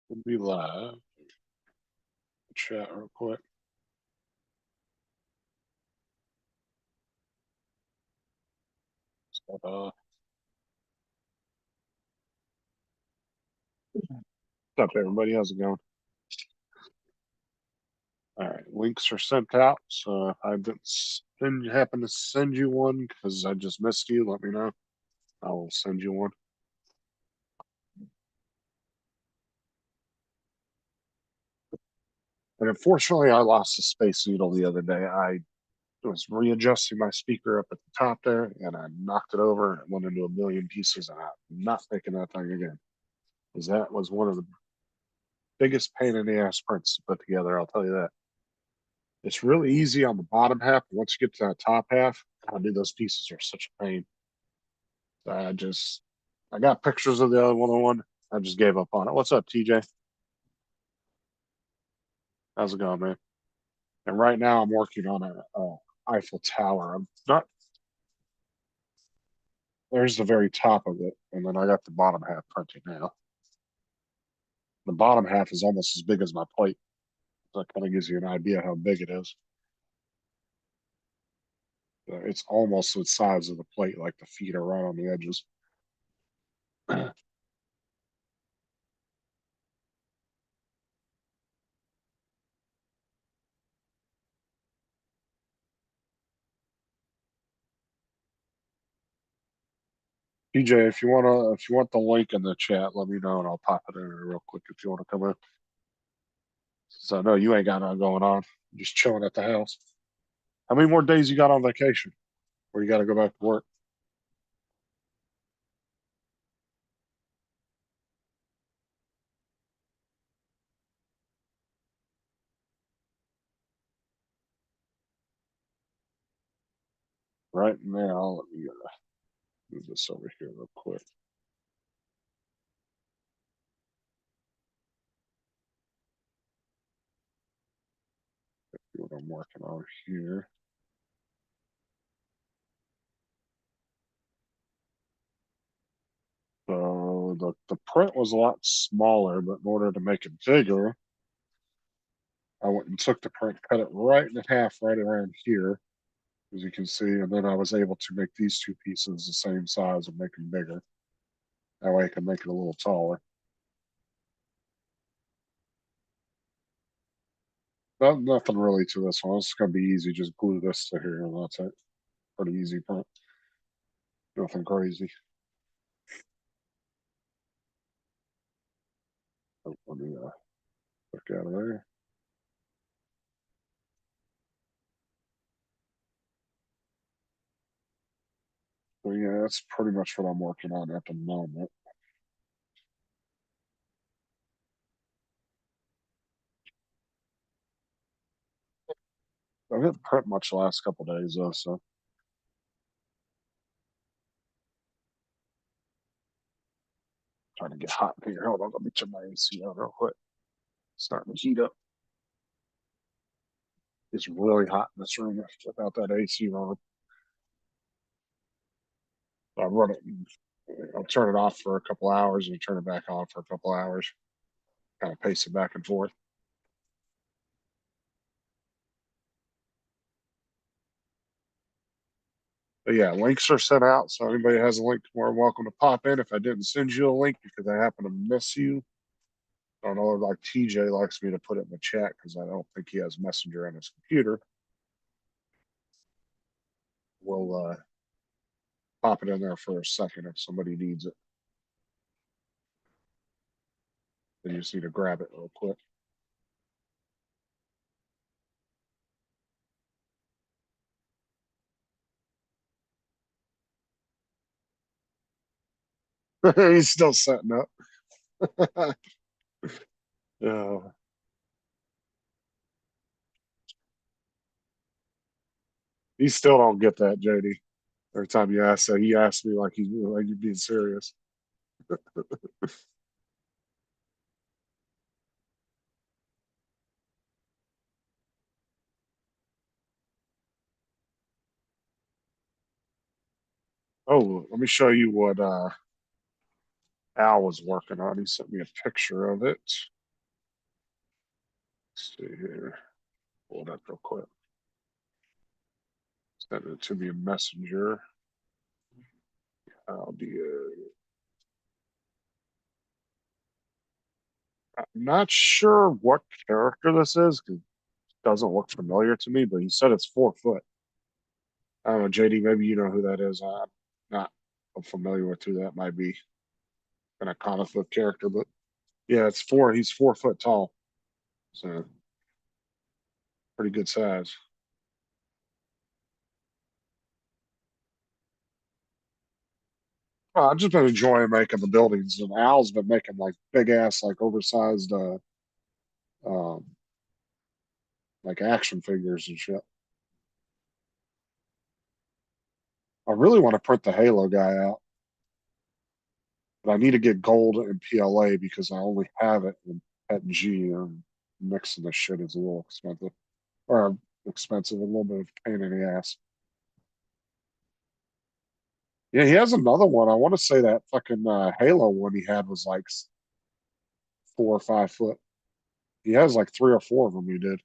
We'll be live. Chat real quick. So, what's up, everybody? How's it going? All right, links are sent out. So if I didn't happen to send you one because I just missed you, let me know. I will send you one. And unfortunately, I lost the Space Needle the other day. I was readjusting my speaker up at the top there, and I knocked it over and it went into a million pieces. And I'm not picking that thing again because that was one of the biggest pain in the ass prints to put together. I'll tell you that. It's really easy on the bottom half. But once you get to that top half, God, dude, those pieces are such a pain. So I got pictures of the other one. I just gave up on it. What's up, TJ? How's it going, man? And right now I'm working on a Eiffel Tower. I'm not, there's the very top of it. And then I got the bottom half printing now. The bottom half is almost as big as my plate. So that kind of gives you an idea how big it is. It's almost the size of the plate, like the feet are right on the edges. PJ, if you want the link in the chat, let me know and I'll pop it in there real quick if you want to come in. So no, you ain't got nothing going on. Just chilling at the house. How many more days you got on vacation? Or you got to go back to work? Right now, let me move this over here real quick. See what I'm working on here. So the print was a lot smaller, but in order to make it bigger, I went and took the print, cut it right in half, right around here, as you can see, and then I was able to make these two pieces the same size and make them bigger. That way I can make it a little taller. Nothing really to this one. It's going to be easy. Just glue this to here, and that's it. Pretty easy print. Nothing crazy. Oh, let me look out of there. So yeah, that's pretty much what I'm working on at the moment. I didn't prep much the last couple days though, so trying to get hot in here. Hold on, let me turn my AC on real quick. Starting to heat up. It's really hot in this room without that AC on. So I run it. I'll turn it off for a couple hours and turn it back on for a couple hours. Kind of pace it back and forth. But yeah, links are sent out. So anybody has a link, more welcome to pop in. If I didn't send you a link because I happen to miss you, I don't know, like TJ likes me to put it in the chat because I don't think he has Messenger on his computer. We'll pop it in there for a second if somebody needs it. Then you just need to grab it real quick. He's still setting up. uh, he still don't get that, JD. Every time you ask that, he asks me like he's like you being serious. Oh, let me show you what Al was working on. He sent me a picture of it. Let's see here. Pull it up real quick. Send it to me in Messenger. I'll be. I'm not sure what character this is because it doesn't look familiar to me, but he said it's 4 foot. I don't know, JD, maybe you know who that is. I'm not familiar with who that might be. An comic book character, but yeah, it's four. He's 4 foot tall, so pretty good size. I've just been enjoying making the buildings, and Al's been making like big ass, like oversized, um, like action figures and shit. I really want to print the Halo guy out, but I need to get gold and PLA because I only have it in PETG, and mixing this shit is a little expensive, or expensive, a little bit of pain in the ass. Yeah, he has another one. I want to say that fucking Halo one he had was like 4 or 5 foot. He has like 3 or 4 of them. He did.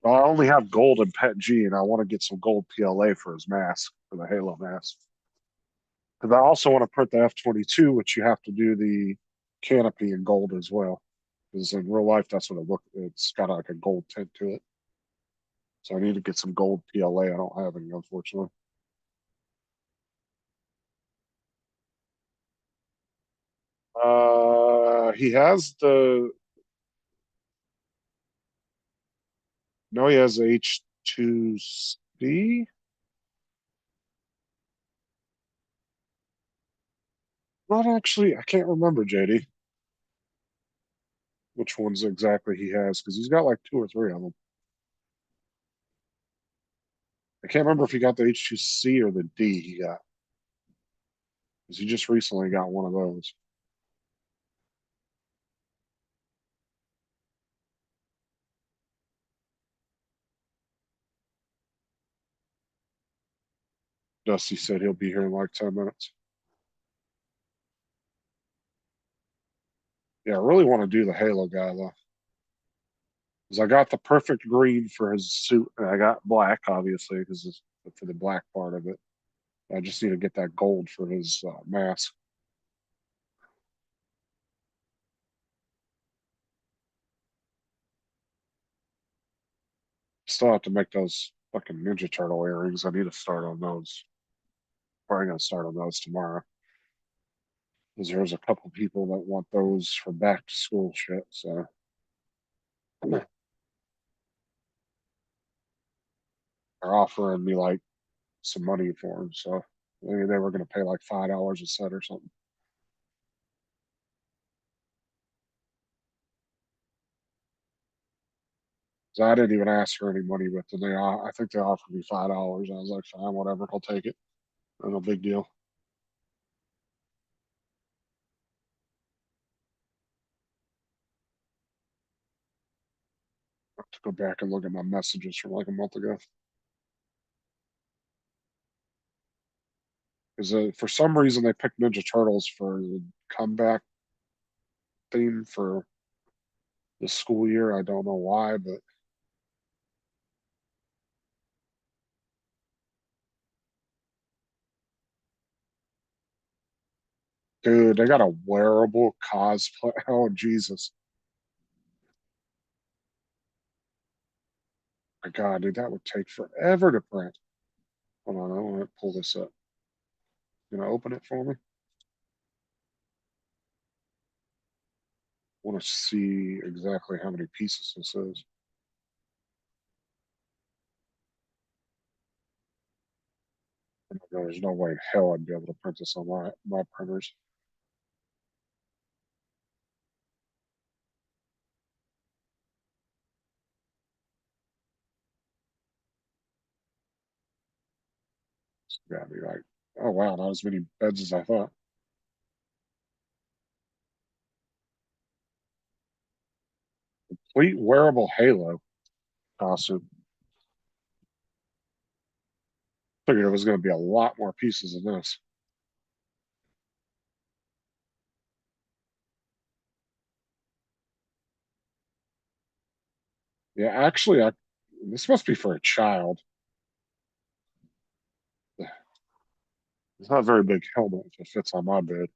Well, I only have gold in Pet G, and I want to get some gold PLA for his mask, for the Halo mask. Because I also want to print the F-22, which you have to do the canopy in gold as well. Because in real life, that's what it look. It's got like a gold tint to it. So I need to get some gold PLA. I don't have any, unfortunately. He has the no, he has H2C. Not actually, I can't remember, JD, which ones exactly he has because he's got like 2 or 3 of them. I can't remember if he got the H2C or the D he got because he just recently got one of those. Dusty said he'll be here in like 10 minutes. Yeah, I really want to do the Halo guy though. Because I got the perfect green for his suit, and I got black, obviously, because it's for the black part of it. I just need to get that gold for his mask. Still have to make those fucking Ninja Turtle earrings. I need to start on those. Probably gonna start on those tomorrow. Because there's a couple people that want those for back to school shit. So they're offering me like some money for them. So they were gonna pay like $5 a set or something. So I didn't even ask for any money with them. I think they offered me $5. I was like, fine, whatever, I'll take it. No big deal. I have to go back and look at my messages from like a month ago. Because for some reason they picked Ninja Turtles for the comeback theme for the school year. I don't know why, but dude, they got a wearable cosplay. Oh Jesus, my God, dude, that would take forever to print. Hold on, I want to pull this up. You know, open it for me. I want to see exactly how many pieces this is. There's no way in hell I'd be able to print this on my printers. It's gotta be like, oh wow, not as many beds as I thought. Complete wearable Halo costume. Figured it was going to be a lot more pieces than this. Yeah, actually, this must be for a child. It's not a very big helmet if it fits on my bed.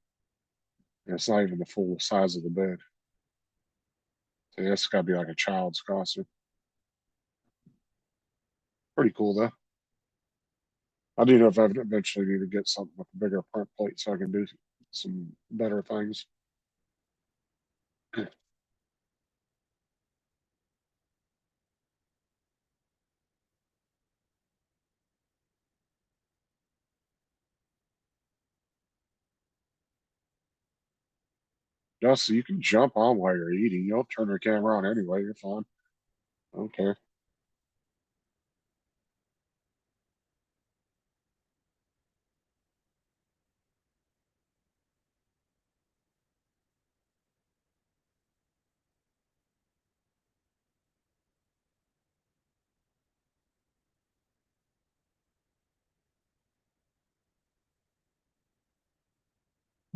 And it's not even the full size of the bed. So yeah, it's got to be like a child's costume. Pretty cool though. I do know if I eventually need to get something with a bigger print plate so I can do some better things. Just so you can jump on while you're eating. You'll turn your camera on anyway. You're fine. I don't care.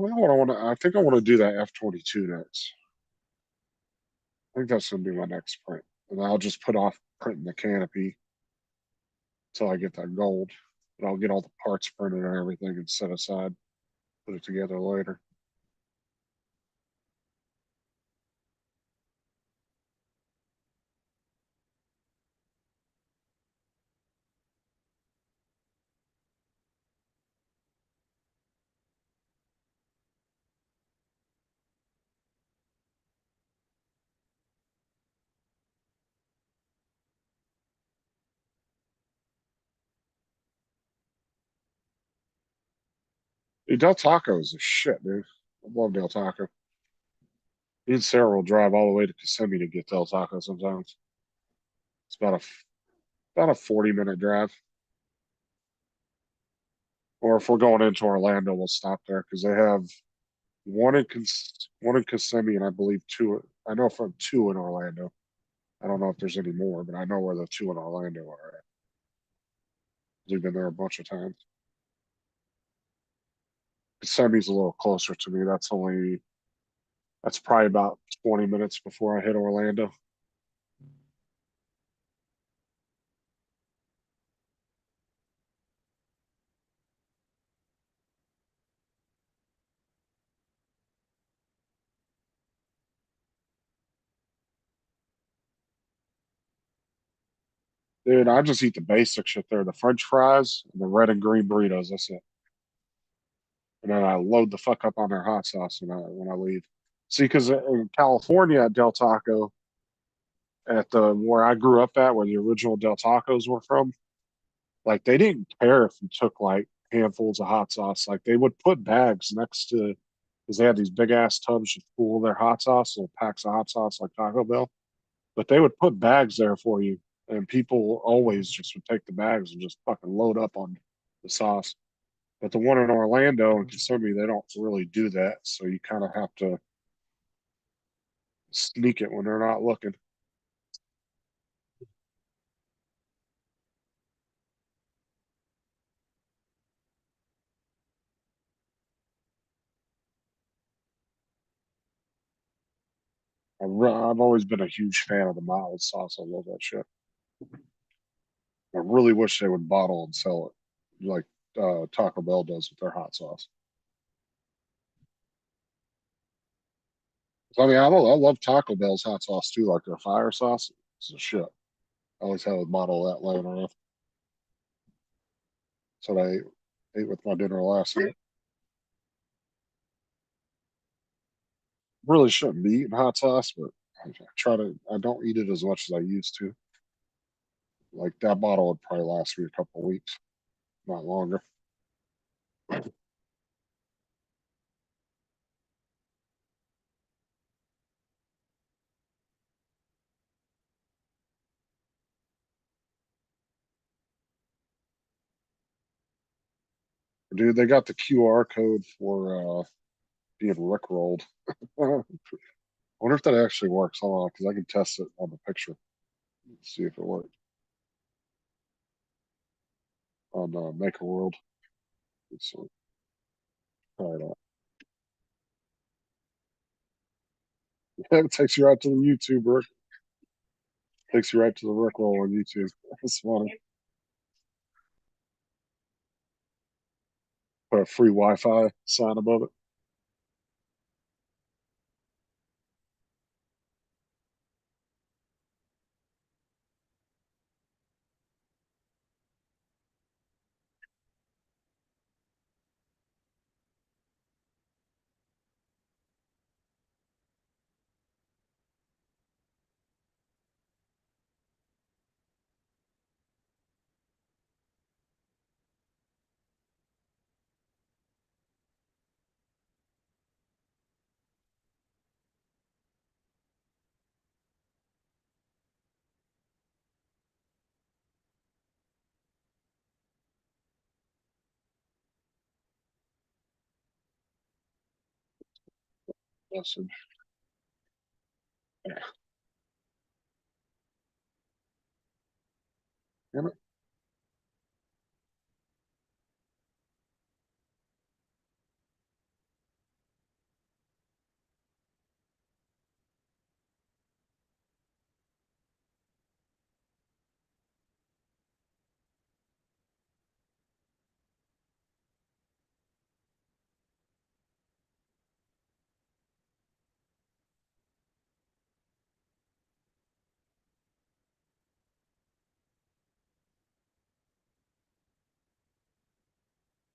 Well, what I want to, I think I want to do that F-22 next. I think that's going to be my next print. And I'll just put off printing the canopy until I get that gold. And I'll get all the parts printed and everything and set aside, put it together later. Hey, Del Taco is a shit, dude. I love Del Taco. Me and Sarah will drive all the way to Kissimmee to get Del Taco sometimes. It's about a 40-minute drive. Or if we're going into Orlando, we'll stop there because they have one in Kissimmee and I believe two. I know from two in Orlando. I don't know if there's any more, but I know where the two in Orlando are at. We've been there a bunch of times. Kissimmee's a little closer to me. That's probably about 20 minutes before I hit Orlando. Dude, I just eat the basic shit there, the French fries and the red and green burritos. That's it. And then I load the fuck up on their hot sauce when I leave. See, because in California at Del Taco, at the where I grew up at, where the original Del Tacos were from, like they didn't care if you took like handfuls of hot sauce. Like they would put bags next to, because they had these big ass tubs to cool their hot sauce, little packs of hot sauce like Taco Bell. But they would put bags there for you, and people always just would take the bags and just fucking load up on the sauce. But the one in Orlando and Kissimmee, they don't really do that, so you kind of have to sneak it when they're not looking. I've always been a huge fan of the mild sauce. I love that shit. I really wish they would bottle and sell it like Taco Bell does with their hot sauce. I mean, I love Taco Bell's hot sauce too, like their fire sauce. It's a shit. I always have a bottle of that laying around. That's what I ate with my dinner last night. Really shouldn't be eating hot sauce, but I don't eat it as much as I used to. Like that bottle would probably last me a couple of weeks, not longer. Dude, they got the QR code for being rickrolled. I wonder if that actually works. Hold on, because I can test it on the picture. Let's see if it works on Maker World. Let's try it out. It takes you out to the YouTube, Rick. Takes you right to the Rickroll on YouTube. That's funny. Put a free Wi-Fi sign above it. Awesome. Yeah. Damn it.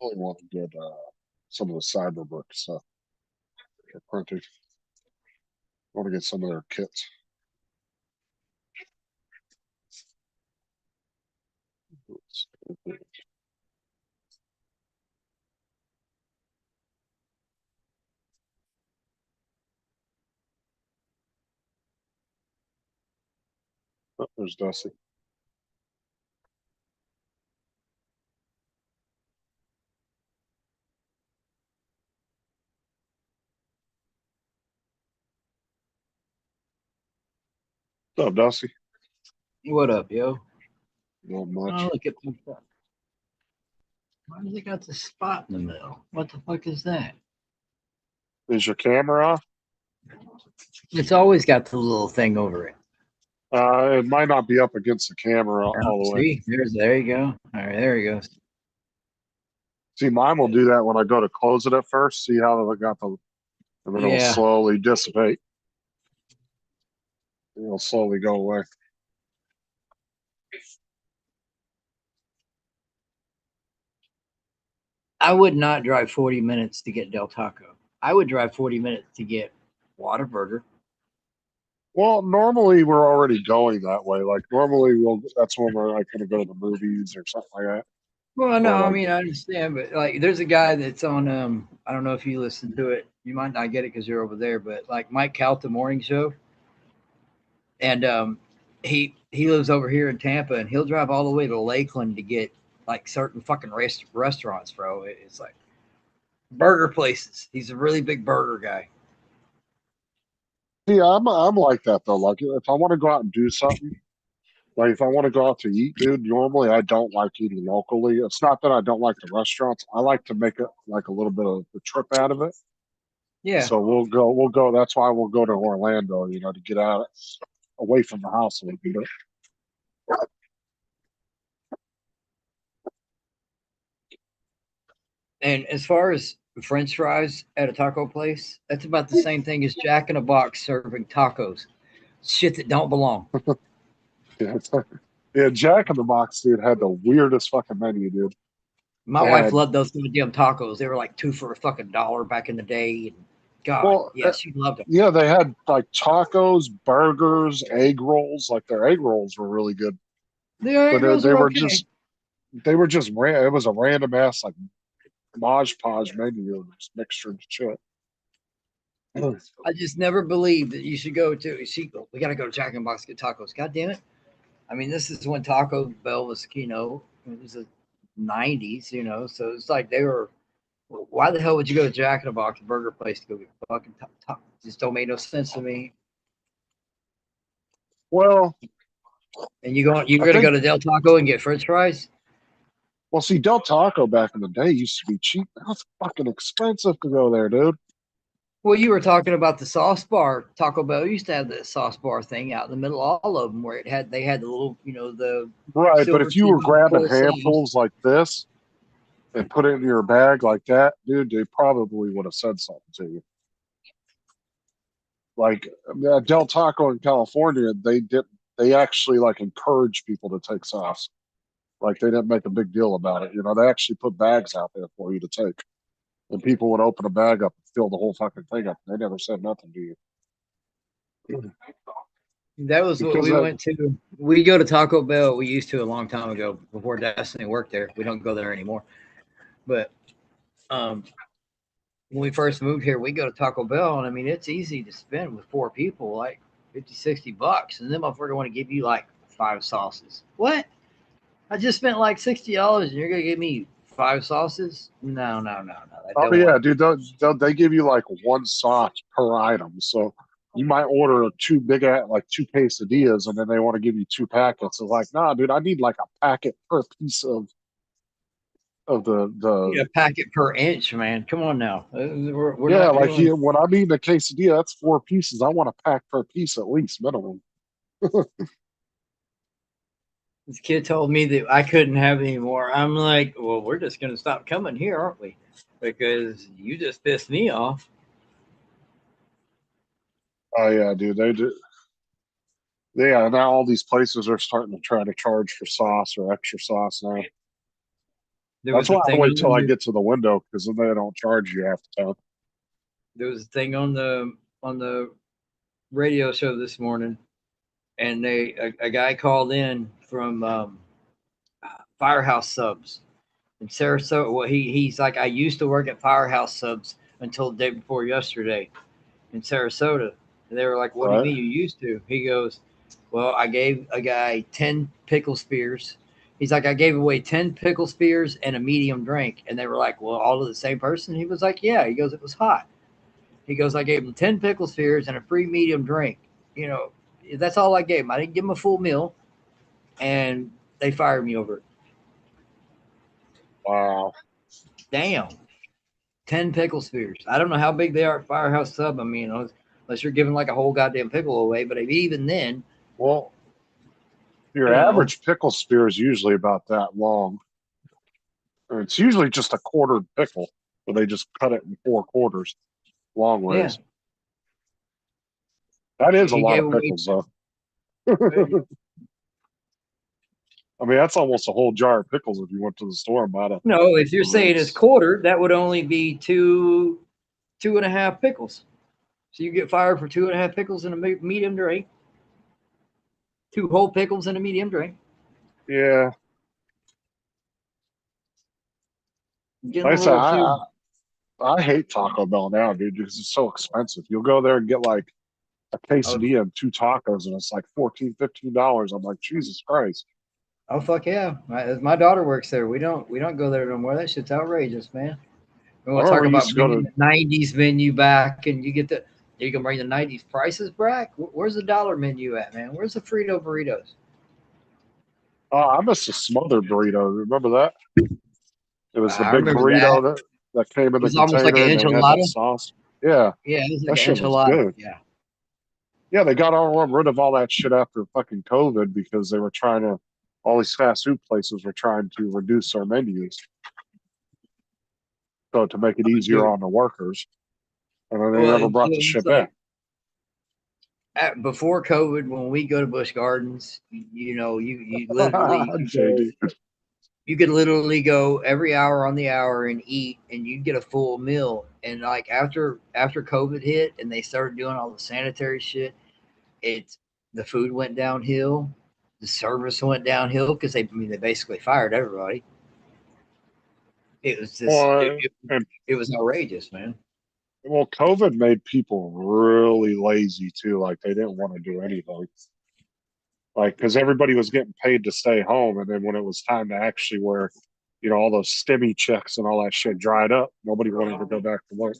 Really want to get some of the Cyberbrick stuff for printing. I want to get some of their kits. Oh, there's Dusty. What's up, Dusty? What up, yo? Not much. Oh, look at the fuck. Why does it got the spot in the middle? What the fuck is that? Is your camera off? It's always got the little thing over it. It might not be up against the camera all the way. See, there you go. All right, there he goes. See, mine will do that when I go to close it at first. See how it got the, and then it'll Yeah. slowly dissipate. It'll slowly go away. I would not drive 40 minutes to get Del Taco. I would drive 40 minutes to get Whataburger. Well, normally we're already going that way. Like normally that's when we're like gonna go to the movies or something like that. Well, no, Or I like mean I understand, but like there's a guy that's on I don't know if you listen to it. You might not get it because you're over there, but like Mike Calta morning show. And he lives over here in Tampa, and he'll drive all the way to Lakeland to get like certain fucking restaurants, bro. It's like burger places. He's a really big burger guy. see, I'm like that though. Like if I want to go out and do something, like if I want to go out to eat, dude, normally I don't like eating locally. It's not that I don't like the restaurants. I like to make it like a little bit of the trip out of it. Yeah. So we'll go. That's why we'll go to Orlando, you know, to get out away from the house a little bit. And as far as French fries at a taco place, that's about the same thing as Jack in a Box serving tacos. Shit that don't belong. Yeah, yeah, Jack in the Box, dude, had the weirdest fucking menu, dude. My They wife had, loved those goddamn tacos. They were like two for a fucking $1 back in the day. And God, well, yeah, she loved them. yeah, they had like tacos, burgers, egg rolls. Like their egg rolls were really good, The egg but rolls they are were okay. they were just it was a random ass like Mod Podge menu, just mixture of shit. I just never believed that you should go to. We got to go to Jack in the Box to get tacos. God damn it! I mean, this is when Taco Bell was, it was the '90s, So it's like they were. Why the hell would you go to Jack in the Box burger place to go get fucking tacos? Just don't make no sense to me. Well, And you're I gonna go think to Del Taco and get French fries? well, see, Del Taco back in the day used to be cheap. Now it's fucking expensive to go there, dude. Well, you were talking about the sauce bar. Taco Bell used to have the sauce bar thing out in the middle of all of them, where they had the little, the Right, but silver if you were tube grabbing full sauce. handfuls like this and put it in your bag like that, dude, they probably would have said something to you. Like Del Taco in California, they actually like encourage people to take sauce. Like they didn't make a big deal about it. They actually put bags out there for you to take. And people would open a bag up and fill the whole fucking thing up. They never said nothing to you. That was what Because we went to. We go to Taco Bell. We used to a long time ago before Destiny worked there. We don't go there anymore. But um, when we first moved here, we go to Taco Bell, and I mean, it's easy to spend with 4 people, like 50, $60. And then motherfucker want to give you like 5 sauces. What? I just spent like $60 and you're going to give me 5 sauces? No, no, no, no. That oh don't yeah, work. dude, they give you like one sauce per item. So you might order like two quesadillas, and then they want to give you 2 packets. It's like, nah, dude, I need like a packet per piece of You the get a packet per inch, man. Come on now. We're yeah, not like doing. here when I'm eating a quesadilla, that's 4 pieces. I want a pack per piece at least, minimum. This kid told me that I couldn't have any more. I'm like, well, we're just going to stop coming here, aren't we? Because you just pissed me off. Oh yeah, dude, they do. Yeah, now all these places are starting to try to charge for sauce or extra sauce now. There That's was a why I thing wait on till I the get to the window because then they don't charge you half the time. there was a thing on the radio show this morning, and a guy called in from Firehouse Subs in Sarasota. Well, he's like, I used to work at Firehouse Subs until the day before yesterday in Sarasota. And they were like, what do you Right? mean you used to? He goes, well, I gave a guy 10 pickle spears. He's like, I gave away 10 pickle spears and a medium drink. And they were like, well, all to the same person? He was like, yeah. He goes, it was hot. He goes, I gave him 10 pickle spears and a free medium drink. You know, that's all I gave him. I didn't give him a full meal. And they fired me over it. Wow. Damn. 10 pickle spears. I don't know how big they are at Firehouse Sub. I mean, unless you're giving like a whole goddamn pickle away. But even then, Well, your you know, average pickle spear is usually about that long. And it's usually just a quartered pickle, where they just cut it in 4 quarters, long yeah, ways. That is a he lot gave of away. pickles, though. I mean, that's almost a whole jar of pickles if you went to the store and bought No, if you're a saying it's rinse. quarter, that would only be two and a half pickles. So you get fired for 2.5 pickles and a medium drink, 2 whole pickles and a medium drink. Yeah. Getting Like I a said, little too. I hate Taco Bell now, dude, because it's so expensive. You'll go there and get like a Oh, quesadilla and 2 tacos, and it's like $14, $15. I'm like, Jesus Christ. oh fuck yeah! My daughter works there. We don't go there no more. That shit's outrageous, man. We I want to talk remember we used about to go bringing to, the '90s menu back, and you can bring the '90s prices back. Where's the dollar menu at, man? Where's the Frito burritos? I missed a smothered burrito. Remember that? It was the I big remember that. burrito that came in It the was almost like container an and they had that enchilada. sauce. Yeah, Yeah, it was like that an shit was enchilada. good. Yeah. Yeah, they got all rid of all that shit after fucking COVID because they were trying to, all these fast food places were trying to reduce their menus. So to make it easier Dude, on the workers. And then they well, never brought the it's shit like back. before COVID, when we go to Busch Gardens, you literally JD. you could literally go every hour on the hour and eat, and you'd get a full meal. And like after COVID hit, and they started doing all the sanitary shit, it's the food went downhill, the service went downhill because they basically fired everybody. It was just And it was outrageous, man. well, COVID made people really lazy too. Like they didn't want to do anything. Like because everybody was getting paid to stay home, and then when it was time to actually where, all those stimmy checks and all that shit dried up, nobody wanted to go back to work.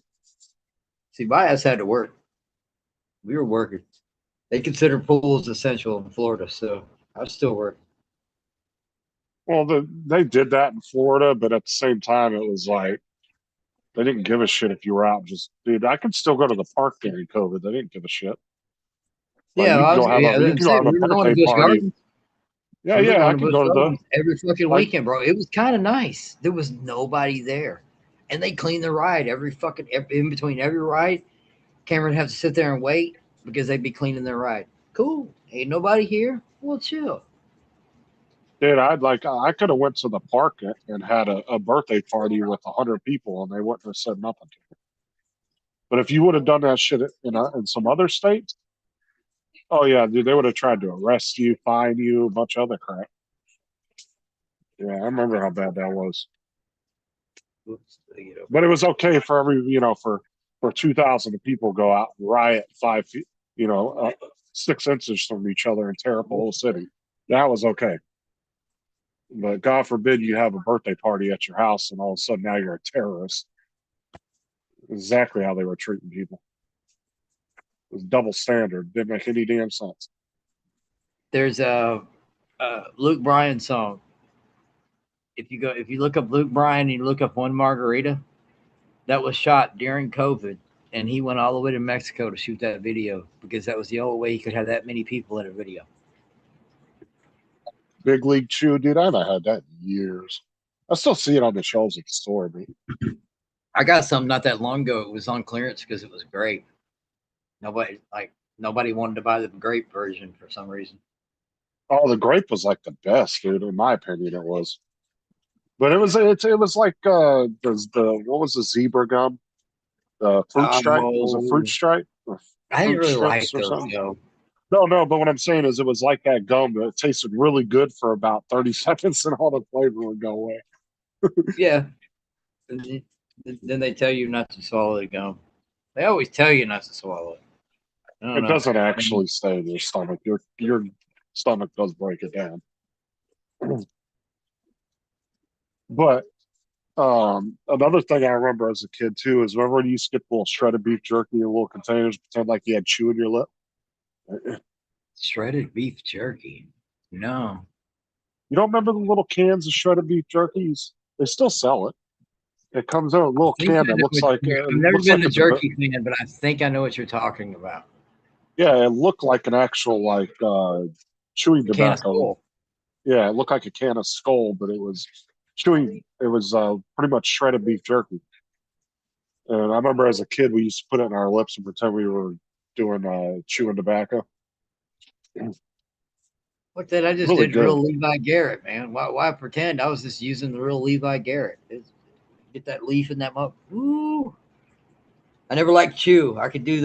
See, my ass had to work. We were working. They consider pools essential in Florida, so I was still working. Well, they did that in Florida, but at the same time, it was like They didn't give a shit if you were out. Just dude, I could still go to the park during COVID. They didn't give a shit. Like Yeah, you can I go was. have Yeah, a you I'm can go saying have a we were going to birthday Busch party. Gardens. Yeah, We were yeah, I going to could Busch go to the Gardens every fucking like weekend, bro. It was kind of nice. There was nobody there, and they cleaned the ride in between every ride. Cameron have to sit there and wait because they'd be cleaning their ride. Cool. Ain't nobody here. Well, chill. dude. I could have went to the park and had a birthday party with 100 people, and they wouldn't have said nothing to me. But if you would have done that shit in some other states, oh yeah, dude, they would have tried to arrest you, fine you, a bunch of other crap. Yeah, I remember how bad that was. Oops, But it was okay for for 2,000 people go out and riot 5 feet, 6 inches from each other and tear up the whole city. That was okay. But God forbid you have a birthday party at your house and all of a sudden now you're a terrorist. Exactly how they were treating people. It was double standard. Didn't make any damn sense. There's a Luke Bryan song. If you look up Luke Bryan and you look up One Margarita, that was shot during COVID, and he went all the way to Mexico to shoot that video because that was the only way he could have that many people in a video. Big League Chew, dude. I haven't had that in years. I still see it on the shelves at the store, man. I got some not that long ago. It was on clearance because it was grape. Nobody wanted to buy the grape version for some reason. Oh, the grape was like the best, dude. In my opinion, it was. But it was like the what was the zebra gum? The fruit stripe was a fruit Oh, stripe or I didn't fruit really strips like or those something. though. No, no. But what I'm saying is, it was like that gum that tasted really good for about 30 seconds, and all the flavor would go away. Yeah. Then they tell you not to swallow the gum. They always tell you not to swallow it. I don't It know. doesn't actually stay in your stomach. Your stomach does break it down. But another thing I remember as a kid too is remember when you used to get the little shredded beef jerky in little containers, pretend like you had chew in your lip. Shredded beef jerky. No. You don't remember the little cans of shredded beef jerkies? They still sell it. It comes in a I little think can I that know looks what like you're, it I've never looks been like the it's a bit. jerky fan, but I think I know what you're talking about. Yeah, it looked like an actual like chewing A can of tobacco. Skull. Yeah, it looked like a can of skull, but it was chewing. It was pretty much shredded beef jerky. And I remember as a kid, we used to put it in our lips and pretend we were doing chewing tobacco. Look, that I just Really did real good. Levi Garrett, man. Why pretend? I was just using the real Levi Garrett. Get that leaf in that mug. Ooh. I never liked chew. I could do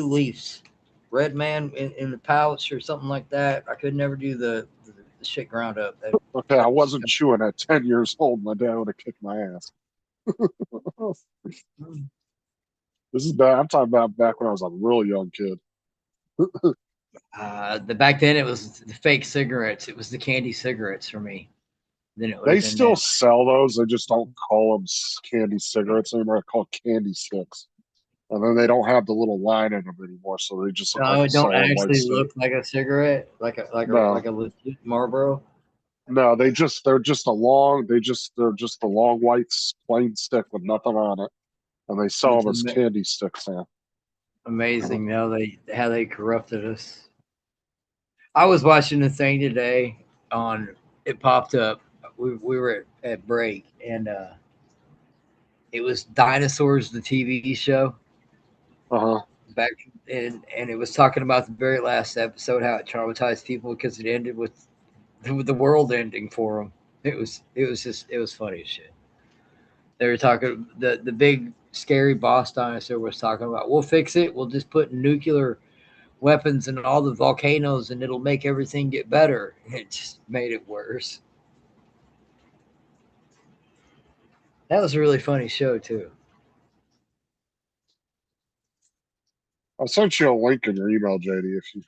leaves. Red man in the pouch or something like that. I could never do the shit ground up. Okay, I That wasn't chewing at 10 years old. My dad would have kicked my ass. This is bad. I'm talking about back when I was a real young kid. the back then it was the fake cigarettes. It was the candy cigarettes for me. Then it would They have been that. still sell those. They just don't call them candy cigarettes anymore. They're called candy sticks. And then they don't have the little line in them anymore. So they just look like No, a it don't solid white actually stick. look like a cigarette, No, like a legit Marlboro. no, they're just a long white plain stick with nothing on it. And they sell It's them as candy sticks now. amazing how they corrupted us. I was watching the thing today on it popped up. We were at break and it was Dinosaurs, the TV show Uh-huh. back, and it was talking about the very last episode how it traumatized people because it ended with the world ending for them. It was funny as shit. They were talking the big scary boss dinosaur was talking about we'll fix it. We'll just put nuclear weapons in all the volcanoes and it'll make everything get better. It just made it worse. That was a really funny show too. I'll send you a link in your email, JD, if you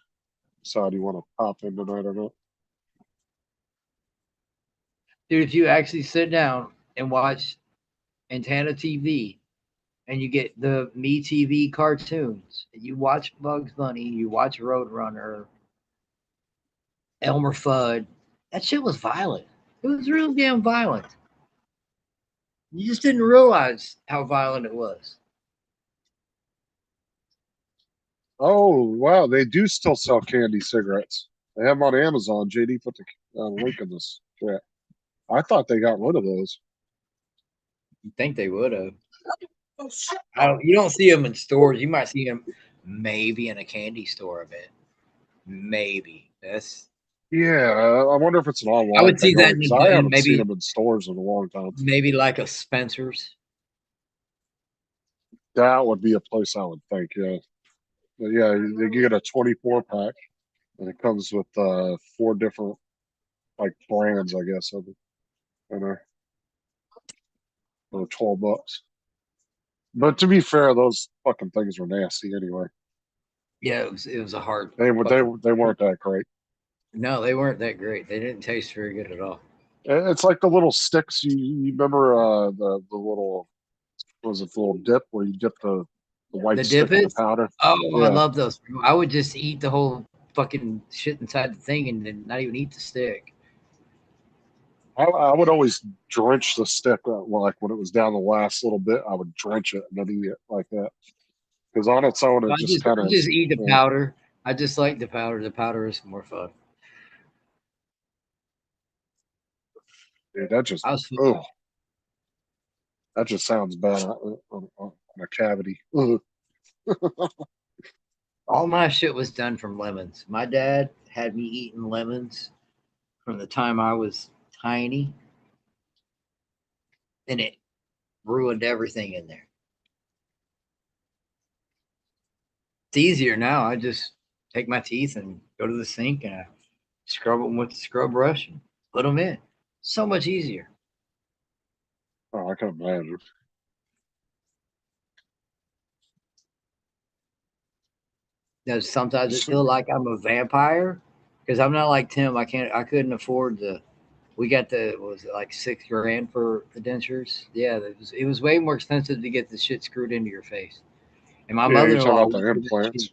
decide you want to pop in tonight or not. Dude, if you actually sit down and watch Antenna TV and you get the Me TV cartoons, and you watch Bugs Bunny, you watch Roadrunner, Elmer Fudd, that shit was violent. It was real damn violent. You just didn't realize how violent it was. Oh wow, they do still sell candy cigarettes. They have them on Amazon. JD put the link in this chat. I thought they got rid of those. You think they would have? You don't see them in stores. You might see them maybe in a candy store a bit. Maybe that's. Yeah, I wonder if it's an I online would see thing that only because I in haven't seen them in stores in a long time. maybe like a Spencer's. That would be a place I would think. Yeah, but yeah, you get a 24 pack, and it comes with 4 different like brands, I guess, of it, and for $12. But to be fair, those fucking things were nasty anyway. Yeah, it was a hard. They weren't that great. No, they weren't that great. They didn't taste very good at all. It's like the little sticks. You remember the little, what was it, the little dip where you dip the white The stick in the Dippets. powder? Oh, I Yeah, love those. I would just eat the whole fucking shit inside the thing and then not even eat the stick. I would always drench the stick like when it was down the last little bit. I would drench it and then eat it like that because on its own it just kind I of just eat the powder. I just like the powder. The powder is more fun. dude, that just I was oh that just sounds bad on a cavity. Ugh. all my shit was done from lemons. My dad had me eating lemons from the time I was tiny, and it ruined everything in there. It's easier now. I just take my teeth and go to the sink and I scrub them with the scrub brush and put them in. So much easier. Oh, I can imagine. Does sometimes it feel like I'm a vampire because I'm not like Tim. I couldn't afford the. We got the what was it like $6,000 for the dentures? Yeah, it was way more expensive to get the shit screwed into your face. And my Yeah, you're talking mother-in-law about the went through that shit. implants.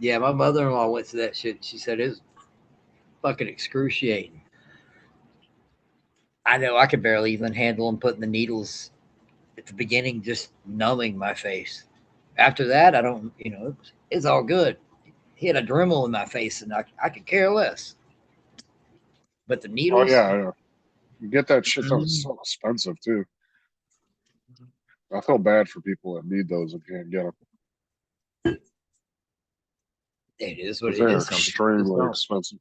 Yeah, my mother-in-law went through that shit. She said it was fucking excruciating. I know I could barely even handle them putting the needles at the beginning, just numbing my face. After that, I don't. It's all good. He had a Dremel in my face, and I could care less. But the Oh needles, yeah, yeah. You get that shit done. It's mm, so expensive too. I feel bad for people that need those and can't get them it is what because it they're is. Some people just extremely don't. expensive.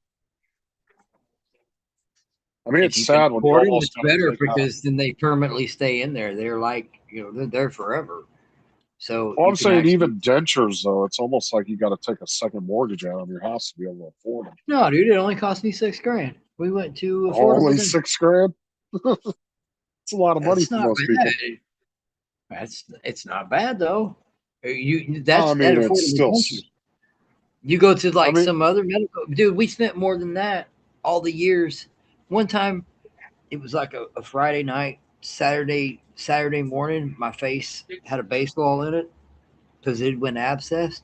I mean, If it's you can sad when you afford them, almost it's got to better take out. because then they permanently stay in there. They're like, they're there forever. So Well, I'm you can saying actually. even dentures though, it's almost like you got to take a second mortgage out on your house to be able to afford them. No, dude, it only cost me $6,000. We went to affordable Only dental. 6 grand. It's a lot of money That's for not most people. bad. It's not bad though. You I that's that mean, it's affordable still. dental. You go to I like mean, some other medical dude. We spent more than that all the years. One time, it was like a Friday night, Saturday morning. My face had a baseball in it because it went abscessed,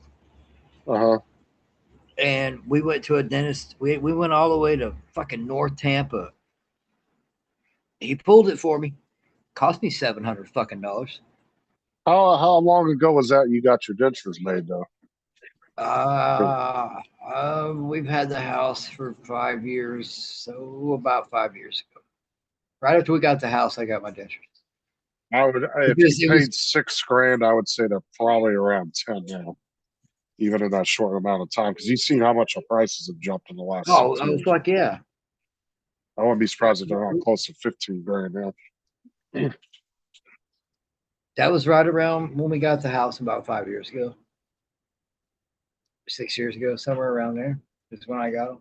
uh huh. and we went to a dentist. We went all the way to fucking North Tampa. He pulled it for me. Cost me $700 fucking dollars. How long ago was that you got your dentures made though? We've had the house for 5 years, so about 5 years ago. Right after we got the house, I got my dentures I would, if you because it was. paid 6 grand, I would say they're probably around 10 now, even in that short amount of time. Because you've seen how much the prices have jumped in the last Oh, six I was years. like, yeah. I wouldn't be surprised if they're not close to 15 grand now. That was right around when we got the house about 5 years ago, 6 years ago, somewhere around there is when I got them.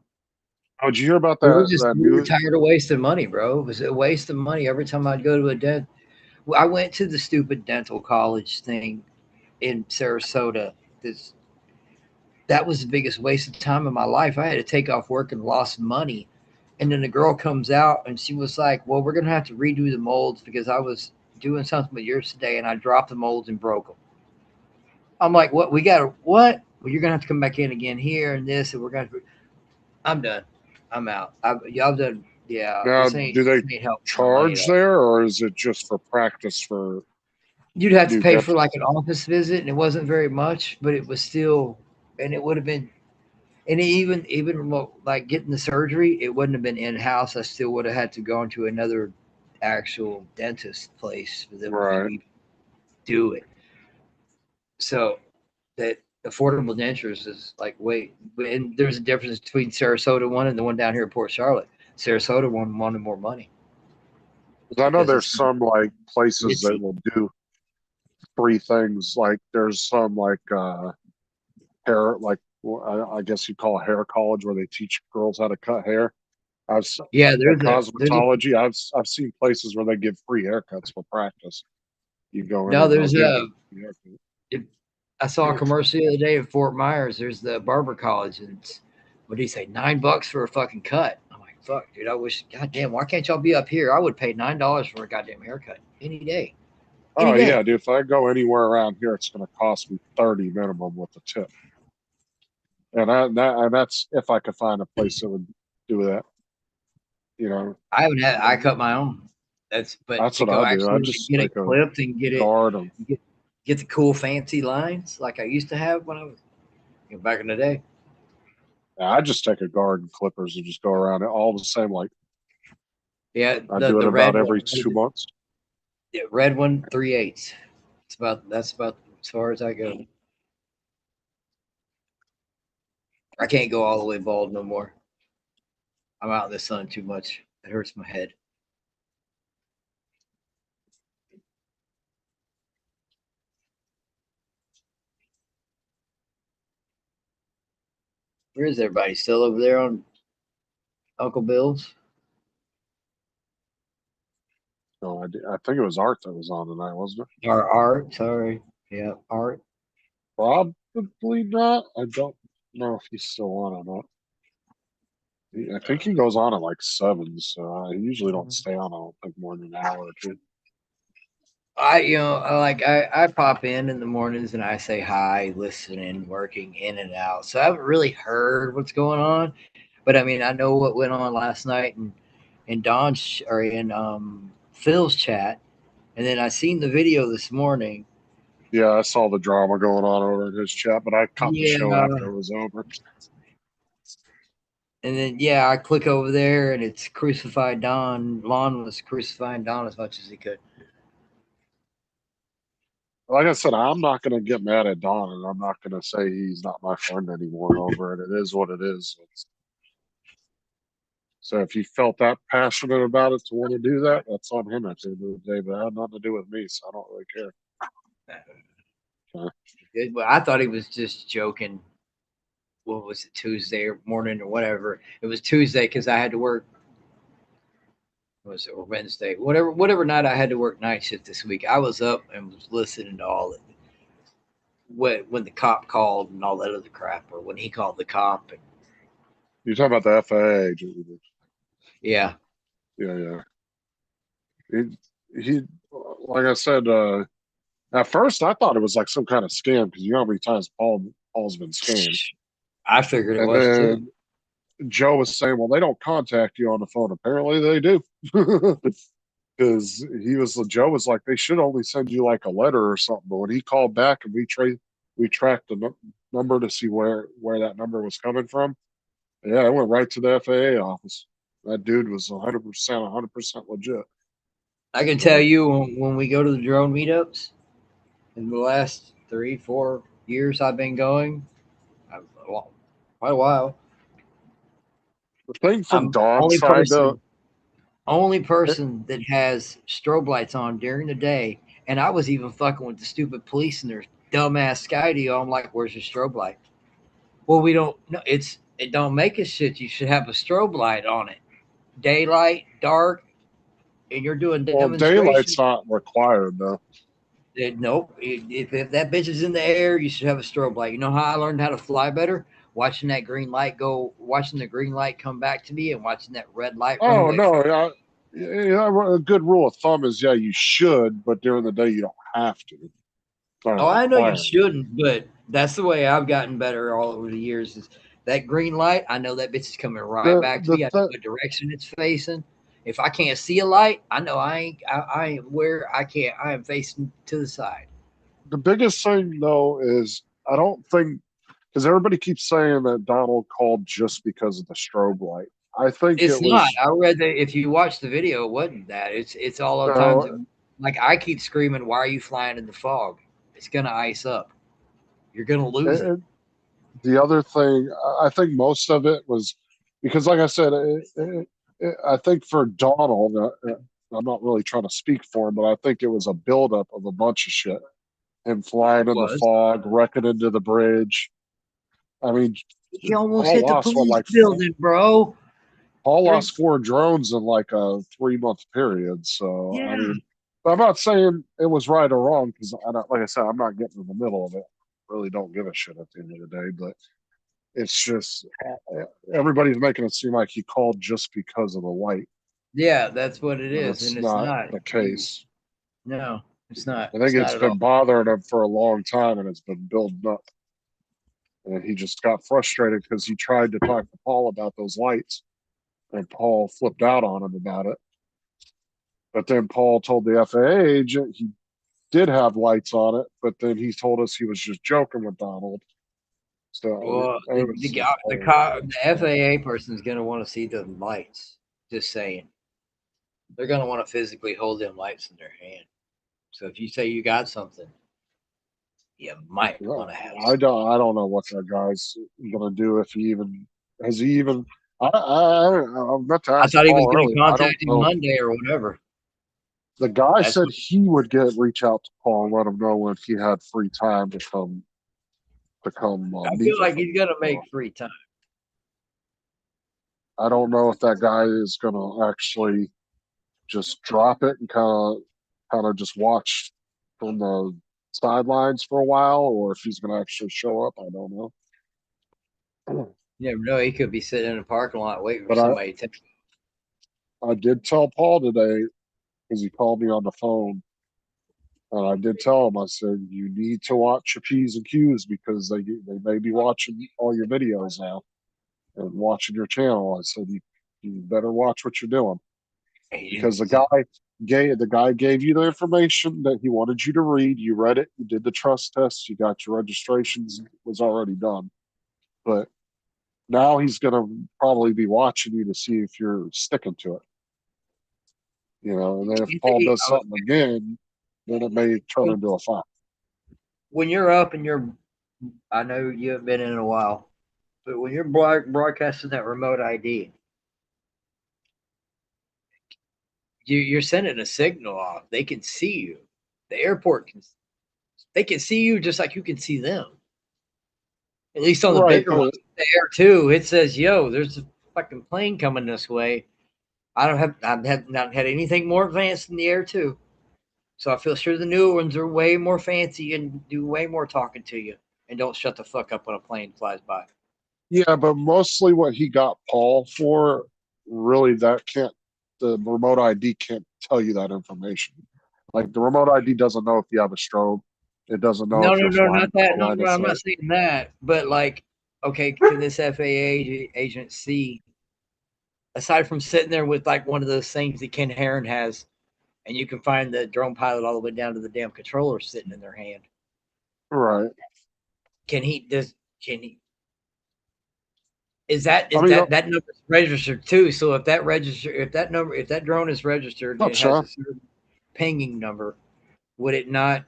Oh, did you hear about We were that just that we were new? tired of wasting money, bro. It was a waste of money every time I'd go to a dent. I went to the stupid dental college thing in Sarasota. This that was the biggest waste of time in my life. I had to take off work and lost money. And then the girl comes out and she was like, "Well, we're gonna have to redo the molds because I was doing something with yours today and I dropped the molds and broke them." I'm like, "What? We got to what? Well, you're gonna have to come back in again here and this, and we're gonna." I'm done. I'm out. Y'all done Yeah, Now, do they this ain't helping my money charge though. there, or is it just for practice for You'd have to new pay for like dentists? an office visit, and it wasn't very much, but it was still, and it would have been, and even remote, like getting the surgery, it wouldn't have been in house. I still would have had to go into another actual dentist place for them to Right. even do it. So that affordable dentures is like wait, and there's a difference between Sarasota one and the one down here in Port Charlotte. Sarasota one wanted more money 'Cause I know because there's some like places that ritzy. will do free things. Like there's some like hair, like I guess you call a hair college where they teach girls how to cut hair. Yeah, At there's a cosmetology, I've seen places where they give free haircuts for practice. You go in no, and they'll there's give a you a haircut. it, I saw a commercial the other day at Fort Myers. There's the barber college, and it's, what do you say, $9 for a fucking cut? I'm like, fuck, dude. I wish, goddamn, why can't y'all be up here? I would pay $9 for a goddamn haircut any day, any Oh yeah, day. dude. If I go anywhere around here, it's going to cost me 30 minimum with the tip, and that's if I could find a place that would do that. You know, I haven't had. I cut my own. That's but that's to what go I do. I actually to just get it take a clipped and get it guard and get, get the cool fancy lines like I used to have when I was, back in the day. I just take a guard and clippers and just go around it all the same. Like Yeah, I the do it the red about one, every 2 months. yeah, red one, 3/8. That's about as far as I go. I can't go all the way bald no more. I'm out in the sun too much. It hurts my head. Where is everybody? Still over there on Uncle Bill's? So I think it was Art that was on tonight, wasn't it? Or Art? Sorry. Yeah, Art. Probably not. I don't know if he's still on or not. I think he goes on at like 7, so I usually don't stay on. I don't think more than an hour or two. I pop in the mornings and I say hi, listening, working in and out. So I haven't really heard what's going on, but I mean I know what went on last night in Don's or in Phil's chat, and then I seen the video this morning. Yeah, I saw the drama going on over in his chat, but I caught the show Yeah, after it was over. and then yeah, I click over there and it's crucified Don. Lon was crucifying Don as much as he could. Like I said, I'm not going to get mad at Don, and I'm not going to say he's not my friend anymore over it. It is what it is. So if he felt that passionate about it to want to do that, that's on him at the end of the day. But it had nothing to do with me, so I don't really care. Well, I thought he was just joking. What was it, Tuesday morning or whatever? It was Tuesday because I had to work. Was it or Wednesday? Whatever night I had to work night shift this week. I was up and was listening to all it. When the cop called and all that other crap, or when he called the cop. And, You're talking about the FAA agent. yeah, Yeah, yeah. He, like I said, at first I thought it was like some kind of scam because you know how many times Paul's been scammed. I figured it And was too. then Joe was saying, well, they don't contact you on the phone. Apparently they do. Because Joe was like, they should only send you like a letter or something. But when he called back and we tracked the number to see where that number was coming from. Yeah, I went right to the FAA office. That dude was 100% legit. I can tell So you when we go to the drone meetups in the last 3-4 years I've been going, well, quite a while. the thing from I'm Dawn's side though, only it, person that has strobe lights on during the day. And I was even fucking with the stupid police and their dumbass sky deal. I'm like, where's your strobe light? Well, we don't no, it don't make a shit. You should have a strobe light on it. Daylight, dark, and you're doing well, daylight's demonstrations. not required though. Nope. If that bitch is in the air, you should have a strobe light. You know how I learned how to fly better? Watching that green light go, watching the green light come back to me, and watching that red light run Oh away from no, me. yeah, a good rule of thumb is yeah, you should, but during the day you don't have to. It's not Oh, a I know you requirement. shouldn't, but that's the way I've gotten better all over the years. Is That green light, I know that bitch is coming right The back to the me. I know th- what direction it's facing. If I can't see a light, I know I am where I can't. I am facing to the side. the biggest thing though is I don't think because everybody keeps saying that Donald called just because of the strobe light. I think It's it not. was I read that if you watch the video, it wasn't that. It's all the times. no. Like I keep screaming, "Why are you flying in the fog? It's gonna ice up. You're gonna lose it." It, the other thing, I think most of it was because, like I said, I think for Donald, I'm not really trying to speak for him, but I think it was a buildup of a bunch of shit. Him flying in the Was fog, wrecking into the bridge. I mean, he almost Paul hit the lost what, police like building, bro? Paul There's lost 4 drones in like a 3 month period. So I yeah, mean, I'm not saying it was right or wrong because like I said, I'm not getting in the middle of it. Really don't give a shit at the end of the day, but it's just everybody's making it seem like he called just because of the light, yeah. That's what it and is, it's and it's not not. the case. No, it's not. I think It's not it's at all. been bothering him for a long time, and it's been building up. And he just got frustrated because he tried to talk to Paul about those lights, and Paul flipped out on him about it. But then Paul told the FAA agent he did have lights on it, but then he told us he was just joking with Donald. So Well, it was just the FAA person is going to want to see the lights. Just saying, they're going to want to physically hold them lights in their hand. So if you say you got something, you might want to have some. I don't know what that guy's gonna do if he even has he even. I meant to I ask thought he was Paul going to earlier. I don't contact him know. Monday or whatever. The guy That's said what he would get reach out to Paul and let him know when he had free time to come I meet feel with like him. he's going to make So free time. I don't know if that guy is gonna actually just drop it and kind of just watch from the sidelines for a while, or if he's gonna actually show up. I don't know. You never know. He could be sitting in a parking lot waiting for But somebody to. I did tell Paul today because he called me on the phone. And I did tell him, I said, you need to watch your P's and Q's because they may be watching all your videos now and watching your channel. I said, you better watch what you're doing because the guy gave you the information that he wanted you to read. You read it, you did the trust test, you got your registrations was already done. But now he's gonna probably be watching you to see if you're sticking to it. And then if Paul does something again, then it may turn into a fight. When you're up and you're, I know you haven't been in a while, but when you're broadcasting that remote ID, you're sending a signal off. They can see you. The airport can. They can see you just like you can see them. At least on the Right, bigger ones, but the Air 2, it says, "Yo, there's a fucking plane coming this way." I've not had anything more advanced than the Air 2, so I feel sure the newer ones are way more fancy and do way more talking to you and don't shut the fuck up when a plane flies by. yeah, but mostly what he got Paul for, really, the remote ID can't tell you that information. Like the remote ID doesn't know if you have a strobe. It doesn't know No, if no, you're no, flying not out that. of No, line no, of I'm not sight. saying that. But like, okay, can this FAA agent see aside from sitting there with like one of those things that Ken Heron has, and you can find the drone pilot all the way down to the damn controller sitting in their hand? Right. Can he? Does can he? I Is mean, that number is registered too? So if that drone is registered, not it has a sure. certain pinging number. Would it not?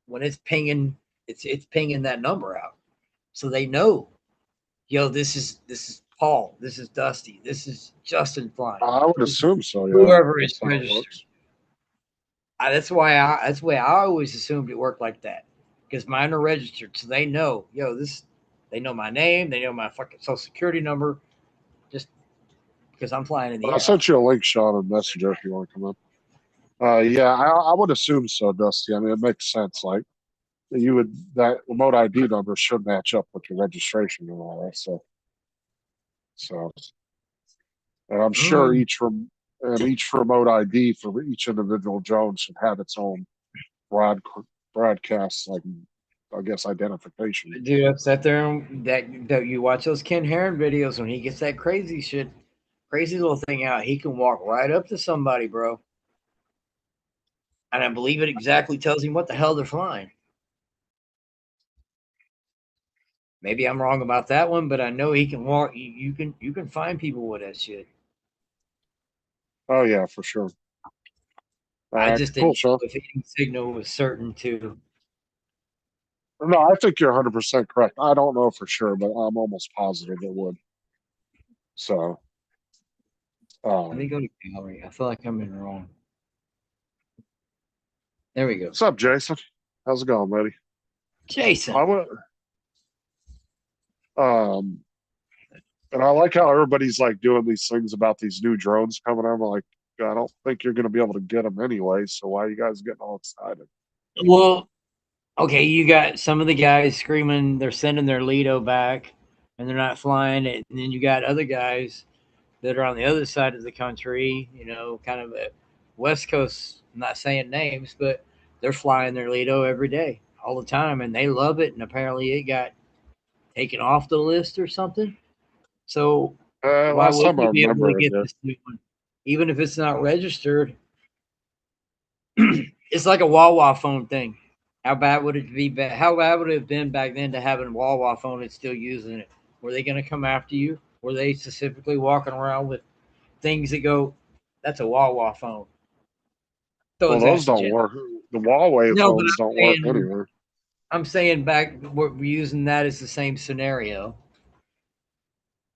When it's pinging, it's pinging that number out, so they know. Yo, this is Paul. This is Dusty. This is Justin flying. I would This is assume so. Yeah, whoever is that's how it registered. works. That's the way I always assumed it worked like that. Because mine are registered, so they know, yo, this they know my name, they know my fucking social security number, just because I'm flying in the But I air. sent you a link, Sean, in Messenger if you want to come up. Yeah, I would assume so, Dusty. I mean, it makes sense. Like that remote ID number should match up with your registration and all that. So, and I'm sure Mm. each remote ID for each individual drone should have its own broad broadcast like I guess, identification. Dude, I've sat there and that you watch those Ken Heron videos when he gets that crazy shit, crazy little thing out. He can walk right up to somebody, bro, and I believe it exactly tells him what the hell they're flying. Maybe I'm wrong about that one, but I know he can walk. You can find people with that shit. Oh yeah, for sure. All I right, just cool, didn't Sean. know if eating signal was certain to. No, I think you're 100% correct. I don't know for sure, but I'm almost positive it would. So, Let me um, go to gallery. I feel like I'm in wrong. There we go. what's up, Jason? How's it going, buddy? I Jason. went, um, and I like how everybody's like doing these things about these new drones coming out. I'm like, I don't think you're going to be able to get them anyway. So why are you guys getting all excited? Well, okay, you got some of the guys screaming they're sending their Lido back and they're not flying it. And then you got other guys that are on the other side of the country, kind of a West Coast, I'm not saying names, but they're flying their Lido every day, all the time, and they love it. And apparently it got taken off the list or something. So why Last wouldn't time I you be able to remember it get did. this new one? Even if it's not registered, it's like a Wawa phone thing. How bad would it be? How bad would it have been back then to have a Wawa phone and still using it? Were they going to come after you? Were they specifically walking around with things that go, "That's a Wawa phone"? Throw Well, his those ass in don't jail. work. The Huawei No, but phones don't work anywhere. I'm saying back we're using that as the same scenario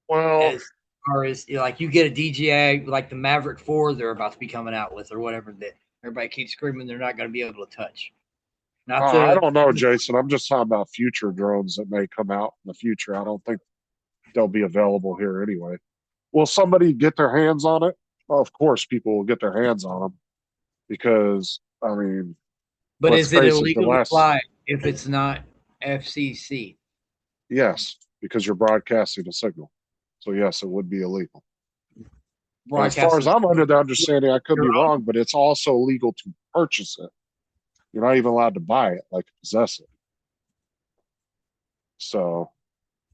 Well, as far as like you get a DJI like the Maverick 4 they're about to be coming out with or whatever that everybody keeps screaming they're not going to be able to touch. Not I the don't know, Jason. I'm just talking about future drones that may come out in the future. I don't think they'll be available here anyway. Will somebody get their hands on it? Well, of course, people will get their hands on them because, I mean, But let's is it face it, the illegal to last, fly if it's not FCC? yes, because you're broadcasting a signal. So, yes, it would be illegal. As far as Broadcasting I'm under the understanding, I could your be own. wrong, but it's also legal to purchase it. You're not even allowed to buy it, like possess it. So,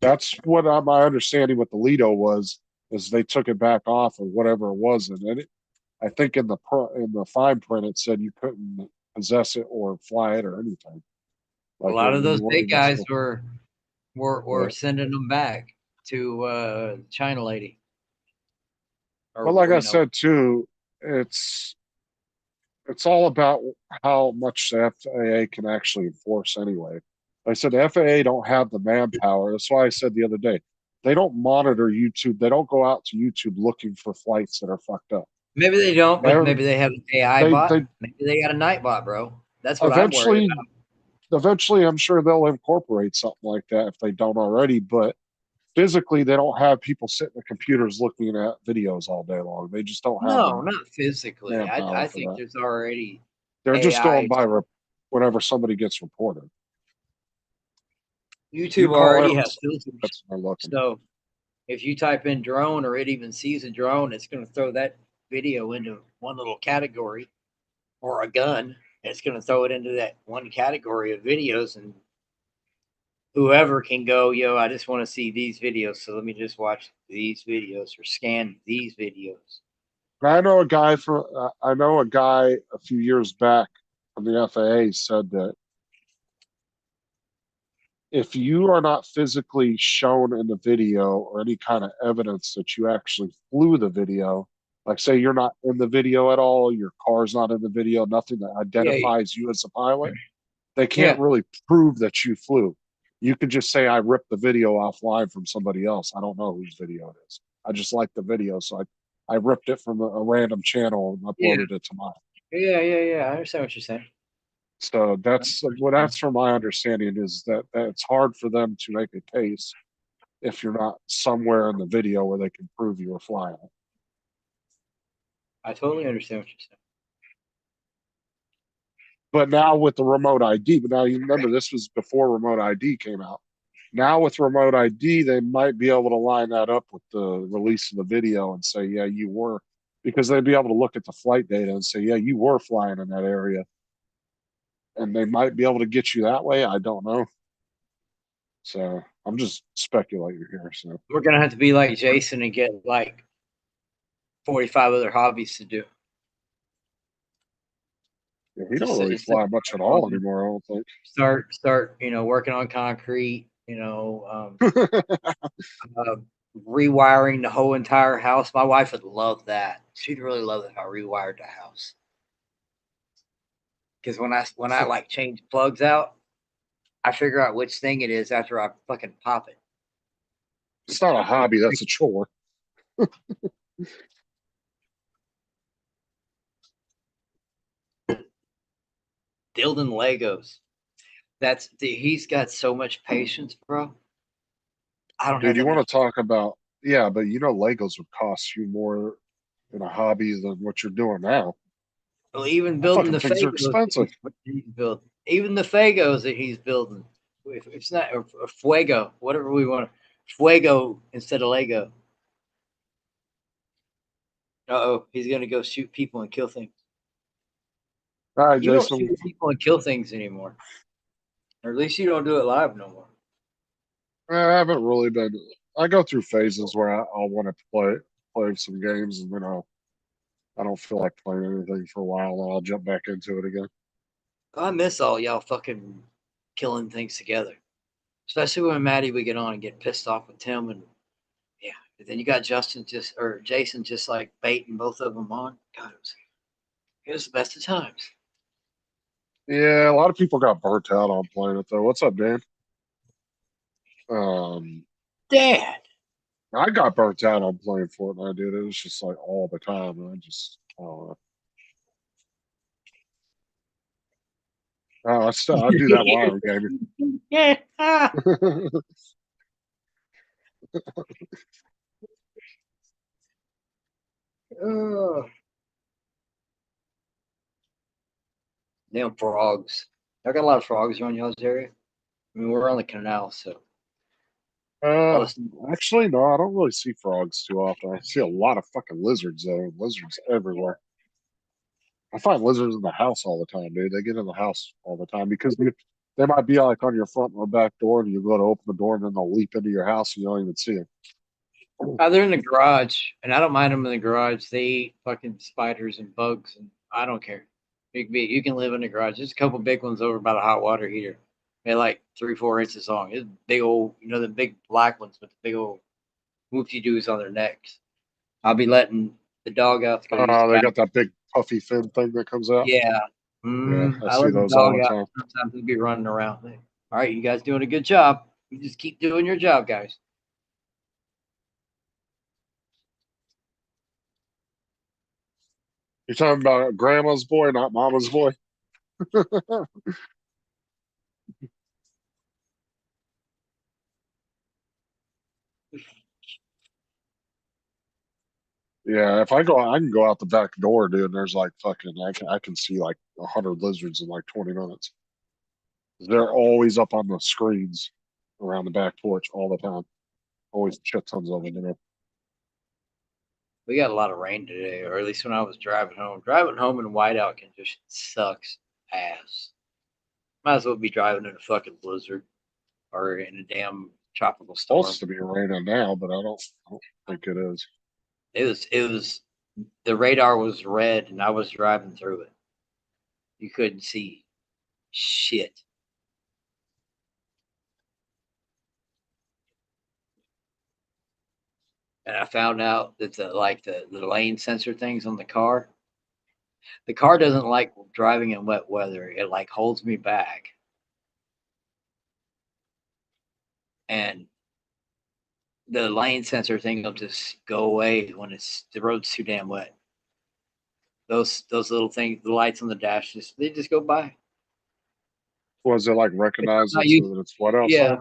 that's what my understanding with the Lido was, is they took it back off or whatever it was, and then I think in the fine print it said you couldn't possess it or fly it or anything. A Like lot of you those weren't big even guys supposed. were But, sending them back to China lady but like or I said too, it's it's all about how much the FAA can actually enforce anyway. Like I said, the FAA don't have the manpower. That's why I said the other day, they don't monitor YouTube. They don't go out to YouTube looking for flights that are fucked up. maybe they don't, but They're, maybe they have an AI bot. they Maybe they got a night bot, bro. That's what I'm worried eventually about. eventually I'm sure they'll incorporate something like that if they don't already, but physically they don't have people sitting at computers looking at videos all day long. They just don't have No, the not physically. manpower I for think that. there's already They're just going AI. by whenever somebody gets reported. You YouTube call already it, has filters. that's what they're looking. So if you type in drone or it even sees a drone, it's going to throw that video into one little category or a gun. It's going to throw it into that one category of videos, and whoever can go, yo, I just want to see these videos. So let me just watch these videos or scan these videos. I know a guy a few years back from the FAA said that if you are not physically shown in the video or any kind of evidence that you actually flew the video, like say you're not in the video at all, your car's not in the video, nothing that Yeah, identifies you as a pilot, they can't yeah. really prove that you flew. You could just say I ripped the video offline from somebody else. I don't know whose video it is. I just like the video, so I ripped it from a random channel and Yeah, uploaded it to mine. yeah. I understand what you're saying. So that's from my understanding is that it's hard for them to make a case if you're not somewhere in the video where they can prove you were flying it. I totally understand what you're saying. But now with the remote ID, but now you remember this was before remote ID came out. Now with remote ID, they might be able to line that up with the release of the video and say, yeah, you were, because they'd be able to look at the flight data and say, yeah, you were flying in that area. and they might be able to get you that way. I don't know. So I'm just speculating here. So We're gonna have to be like Jason and get like 45 other hobbies to do. yeah, he don't Just really instead fly much at all of anymore. I don't start, working on concrete, think. uh, rewiring the whole entire house. My wife would love that. She'd really love it if I rewired the house. Because when I like change plugs out, I figure out which thing it is after I fucking pop it. It's not a hobby. That's a chore. Building Legos. He's got so much patience, bro. I don't Dude, have you that want much. to talk about, yeah, but Legos would cost you more in a hobby than what you're doing now. Well, even That building fucking the things are Fagos that expensive. he's building, even the Fagos that he's building. If it's not a Fuego, whatever we want, Fuego instead of Lego. Oh, he's gonna go shoot people and kill things. All right, You don't Jason. shoot people and kill things anymore, or at least you don't do it live no more. I haven't really been. I go through phases where I'll want to play some games, and then I don't feel like playing anything for a while, and I'll jump back into it again. I miss all y'all fucking killing things together, especially when Maddie would get on and get pissed off with Tim, and yeah, and then you got Justin or Jason just like baiting both of them on. God, it was the best of times. Yeah, a lot of people got burnt out on playing it though. What's up, Dan? Um, Dad. I got burnt out on playing Fortnite, dude. It was just like all the time. And I don't know. I do that while I'm gaming. Yeah. Oh, damn frogs. I got a lot of frogs around y'all's area. I mean, we're on the canal, so Uh, most actually, no, I don't really see frogs too often. I see a lot of fucking lizards though. Lizards everywhere. I find lizards in the house all the time, dude. They get in the house all the time because they might be like on your front or back door, and you go to open the door, and then they'll leap into your house, and you don't even see them. they're in the garage, and I don't mind them in the garage. They eat fucking spiders and bugs, and I don't care. You can live in the garage. There's a couple big ones over by the hot water heater. They're like 3-4 inches long. It's big old, the big black ones with the big old whoopty doos on their necks. I'll be letting the dog out to go use the They got bathroom. that big puffy fin thing that comes out. Yeah. Yeah, I I see let the those all dog the out. time. Sometimes he'll be running around. All right, you guys doing a good job. You just keep doing your job, guys. You're talking about grandma's boy, not mama's boy. Yeah, if I can go out the back door, dude. And there's like fucking, I can see like 100 lizards in like 20 minutes. They're always up on the screens around the back porch all the time. Always shit tons of them. We got a lot of rain today, or at least when I was driving home. Driving home in whiteout conditions sucks ass. Might as well be driving in a fucking blizzard or in a damn tropical storm. Supposed to be raining now, but I don't think it is. It was the radar was red and I was driving through it. You couldn't see shit. And I found out that the lane sensor things on the car doesn't like driving in wet weather. It like holds me back. And the lane sensor thing will just go away when the road's too damn wet. Those little things, the lights on the dash, they just go by. Was it like recognize Not it so used, that it's wet outside? yeah,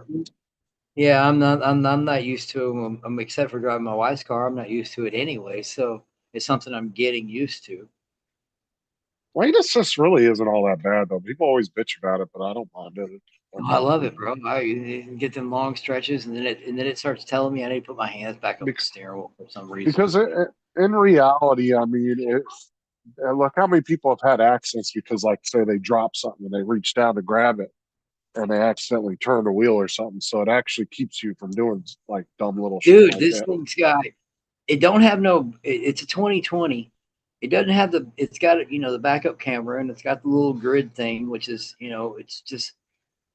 yeah. I'm not used to them. Except for driving my wife's car, I'm not used to it anyway. So it's something I'm getting used to. Lane assist really isn't all that bad though. People always bitch about it, but I don't mind it. Oh, I love it, bro. I get them long stretches, and then it starts telling me I need to put my hands back up the Bec- steering wheel for some reason. Because in reality, I mean, And look how many people have had accidents because, like, say they drop something and they reach down to grab it and they accidentally turn the wheel or something. So it actually keeps you from doing like dumb little shit Dude, like this that. thing's got it don't have no it's a 2020. It doesn't have it's got the backup camera and it's got the little grid thing, which is, it's just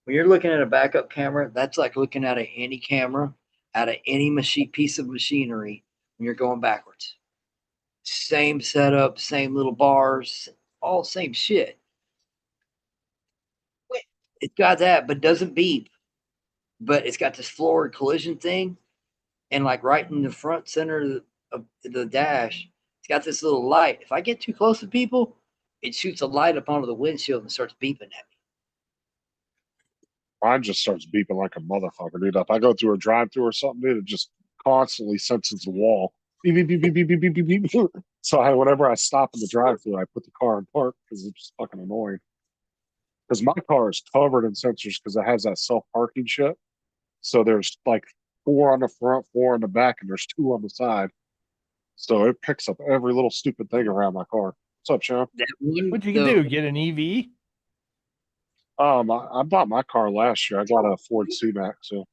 when you're looking at a backup camera, that's like looking at any camera out of any piece of machinery when you're going backwards. Same setup, same little bars, all same shit. It's got that, but doesn't beep. But it's got this forward collision thing, and like right in the front center of the dash, it's got this little light. If I get too close to people, it shoots a light up onto the windshield and starts beeping at me. Mine just starts beeping like a motherfucker, dude. If I go through a drive-through or something, dude, it just constantly senses the wall. Beep, beep, beep, beep, beep, beep, beep, beep, beep. So whenever I stop in the drive-through, I put the car in park because it's just fucking annoying. Because my car is covered in sensors because it has that self-parking shit. So there's like 4 on the front, 4 on the back, and there's 2 on the side. So it picks up every little stupid thing around my car. What's up, Sean? That one, What you can do? Get an EV? I bought my car last year. I got a Ford C-Max, so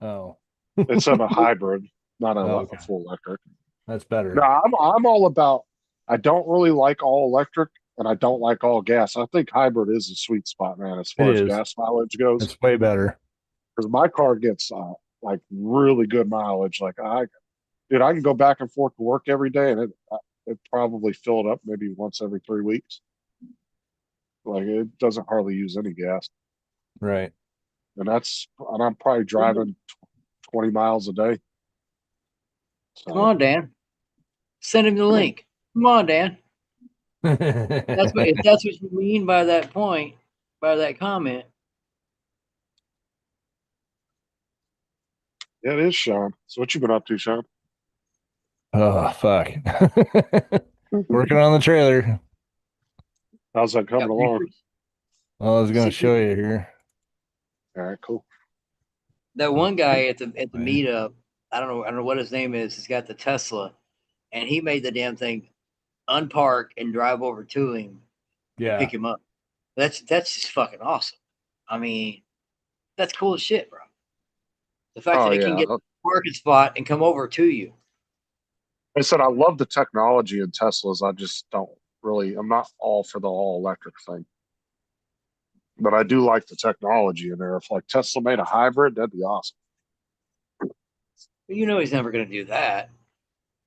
Oh, it's a hybrid, not Oh, a okay. full electric. That's better. No, I'm all about. I don't really like all electric, and I don't like all gas. I think hybrid is a sweet spot, man, as far It as is. gas mileage goes. It's way better. Because my car gets like really good mileage. Like dude, I can go back and forth to work every day, and it probably filled up maybe once every 3 weeks. Like it doesn't hardly use any gas, Right. and I'm probably driving 20 miles a day. come on, Dan. Send him the link. Come on, Dan. If that's what you mean by that point, by that comment. Yeah, it is, Sean. So what you been up to, Sean? Oh, fuck. Working on the trailer. How's that coming Got along? pictures? Well, I was going to See- show you here. All right, cool. That one guy at the Right. meetup, I don't know what his name is. He's got the Tesla, and he made the damn thing unpark and drive over to him, Yeah. pick him up. That's just fucking awesome. I mean, that's cool as shit, bro. The fact Oh that he can yeah, get a parking spot and come over to you. I said I love the technology in Teslas. I just don't really. I'm not all for the all electric thing, but I do like the technology in there. If like Tesla made a hybrid, that'd be awesome. But you know he's never going to do that.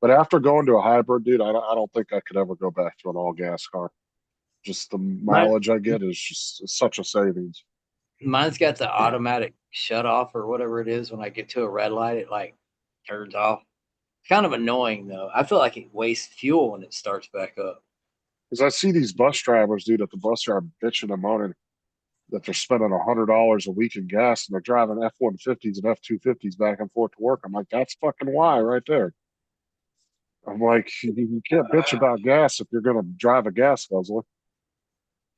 But after going to a hybrid, dude, I don't think I could ever go back to an all gas car. Just the mileage I get is just it's such a savings. Mine's got the automatic shut off or whatever it is. When I get to a red light, it like turns off. Kind of annoying though. I feel like it wastes fuel when it starts back up. Because I see these bus drivers, dude, at the bus yard bitching and moaning that they're spending $100 a week in gas and they're driving F-150s and F-250s back and forth to work. I'm like, that's fucking why right there. I'm like, you can't bitch about gas if you're going to drive a gas guzzler.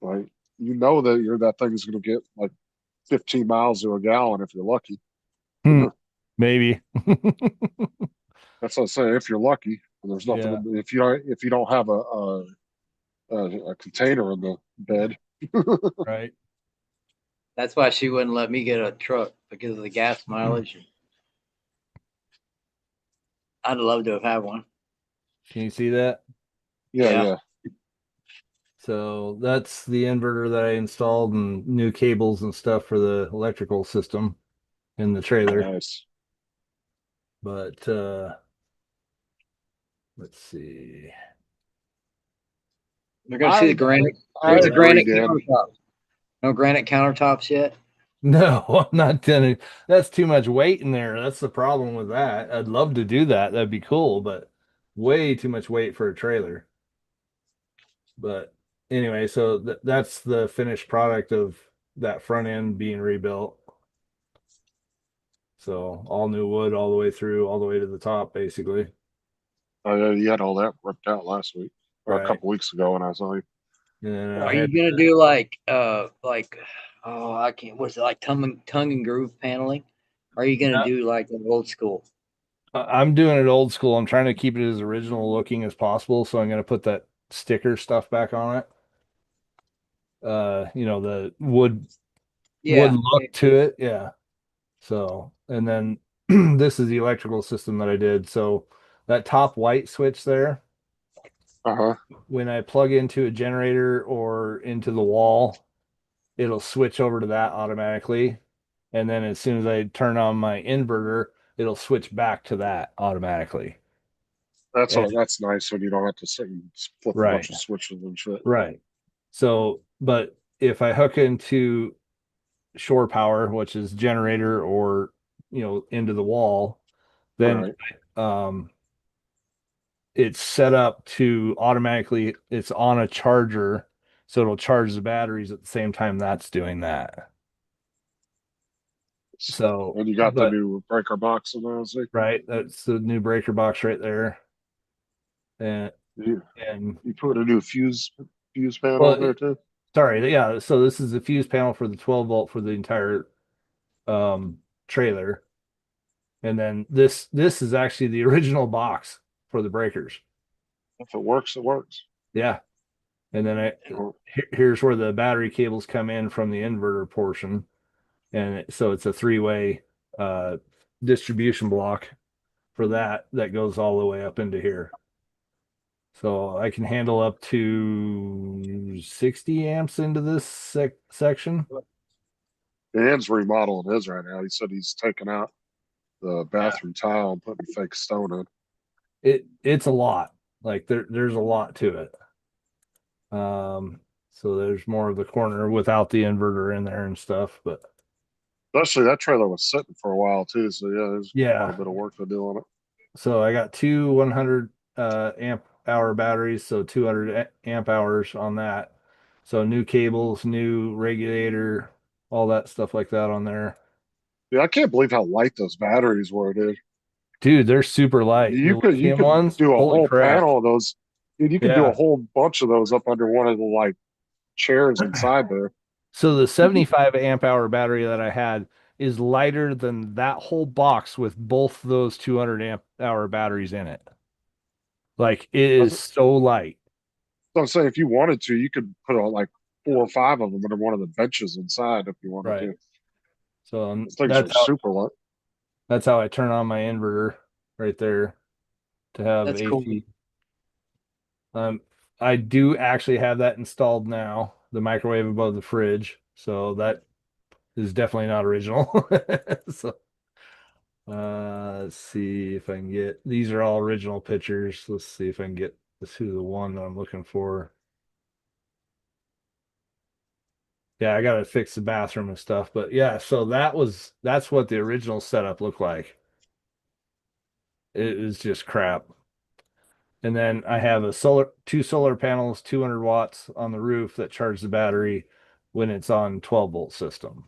Like, you know that thing's going to get like 15 miles to a gallon if you're lucky. Maybe. That's what I'm saying. If you're lucky, and there's nothing. Yeah. If you don't have a container in the bed, Right. That's why she wouldn't let me get a truck because of the gas mileage. I'd love to have had one. Can you see that? yeah. So that's the inverter that I installed and new cables and stuff for the electrical system in the trailer. Nice. But let's see. They're gonna see the granite. I There's a agree, granite Dan. countertop. No granite countertops yet. No, I'm not gonna. That's too much weight in there. That's the problem with that. I'd love to do that. That'd be cool, but way too much weight for a trailer. But anyway, so that's the finished product of that front end being rebuilt. So all new wood all the way through, all the way to the top, basically. You had all that worked out last week or a Right. couple weeks ago when I saw you. And then Are you gonna do oh, I can't. What's it like? Tongue and groove paneling? Are you gonna do like an old school? I'm doing it old school. I'm trying to keep it as original looking as possible. So I'm going to put that sticker stuff back on it. You know, the wood Yeah. look to it. Yeah. So, and then this is the electrical system that I did. So that top white switch there, Uh-huh. when I plug into a generator or into the wall, it'll switch over to that automatically. And then as soon as I turn on my inverter, it'll switch back to that automatically. And, That's nice when you don't have to sit and flip a right, bunch of switches and shit. right. So, but if I hook into shore power, which is generator or, you know, into the wall, then Right. um it's set up to automatically, it's on a charger, so it'll charge the batteries at the same time that's doing that. So, And you got the but new breaker box in there, see? right, that's the new breaker box right there. And You, and you put a new fuse panel well, in there too? sorry, yeah, so this is the fuse panel for the 12 volt for the entire trailer. And then this is actually the original box for the breakers. If it works, it works. Yeah. And then Or- here's where the battery cables come in from the inverter portion. And so it's a three-way distribution block for that goes all the way up into here. So I can handle up to 60 amps into this section. Dan's remodeling his right now. He said he's taking out the bathroom tile and putting fake stone in. It's a lot. Like there's a lot to it. So there's more of the corner without the inverter in there and stuff, but Especially that trailer was sitting for a while too. So yeah, there's yeah. quite a bit of work to do on it. So I got two 100 amp hour batteries, so 200 amp hours on that. So new cables, new regulator, all that stuff like that on there. Yeah, I can't believe how light those batteries were, dude. Dude, they're super light. The You lithium could ones, do a holy whole crap. panel of those. Dude, you could do a Yeah. whole bunch of those up under one of the like chairs inside there. So the 75 amp hour battery that I had is lighter than that whole box with both those 200 amp hour batteries in it. Like it That's is so light. what I'm saying. If you wanted to, you could put like 4 or 5 of them under one of the benches inside if you wanted Right. to. So Those things are super light. that's how I turn on my inverter right there to have That's AC. cool. I do actually have that installed now, the microwave above the fridge. So that is definitely not original. So let's see if I can get, these are all original pictures. Let's see if I can get this to the one that I'm looking for. Yeah, I gotta fix the bathroom and stuff, but yeah, so that's what the original setup looked like. It is just crap. And then I have two solar panels, 200 watts on the roof that charge the battery when it's on 12 volt system.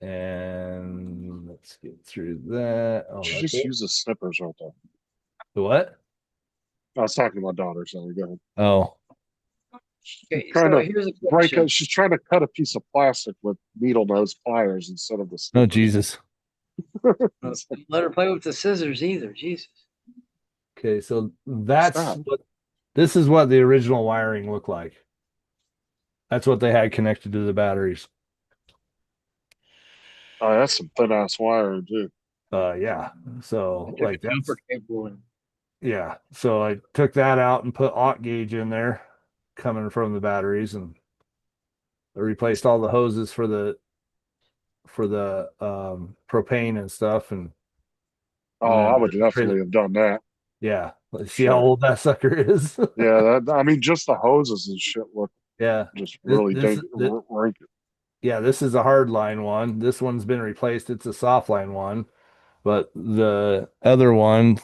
And let's get through that. Oh, You that's just it. use the snippers right there. The what? I was talking to my daughter, so we go. Oh, Okay, Trying so to here's a break question. it. She's trying to cut a piece of plastic with needle nose pliers instead of the no, snippers. Jesus. Don't let her play with the scissors either. Jesus. Okay, so Stop. this is what the original wiring looked like. That's what they had connected to the batteries. Oh, that's some thin ass wire too. Yeah. So like that's Jumper cable and yeah. So I took that out and put aught gauge in there coming from the batteries, and I replaced all the hoses for the propane and stuff, and Oh, then I would the trailer. definitely have done that. Yeah. Let's see how Sure. old that sucker is. Yeah, I mean, just the hoses and shit look Yeah. just This, really this, this wrinkly. yeah, this is a hard line one. This one's been replaced. It's a soft line one. But the other one,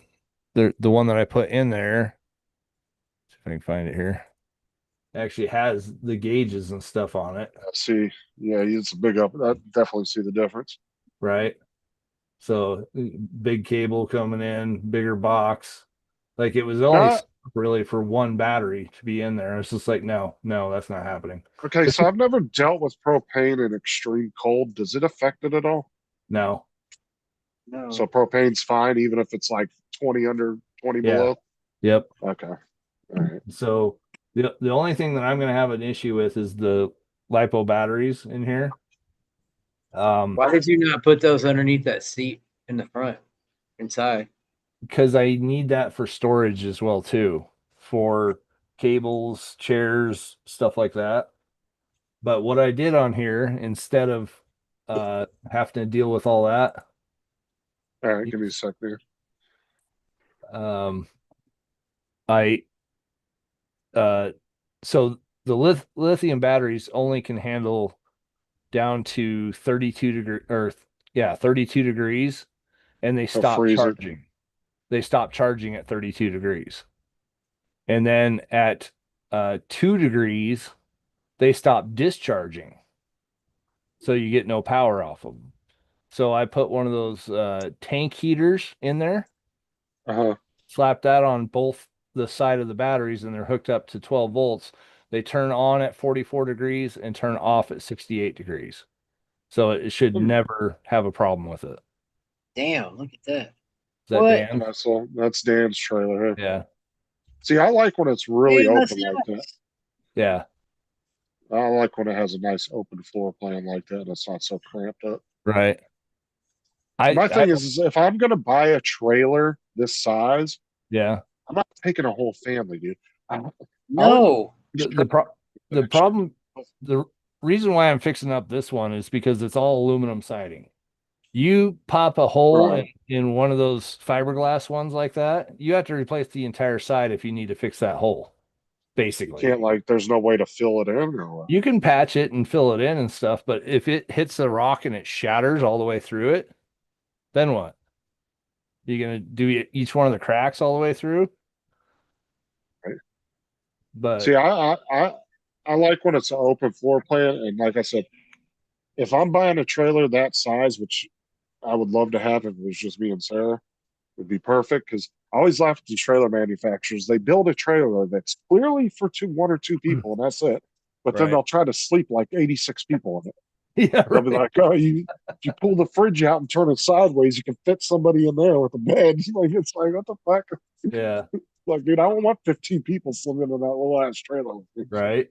the one that I put in there, see if I can find it here, actually has the gauges and stuff on it, See, yeah, it's a big up. I definitely see the difference. right? So big cable coming in, bigger box. Like it was only Uh, really for one battery to be in there. It's just like, no, that's not happening. okay, so I've never dealt with propane in extreme cold. Does it affect it at all? No. no. So propane's fine, even if it's like 20 under, 20 Yeah. below. Yep. Okay. All right. So the only thing that I'm going to have an issue with is the lipo batteries in here. Why did you not put those underneath that seat in the front inside? Because I need that for storage as well too, for cables, chairs, stuff like that. But what I did on here, instead of having to deal with all that, All right. Give me a sec there. um, I so the lithium batteries only can handle down to 32 degree or yeah, 32 degrees, and they Oh, stop freezing. charging. They stop charging at 32 degrees. And then at 2 degrees, they stop discharging. So you get no power off of them. So I put one of those tank heaters in there, Uh-huh. slap that on both the side of the batteries, and they're hooked up to 12 volts. They turn on at 44 degrees and turn off at 68 degrees. So it should never have a problem with it. Damn, look at that. Is that What? Dan? That's Dan's trailer. Yeah. See, I like when it's really Man, that's open like that. nice. Yeah. I like when it has a nice open floor plan like that. And it's not so cramped up. Right. My thing is if I'm going to buy a trailer this size, yeah. I'm not taking a whole family, dude. No. The problem, the reason why I'm fixing up this one is because it's all aluminum siding. You pop a hole Right. in one of those fiberglass ones like that, you have to replace the entire side if you need to fix that hole. Basically, Can't like, there's no way to fill it in or what? you can patch it and fill it in and stuff, but if it hits the rock and it shatters all the way through it, then what? You gonna do each one of the cracks all the way through? Right. But See, I like when it's an open floor plan, and like I said, if I'm buying a trailer that size, which I would love to have if it was just me and Sarah, would be perfect. Because I always laugh at the trailer manufacturers. They build a trailer that's clearly for one or two people, and that's it. But then Right. they'll try to sleep like 86 people in it. yeah, They'll be right. like, "Oh, if you pull the fridge out and turn it sideways, you can fit somebody in there with a bed." Like it's like, what the fuck? Yeah, Like, dude, I don't want 15 people swimming in that little ass trailer. right.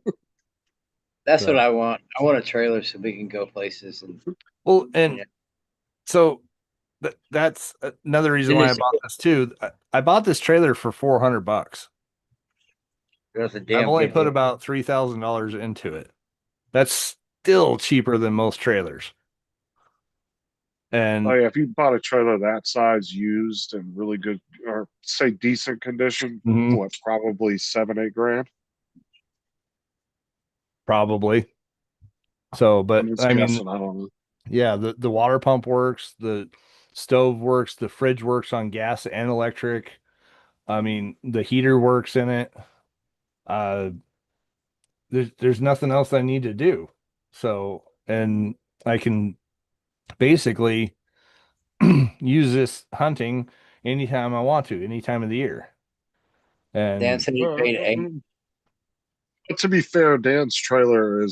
That's So- what I want. I want a trailer so we can go places. And Well, and Yeah. so that's another reason why I Finish bought this too. I bought this trailer for $400. that's a damn I've only good put deal. about $3,000 into it. That's still cheaper than most trailers. And Oh yeah, if you bought a trailer that size used in really good or say decent condition, Mhm. what, probably 7-8 grand? probably so, but I'm just I mean, guessing, I don't know. yeah, the water pump works, the stove works, the fridge works on gas and electric. I mean, the heater works in it. Uh, there's nothing else I need to do. So, and I can basically use this hunting anytime I want to, any time of the year. And Dan said he paid eight. But to be fair, Dan's trailer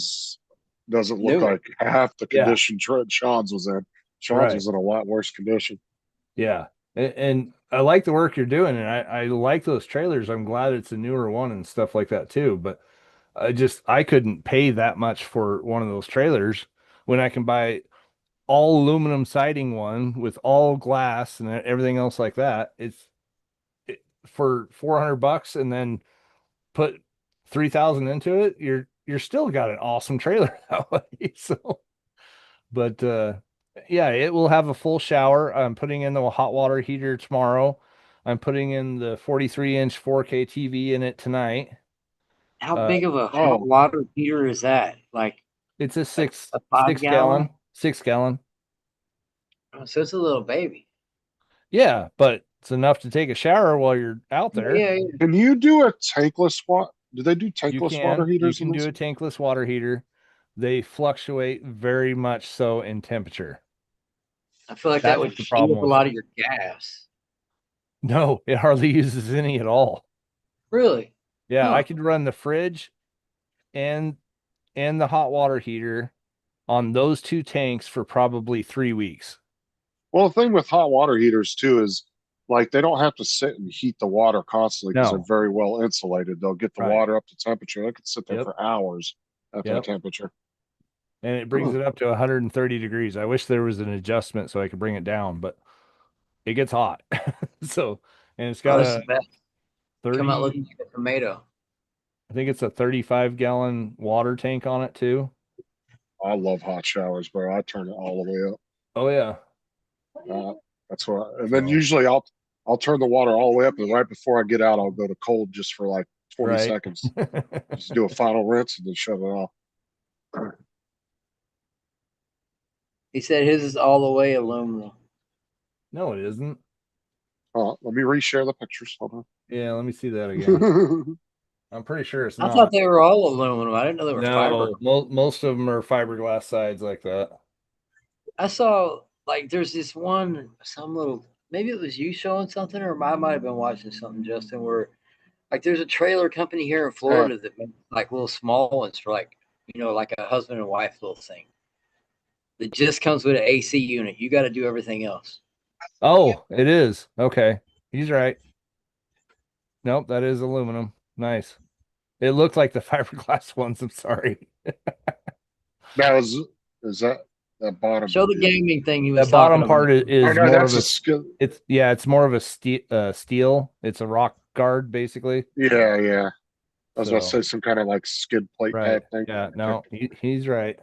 doesn't look New. like half the Yeah. condition Sean's was in. Sean's Right. was in a lot worse condition. yeah, and I like the work you're doing, and I like those trailers. I'm glad it's a newer one and stuff like that too. But I couldn't pay that much for one of those trailers when I can buy all aluminum siding one with all glass and everything else like that. For $400 and then put 3,000 into it. You're still got an awesome trailer that way. So, but yeah, it will have a full shower. I'm putting in the hot water heater tomorrow. I'm putting in the 43-inch 4K TV in it tonight. How big of a oh. hot water heater is that? Like, It's a six a 5 gallon? 6 gallon. Oh, so it's a little baby. Yeah, but it's enough to take a shower while you're out there. Yeah. Can you do a tankless water? Do they do You tankless water can heaters? do a tankless water heater. They fluctuate very much so in temperature. I feel like That that was would the eat problem up a with lot it. of your gas. No, it hardly uses any at all. Really? Yeah, Huh. I could run the fridge and the hot water heater on those two tanks for probably 3 weeks. Well, the thing with hot water heaters too is like they don't have to sit and heat the water constantly because they're No. very well insulated. They'll get the Right. water up to temperature. They can sit there Yep. for hours at that Yep. temperature. And it brings it up to 130 degrees. I wish there was an adjustment so I could bring it down, but it gets hot. So, and it's Oh, got this is a the best. Come out 30, looking like a tomato. I think it's a 35-gallon water tank on it too. I love hot showers, bro. I turn it all the way up. Oh yeah. That's what. And then So- usually I'll turn the water all the way up, and right before I get out, I'll go to cold just for like 20 Right. seconds. Just do a final rinse and then shut it off. He said his is all the way aluminum. No, it isn't. Let me reshare the pictures. Hold Yeah, let me see that again. on. I'm pretty sure it's I not. thought they were all aluminum. I didn't know they were No, fiber. most of them are fiberglass sides like that. I saw like there's this one, some little, maybe it was you showing something, or I might have been watching something, Justin, where like there's a trailer company here in Florida that makes like little small ones for like, like a husband and wife little thing. That just comes with an AC unit. You got to do everything else. Oh, it is. Okay. He's right. Nope, that is aluminum. Nice. It looked like the fiberglass ones. I'm sorry. Now is that bottom? Show the gaming thing he was The bottom talking part about. is Oh no, more that's of a a skill. it's more of a steel. It's a rock guard basically. Yeah. I was about to So, say some kind of like skid plate right. type thing. Yeah, no, he's right.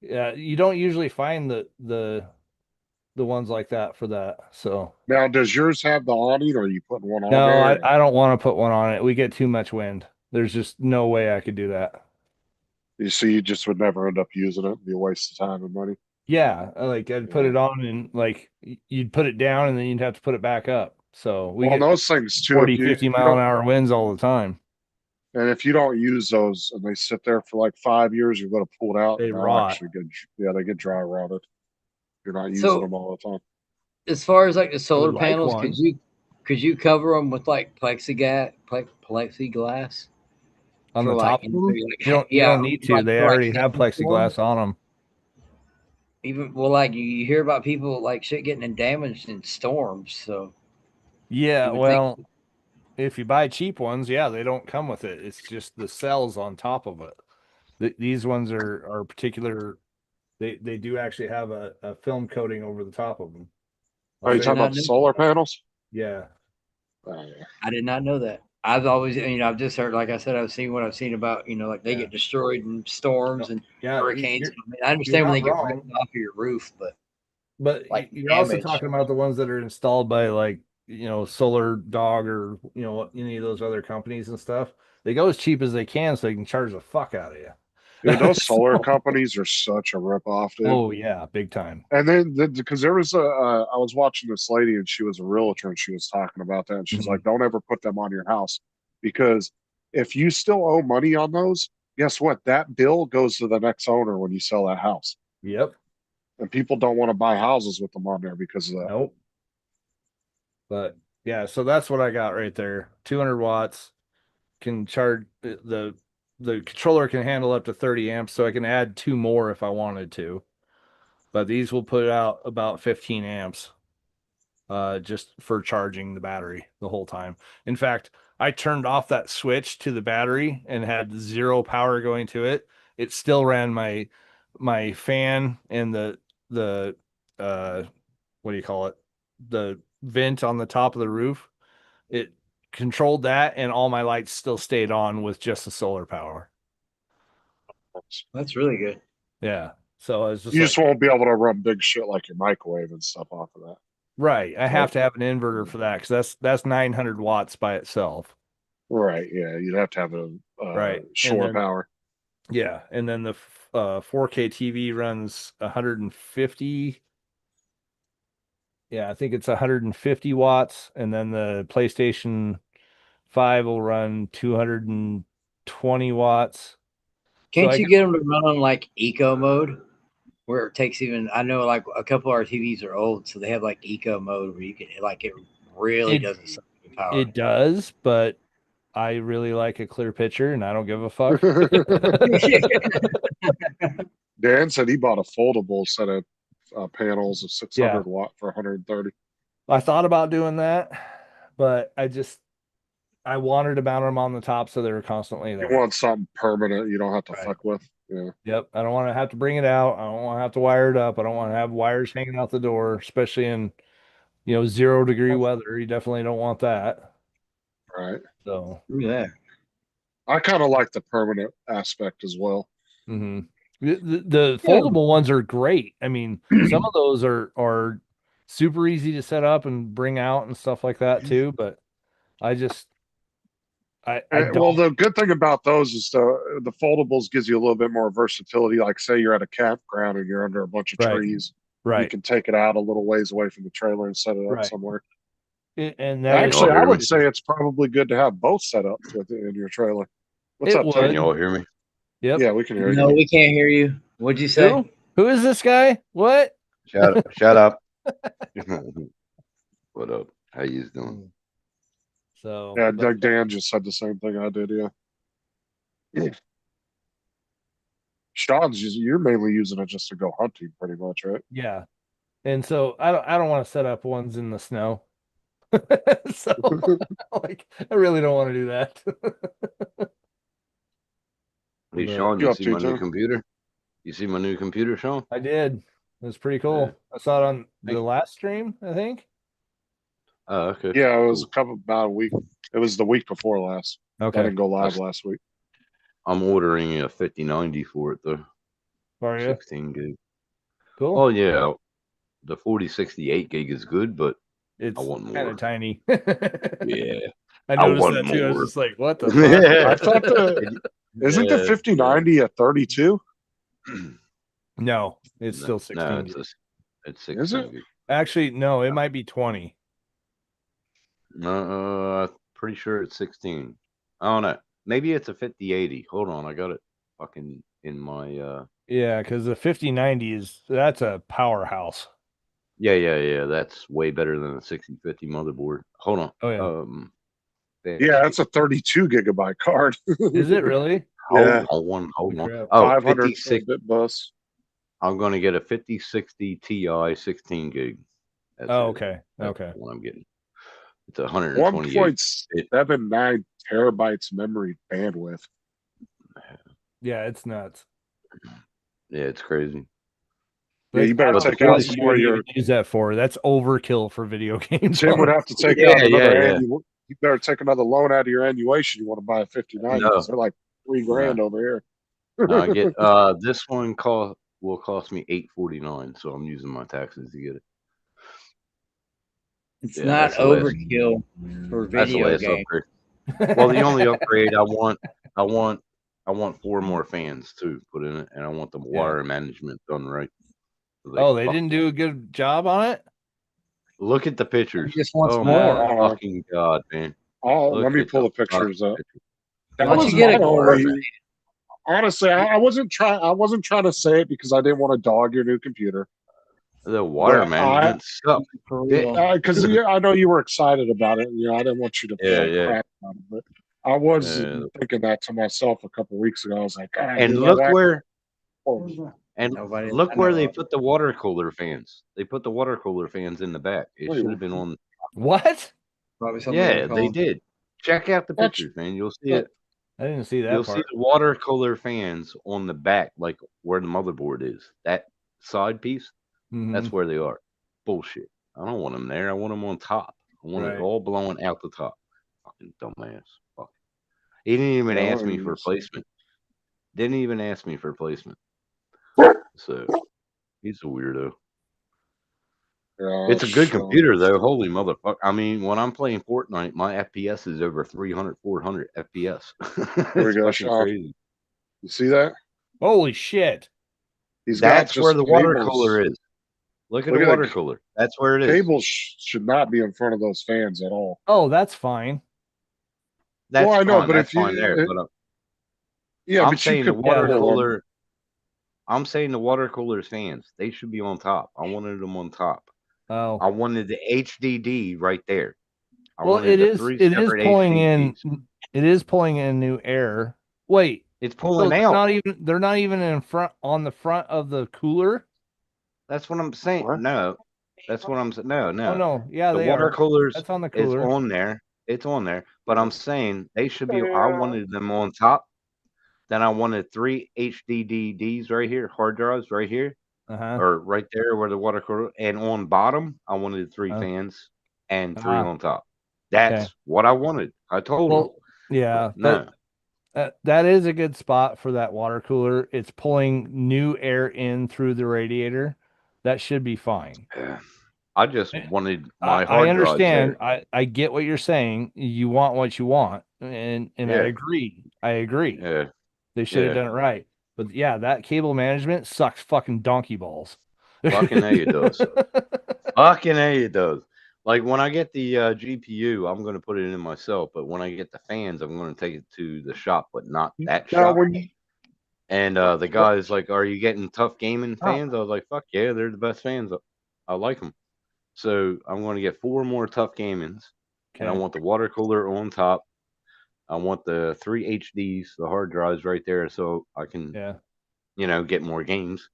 Yeah, you don't usually find the ones like that for that. So Now, does yours have the awning, or are you putting one on no, there? I don't want to put one on it. We get too much wind. There's just no way I could do that. You see, you just would never end up using it. It'd be a waste of time and money. Yeah, like I'd put Yeah. it on and like you'd put it down and then you'd have to put it back up. So we Well, get those things too. 40, If you 50 mile an hour winds all the time. and if you don't use those and they sit there for like 5 years, you're going to pull it out. They and they'll rot. actually they get dry rotted. You're not using So- them all the time. As far as like the solar like panels, one. could you cover them with like plexiglass On for the like, top of them? like, You don't need to. like, They for, like, already have plexiglass on them. even like you hear about people like shit getting damaged in storms. So Yeah, You would well, if you buy cheap ones, yeah, they don't come with it. It's just the cells on top of it. These ones are particular. They do actually have a film coating over the top of them. Are you did talking not about the know solar panels? Yeah. Yeah. I did not know that. I've always, I've just heard, like I said, I've seen what I've seen about, like they Yeah. get destroyed in storms and Yeah, hurricanes. you're- I mean, I understand when they you're get not ripped off of your roof, but But like you're also damage. talking about the ones that are installed by like, Solar Dog or, any of those other companies and stuff. They go as cheap as they can so they can charge the fuck out of you. Dude, those solar So- companies are such a ripoff, dude. Oh yeah, big time. And then because there was I was watching this lady and she was a realtor and she was talking about that and she's Mhm. like, don't ever put them on your house because if you still owe money on those, guess what? That bill goes to the next owner when you sell that house. Yep. And people don't want to buy houses with them on there because of that. Nope. But yeah, so that's what I got right there. 200 watts can charge the controller can handle up to 30 amps, so I can add two more if I wanted to. But these will put out about 15 amps just for charging the battery the whole time. In fact, I turned off that switch to the battery and had zero power going to it. It still ran my fan and the what do you call it? The vent on the top of the roof. It controlled that and all my lights still stayed on with just the solar power. That's really good. Yeah. So I was just You like, just won't be able to run big shit like your microwave and stuff off of that. right. I have to have an inverter for that because that's 900 watts by itself. Right. Yeah. You'd have to have a Right. And shore then- power. Yeah, and then the 4K TV runs 150. Yeah, I think it's 150 watts, and then the PlayStation 5 will run 220 watts. Can't I you get them to run on like eco mode, where it takes even? I know like a couple of our TVs are old, so they have like eco mode where you can it really It- doesn't suck any power. It does, but I really like a clear picture, and I don't give a fuck. Dan said he bought a foldable set of panels of 600 Yeah. watt for 130. I thought about doing that, but I wanted to mount them on the top so they were constantly You there. want something permanent you don't have to Right. fuck with. Yeah. Yep. I don't want to have to bring it out. I don't want to have to wire it up. I don't want to have wires hanging out the door, especially in 0-degree weather. You definitely don't want that. Right. So Yeah. I kind of like the permanent aspect as well. mhm. The foldable ones are great. I mean, some of those are super easy to set up and bring out and stuff like that too. But I just I Well, don't the good thing about those is the foldables gives you a little bit more versatility. Like, say you're at a campground and you're under a bunch of Right. trees, you right can take it out a little ways away from the trailer and set it up right. somewhere. And that is Actually, Y'all I hear would me? say it's probably good to have both setups with it in your trailer. What's It up, would. Can Tony? y'all hear me? Yep. Yeah, we can hear No, you. we can't hear you. What'd you say? Who is this guy? What? Shut up. What up? How you doing? So Yeah, but- Doug Dan just said the same thing I did. Yeah. You're mainly using it just to go hunting, pretty much, right? yeah. And so I don't want to set up ones in the snow. So like I really don't want to do that. Hey, But Sean, You you up see to, my new Tim? computer? You see my new computer, Sean? I did. It was pretty cool. I saw it on the Thank- last stream, I think. Oh, okay. Yeah, it was Cool. about a week. It was the week before last. I Okay. didn't go live That's- last week. I'm ordering a 5090 for it, though. Are you? 16 gig. Cool. Oh, yeah. The 4068 gig is good, but It's want kind more. of tiny. yeah. I noticed want that too. I was more. just like, what the I fuck? thought isn't the Yeah, 5090 a 32? No, it's still 16. No, it's 16 Is it? gig. Actually, no, it might be 20. Pretty sure it's 16. I don't know. Maybe it's a 5080. Hold on, I got it fucking in my Yeah, because the 5090 that's a powerhouse. yeah. That's way better than a 6050 motherboard. Hold on. Oh yeah. Yeah, that's a 32 gigabyte card. Is it really? Yeah. Hold on. Holy crap. Oh, 500 56. bit bus. I'm gonna get a 5060 Ti 16 gig. That's Oh, it. okay. That's Okay. what I'm getting. It's 128. 1.79 terabytes memory bandwidth. Yeah, it's nuts. Yeah, it's crazy. Yeah, you better But take what out you some of would your. even use that for. That's overkill for video games. Tim would have to take Yeah, out another. yeah. You better take another loan out of your annuation. You want to buy a 59 No. because they're like $3,000 over here. I get this one will cost me $849, so I'm using my taxes to get it. It's Yeah, not that's the last- overkill for That's the video last games. upgrade. Well, the only upgrade I want 4 more fans too put in it, and I want the wire management done right. So They didn't do a good job on it? Look at the pictures. He just wants Oh more. my fucking god, man! Let Look me at pull the fucking pictures up. pictures. That Why don't was you get my a only- cord? Honestly, I wasn't trying to say it because I didn't want to dog your new computer. The wire But management sucks. For Yeah. real. Because I know you were excited about it. I didn't want you to feel like Yeah. crap about it. But I was Yeah. thinking that to myself a couple weeks ago. I was like, God, And dude, look that- where oh, and Nobody look I where know they of. put the water cooler fans. They put the water cooler fans in the back. It Wait, should have been on. What? Probably something on Yeah, the they phone. did. Check out the That's- pictures, man. You'll see Yeah. it. I didn't see that You'll see part. the water cooler fans on the back, like where the motherboard is. That side piece, Mhm. that's where they are. Bullshit. I don't want them there. I want them on top. I want Right. it all blowing out the top. Fucking dumbass. Fuck. He didn't even Yeah, ask me for it's- placement. Didn't even ask me for placement. So he's a weirdo. yeah, It's a good so- computer though. Holy motherfucker. I mean, when I'm playing Fortnite, my FPS is over 300, 400 FPS. There we It's go, fucking Sean. crazy. You see that? Holy shit. He's got That's just where the water cables. cooler is. Look at Look the at the water cooler. That's where it is. Cables should not be in front of those fans at all. Oh, that's fine. That's Well, I know, fine. but That's if you- fine there. But Yeah, I'm but you saying the could water pull 'em. cooler. I'm saying the water cooler's fans. They should be on top. I wanted them on top. Oh. I wanted the HDD right there. I Well, wanted it the is 3 it is separate pulling in HDDs. it is pulling in new air. Wait, It's so pulling they're out. they're not even in front on the front of the cooler? That's what I'm saying. What? No, That's what I'm saying. No, Oh no. no, yeah, The they water are. coolers That's on the is cooler. on there. It's on there. But I'm saying they should be. I wanted them on top. Then I wanted 3 HDDs right here, hard drives right here, Uh-huh. or right there where the water cooler. And on bottom, I wanted 3 Uh, fans and 3 ah, on top. okay. That's what I wanted. I told them. Well, yeah, No. that is a good spot for that water cooler. It's pulling new air in through the radiator. That should be fine. I just wanted my I hard drives understand. there. I get what you're saying. You want what you want, and I Yeah. agree. I agree. Yeah. They should have Yeah. done it right. But yeah, that cable management sucks fucking donkey balls. Fucking A it does. Fucking A it does. Like when I get the GPU, I'm going to put it in myself. But when I get the fans, I'm going to take it to the shop, but not that Now, shop. when you, And the guy's like, "Are you getting tough gaming fans?" I was like, "Fuck yeah, they're the best fans. I like them." So I'm going to get 4 more tough gamings, and I Okay. want the water cooler on top. I want the 3 HDs, the hard drives right there, so I can, Yeah. get more games.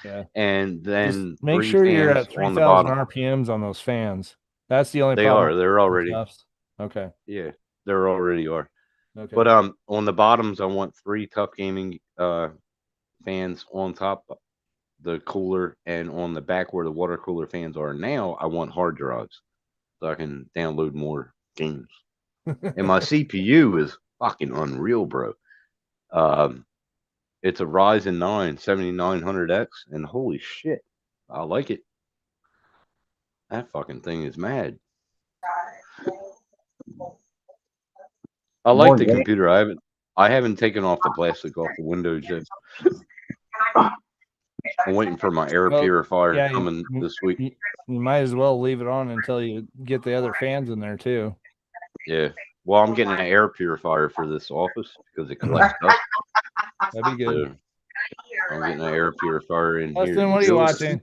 Yeah. And then Just make 3 sure you're fans at on the 3,000 bottom. RPMs on those fans. That's the only They problem. are. They're already. Tufts. Okay. Yeah, they're already are. Okay. But on the bottoms, I want 3 tough gaming fans on top the cooler, and on the back where the water cooler fans are now, I want hard drives so I can download more games. And my CPU is fucking unreal, bro. It's a Ryzen 9 7900X, and holy shit, I like it. That fucking thing is mad. I like the computer. I haven't taken off the plastic off the windows yet. I'm waiting for my air purifier yeah, coming this week. You might as well leave it on until you get the other fans in there too. Yeah. Well, I'm getting an air purifier for this office because it collects dust. That'd be good. So I'm getting an air purifier in Justin, here. what are you watching?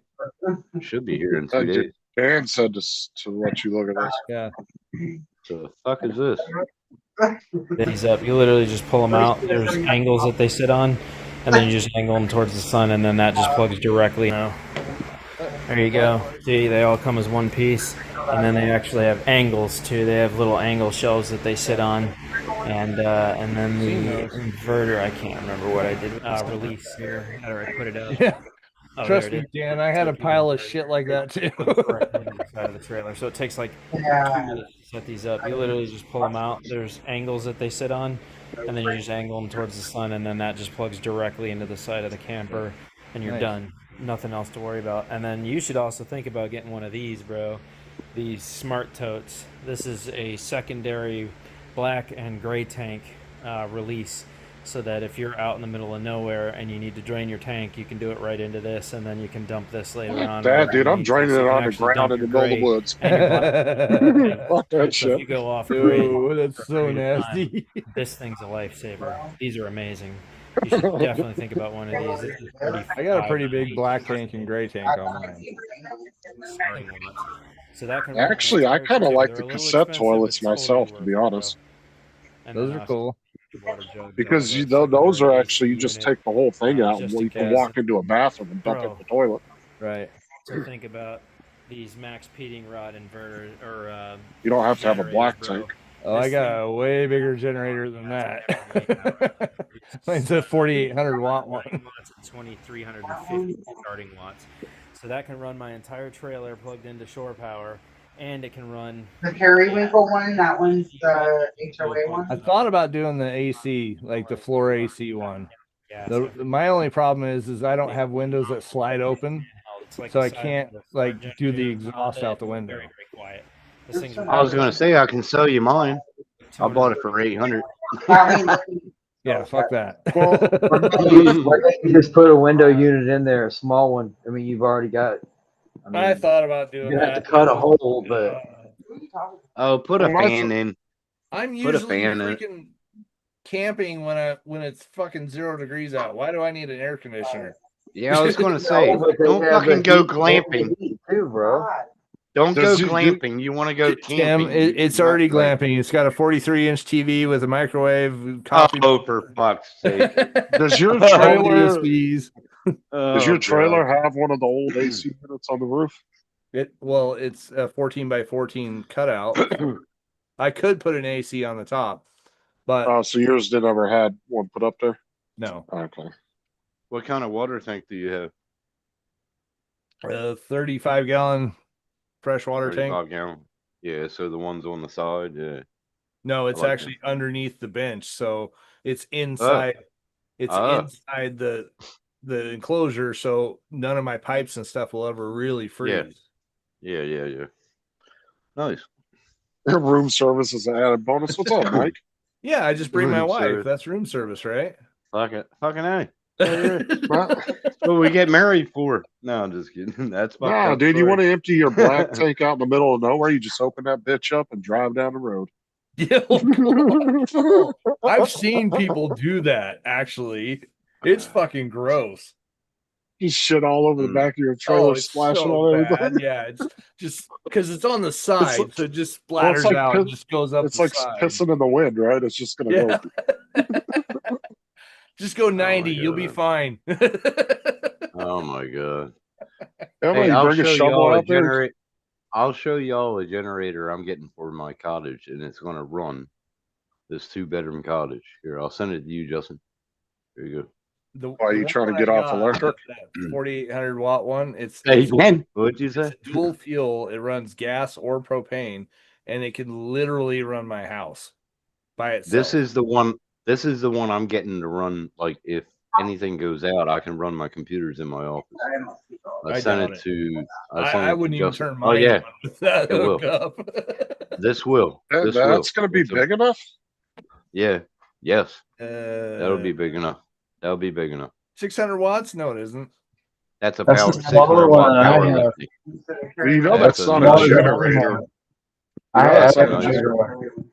Should be here in 2 days. Dan said to let you look at this. Yeah. The fuck is this? These up. You literally just pull them out. There's angles that they sit on, and then you just angle them towards the sun, and then that just plugs directly. There you go. See, they all come as one piece, and then they actually have angles too. They have little angle shelves that they sit on, and then the inverter. I can't remember what I did. Release here. How do I put it up? Yeah. Oh, Trust me, Dan, I had a pile of shit like that too. Side of the trailer. So it takes like 2 minutes to set these up. You literally just pull them out. There's angles that they sit on, and then you just angle them towards the sun, and then that just plugs directly into the side of the camper, and you're done. Nothing else to worry about. And then you should also think about getting one of these, bro. These smart totes. This is a secondary black and gray tank release, so that if you're out in the middle of nowhere and you need to drain your tank, you can do it right into this, and then you can dump this later on. Dad, dude, I'm draining it on the ground in the middle of the woods. Fuck that So shit. if you go off Ooh, that's so nasty. this thing's a lifesaver. These are amazing. You should definitely think about one of these. This is I got a pretty big black tank and gray tank on mine. So that can Actually, I kind of like the cassette toilets myself, to be honest. Those are cool. Because those are actually, you just take the whole thing out and you can walk into a bathroom and dump it in the toilet. Right. So think about these max peating rod inverters, or You don't have to have a black generators, bro. tank. Oh, I got a way bigger generator than that. Mine's a 4,800 watt one. Watts and 2,350 starting watts. So that can run my entire trailer plugged into shore power, and it can run The periwinkle one, that one's the HOA one. I thought about doing the AC, like the floor AC one. gas. My only problem is I don't have windows that slide open, so I can't like do the exhaust out the window. Very, very quiet. This thing's I was gonna say I can sell you mine. I bought it for 800. Yeah, fuck that. Why can't you just put a window unit in there, a small one? I mean, you've already got. I thought about doing you that. have to cut a hole, but Oh, put a fan in. I'm Put a usually fan in it. freaking camping when it's fucking 0 degrees out. Why do I need an air conditioner? Yeah, I was gonna say, No, but they don't have fucking a go heat- glamping. too, bro. Don't go Does it- glamping. You want to go Tim, camping. it's not already like- glamping. It's got a 43-inch TV with a microwave, coffee. Oh, for fuck's sake! Does your all trailer USBs. does your trailer have one of the old AC units on the roof? It's a 14 by 14 cutout. I could put an AC on the top, but Oh, so yours did ever had one put up there? no. Okay. What kind of water tank do you have? A 35-gallon freshwater tank. 35 gallon. Yeah, so the ones on the side, yeah. No, it's like actually underneath the bench, so it's Oh. inside. It's Ah. inside the enclosure, so none of my pipes and stuff will ever really freeze. Yeah. Nice. Room service is an added bonus. What's up, Mike? Yeah, I just bring my Room wife. service. That's room service, right? Fucking A. Well, What we get married for? No, I'm just kidding. That's fucked nah, up dude, you story. want to empty your black tank out in the middle of nowhere? You just open that bitch up and drive down the road. Yeah, I've seen people do that. Actually, it's fucking gross. Just shit all over the Mm. back of your trailer, It's splashing so on everything. bad. Yeah, it's just because it's on the side, like- so it just well, it's splatters like out piss- and just goes up It's the like side. pissing in the wind, right? It's just gonna Yeah. go. Just go 90, you'll be God. fine. Oh my god. Emma, Hey, you I'll bring a show shovel y'all a out there. generator. I'll show y'all a generator I'm getting for my cottage, and it's gonna run this 2-bedroom cottage. Here, I'll send it to you, Justin. There you go. Why, you one trying to I get off got, electric? That 4,800 watt one. It's What'd you say? dual fuel. It runs gas or propane, and it can literally run my house by itself. This is the one. This is the one I'm getting to run. Like, if anything goes out, I can run my computers in my office. I I sent doubt it to. I sent I it to wouldn't even Justin. turn Oh mine yeah, on with that it will. hookup. this will. This will. That's gonna be It's a- big enough. Yeah. Yes. That'll be Uh, big enough. That'll be big enough. 600 watts? No, it isn't. That's a That's power. the smaller 600 watt one I power have. lifting. You know That's that's a not nice a Smaller than I generator. have. You I know have that's a not a nice. bigger generator. one.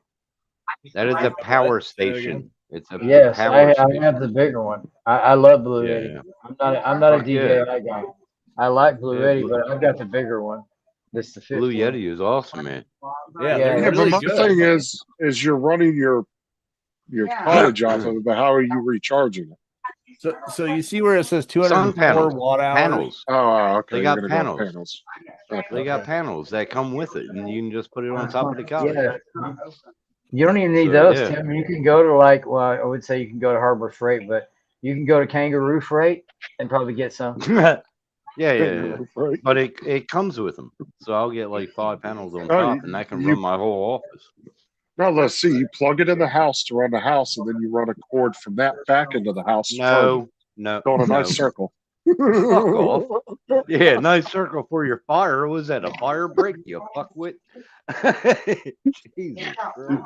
That is a What? power Say that again? station. It's a Yes, power I station. have the bigger one. I love Blue Yeti. Yeah. I'm not a Fuck yeah. DJI guy. I like Blue Yeah, Yeti, but I've got the bigger one. This the 15. Blue Yeti is awesome, man. Yeah, Yeah, they're Yeah, really but my good. thing is you're running your cottage off of it, but how are you recharging it? So you see where it says Sun 204 panels. watt hours? Panels. Oh, okay. They You're got gonna panels. go with panels. Okay. They got panels that come with it, and you can just put it on top of the cottage. Yeah. You don't even need So, those, yeah. Tim. You can go to well, I would say you can go to Harbor Freight, but you can go to Kangaroo Freight and probably get some. yeah. Right. But it comes with them, so I'll get like 5 panels on Oh, top, and that can you- run my whole office. Now let's see. You plug it in the house to run the house, and then you run a cord from that back into the house. to charge it. No, Go in a no. nice circle. Fuck off. Yeah, nice circle for your fire. Was that a fire break, you fuckwit? Jesus Christ.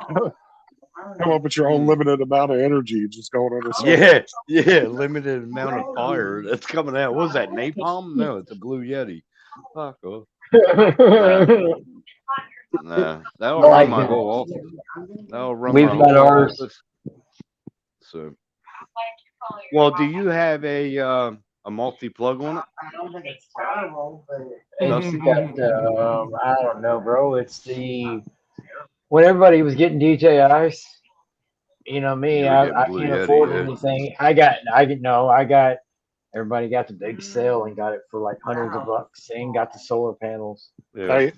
Come up with your own limited amount of energy, just going in a circle. Yeah, limited amount of fire that's coming out. What was that, napalm? No, it's a Blue Yeti. Fuck off. Nah, that'll I run like my that. whole office. That'll run We've my got whole ours. office. So, well, do you have a multi-plug on it? It's got, I don't know, bro. It's when everybody was getting DJIs, you know me, You were I getting Blue can't Yeti, afford yeah. anything. Everybody got the big sale and got it for like hundreds of bucks and got the solar panels. Yeah. Hey,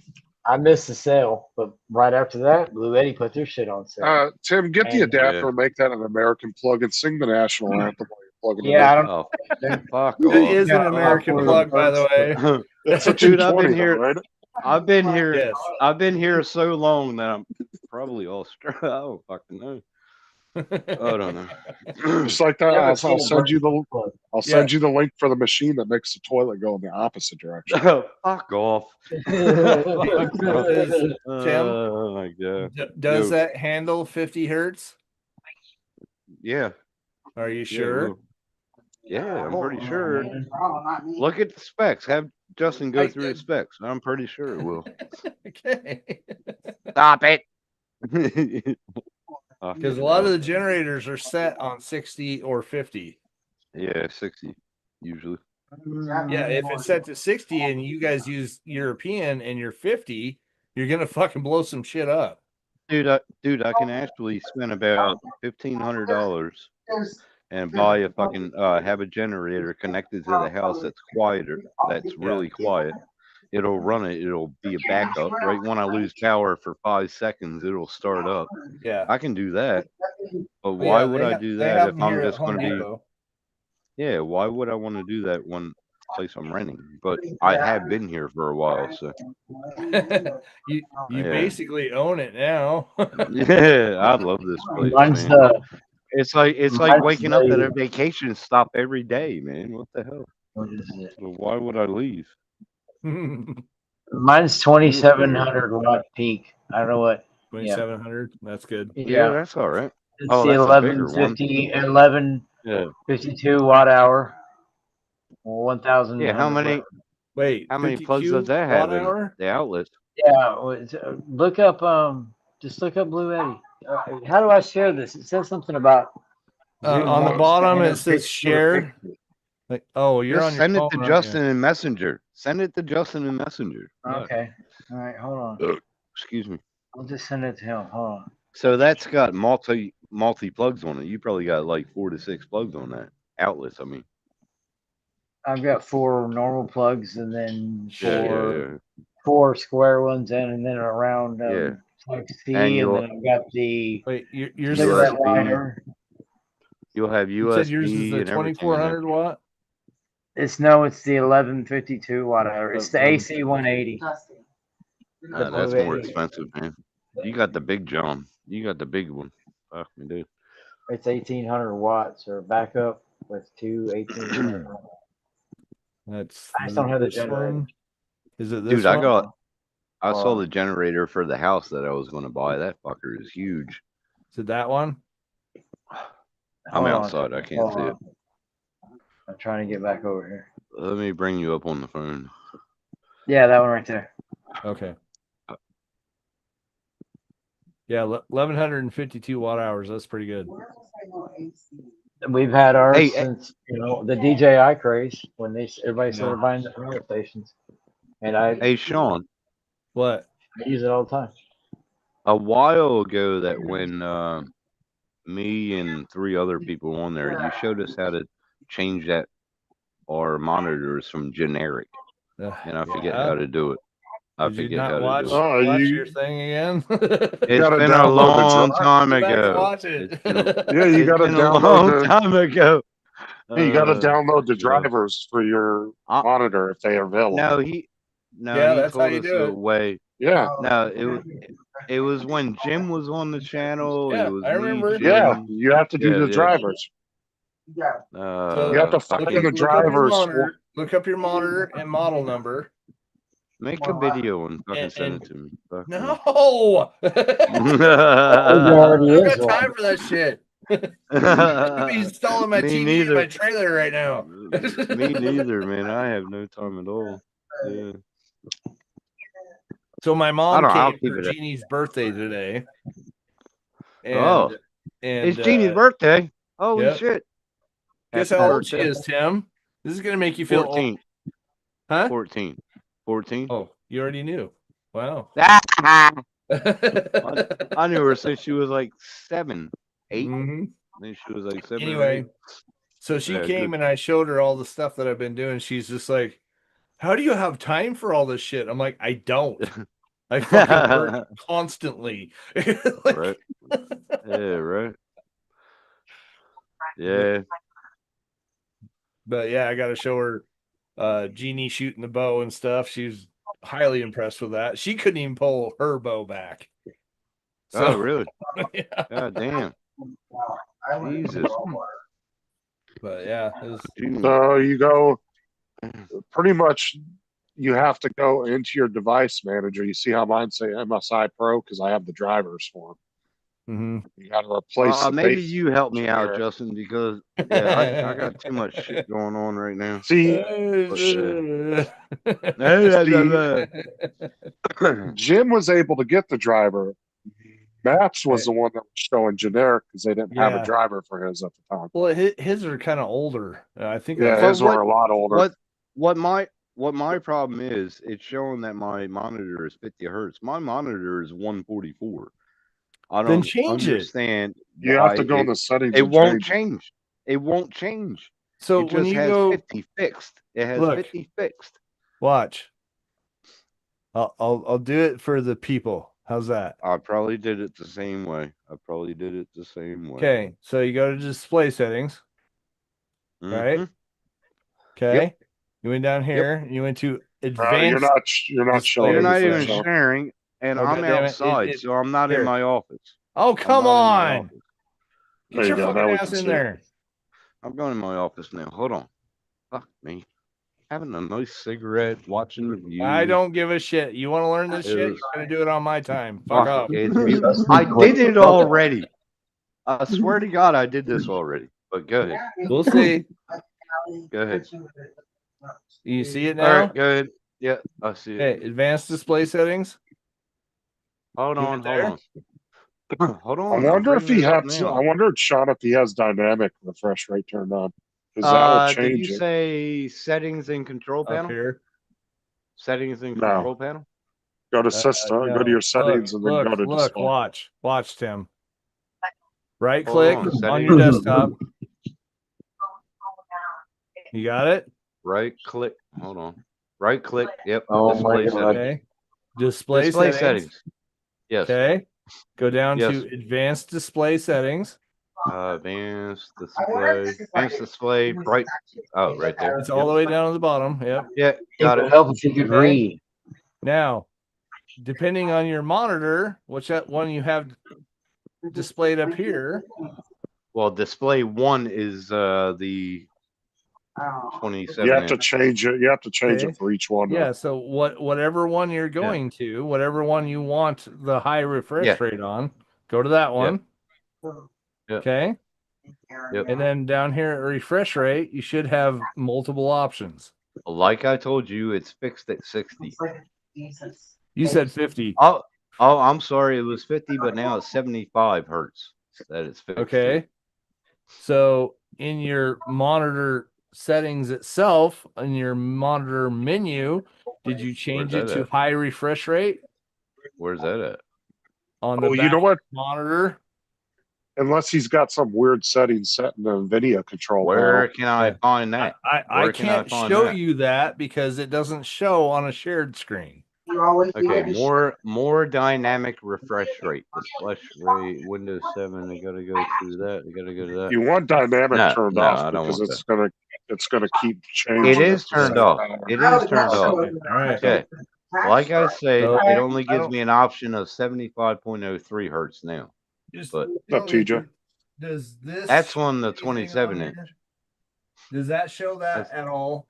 I missed the sale, but right after that, Blue Yeti put their shit on sale. Tim, get the And- adapter Yeah. and make that an American plug and sing the national anthem while you're plugging Yeah, I it don't. Oh, They're- fuck It off. is an Yeah, American I'll plug, by the way. in. It's a Dude, I've 220 been though, here. right? I've been here. Yes. I've been here so long that I'm probably Australian. I don't fucking know. I don't know. Just like that, Never I'll seen a send you the plug. I'll send you the link for the machine that makes the toilet go in the opposite direction. Fuck off. Does, Oh my god. does No. that handle 50 hertz? Yeah. Are you Yeah, sure? well, yeah, I'm pretty sure. Oh, not me. Look at the specs. Have Justin go I through the did. specs. I'm pretty sure it will. Okay. Stop it. Because a lot of the generators are set on 60 or 50. Yeah, 60 usually. Yeah, if it's set to 60 and you guys use European and you're 50, you're gonna fucking blow some shit up. Dude, I can actually spend about $1,500 and buy a fucking have a generator connected to the house that's quieter, that's really quiet, it'll run it. It'll be a backup. Right when I lose power for 5 seconds, it'll start up. Yeah. I can do that. But But why yeah, would they I ha- do they that have if them I'm here at just Home going to be? Depot. Yeah, why would I want to do that when place I'm renting? But I have been here for a while, so you Yeah. basically own it now. yeah, I love this place, Mine's man. the It's like mine's waking up at the- a vacation stop every day, man. What the hell? what is it? So why would I leave? Mine's 2700 watt peak. I don't know what. 2700. That's good. Yeah, Yeah, that's all right. it's Oh, the that's a bigger one. 1152 Yeah. watt hour. 1000. Yeah, how many Wait, how many 52 plugs does that have watt in hour? the outlets? Yeah, look up just look up Blue Eddy. How do I share this? It says something about On the Zoom bottom and it a says picture- share. Like, oh, you're Just on your send it phone, to aren't Justin you? in Messenger. Send it to Justin in Messenger. Look, Okay. All right, hold on. excuse me. I'll just send it to him. Hold on. So that's got multi plugs on it. You probably got like 4 to 6 plugs on that. Outlets, I mean. I've got 4 normal plugs and then Yeah. 4 square ones in, and then around Yeah. Type C, And and you'll- then I've got the Wait, yours You is have cigarette USB. lighter. You'll have you said yours is USB the and everything in there. 2400 watt? It's the 1152 watt hour. It's the Um, AC 180. That's Blue more Eddy. expensive, man. You got the big John. You got the big one. Fuck me, dude. It's 1800 watts or backup with 2 1800. That's I just don't have the this generator. one. Is it this Dude, I one? saw the generator for the house that I was going to buy. That fucker is huge. Is it that one? I'm Hold on. outside. I can't Hold see it. on. I'm trying to get back over here. Let me bring you up on the phone. Yeah, that one right there. Okay. Yeah, 1152 watt hours. That's pretty good. We've had ours Hey, since the DJI craze when everybody started Yeah. buying the radio stations, and I Hey, Sean. What? use it all the time. A while ago, that when me and 3 other people on there, you showed us how to change our monitors from generic, and I forget how to do it. I Did you forget not how watch, to do it. Oh, watch you- your thing again? It's gotta been a download the long drive. time Go back and ago. watch it. It's been a- Yeah, you it's gotta been a download long the. time ago. Hey, you gotta download the yeah. drivers for your Uh, monitor if they are available. No, he Yeah, that's how told you us do the it. way. Yeah, No, it was when Jim was on the channel. Yeah, it was I remember. yeah. Jim. You have to do Yeah, the yeah. drivers. Yeah. You have to fucking find the drivers. Look up your monitor and model number. make a video and fucking And- send it to me. Fuck me. No. There I already don't is got one. time for that shit. I'd be installing my Me TV in neither. my trailer right now. Me neither, man. I have no time at all. Yeah. So my mom I'll came keep for it up. Jeannie's birthday today. And, Oh. and It's Jeannie's birthday. Holy yep. shit. Guess Happy how old she birthday. is, Tim? This is gonna make you feel old. 14. Huh? 14. 14. Oh, you already knew. Wow. I knew her since she was like 7, 8. Mhm. Then she was like 7. or Anyway, 8. so she Yeah, came good. and I showed her all the stuff that I've been doing. She's just like, "How do you have time for all this shit?" I'm like, "I don't. I fucking work constantly." Like, Right. Yeah, right. Yeah. But yeah, I got to show her Jeannie shooting the bow and stuff. She's highly impressed with that. She couldn't even pull her bow back. Oh, really? Yeah. God damn. Jesus. But yeah, it was, Dude. So you go, pretty much, you have to go into your device manager. You see how mine say MSI Pro because I have the drivers for them. mhm. You got to replace. the Maybe base you help me out, generic. Justin, because yeah, I got too much shit going on right now. See, Jim was able to get the driver. Matt's was the one that was showing generic because they didn't have Yeah. a driver for his at the time. Well, his are kind of older. I think. Yeah, that's- his were a lot older. What my problem is, it's showing that my monitor is 50 hertz. My monitor is 144. I Then don't change it. understand. You have to why go in the settings. It and won't change. change. It won't change. So It when just you has go 50 fixed. It has Look. 50 fixed. watch, I'll do it for the people. How's that? I probably did it the same way. Okay, so you go to display settings, right? Mhm. Okay. You went down here, you went to You're advanced. not. You're not display showing You're not even anything. So sharing, and Oh, I'm goddammit, outside, so I'm not in here. my office. Oh, I'm come not in my on. office. Get There your you go, fucking now we ass can in see it. there. I'm going in my office now. Hold on. Fuck me. Having a nice cigarette, watching the view. I don't give a shit. You want to learn this shit? You're Is- gonna do it on my time. Fuck off. It's Trust beautiful. me, I Clint. did it already. I swear to God, I did this already. But go ahead. We'll see. Go ahead. You see it All now? right, go ahead. Yeah, I see it. Okay, advanced display settings. Hold You on, went there? hold on. Hold I on. I'm wonder if bringing he it up has. now. I wonder, Sean, if he has dynamic refresh rate turned on, because that will Did you change it. say settings and control Up panel? here. Settings and No. control panel? Go to system. Go to No. your settings, and then go to Look, display. watch, Tim. Right Hold click on, on settings. your desktop. You got it? Right click. Hold on. Right click. Yep. Oh my display God. settings. Okay. Display Display settings. settings. Yes. Okay. Go down Yes. to advanced display settings. Advanced I wonder if display. this is like Advanced display. really Right. exactly Oh, right there. It's all the way down to the bottom. Yep. Yeah. It Got will it. help if you could read. Now, depending on your monitor, which that one you have displayed up here. Well, display one is the Oh. 27 You have to inch. change it. You have to change Okay. it for each one. though. Yeah, so whatever one you're going to, whatever one you want the high refresh Yeah. rate on, go to that one. Yeah. Okay. Yep. And then down here at refresh rate, you should have multiple options. Like I told you, it's fixed at 60. You said 50. Oh, I'm sorry. It was 50, but now it's 75 hertz that it's fixed. to. Okay. So in your monitor settings itself, in your monitor menu, did you change it that to at? high refresh rate Where's that at? on the Oh, back you know what? monitor? Unless he's got some weird setting set in the NVIDIA control Where panel. can I Yeah. find that? I Where can I can't find show that? you that because it doesn't show on a shared screen. Okay, more dynamic refresh rate. Display rate, Windows 7. They gotta go to that. They gotta go to that. You want dynamic No, turned no, off I don't because want it's gonna keep changing. It is at the turned same off. time. It is turned off. Okay. All right. Okay. Like I said, So- it only I gives don't- me an option of 75.03 hertz now. Just But- Up to you. Does this That's show on the anything 27 on inch. here? Does that show that That's- at all?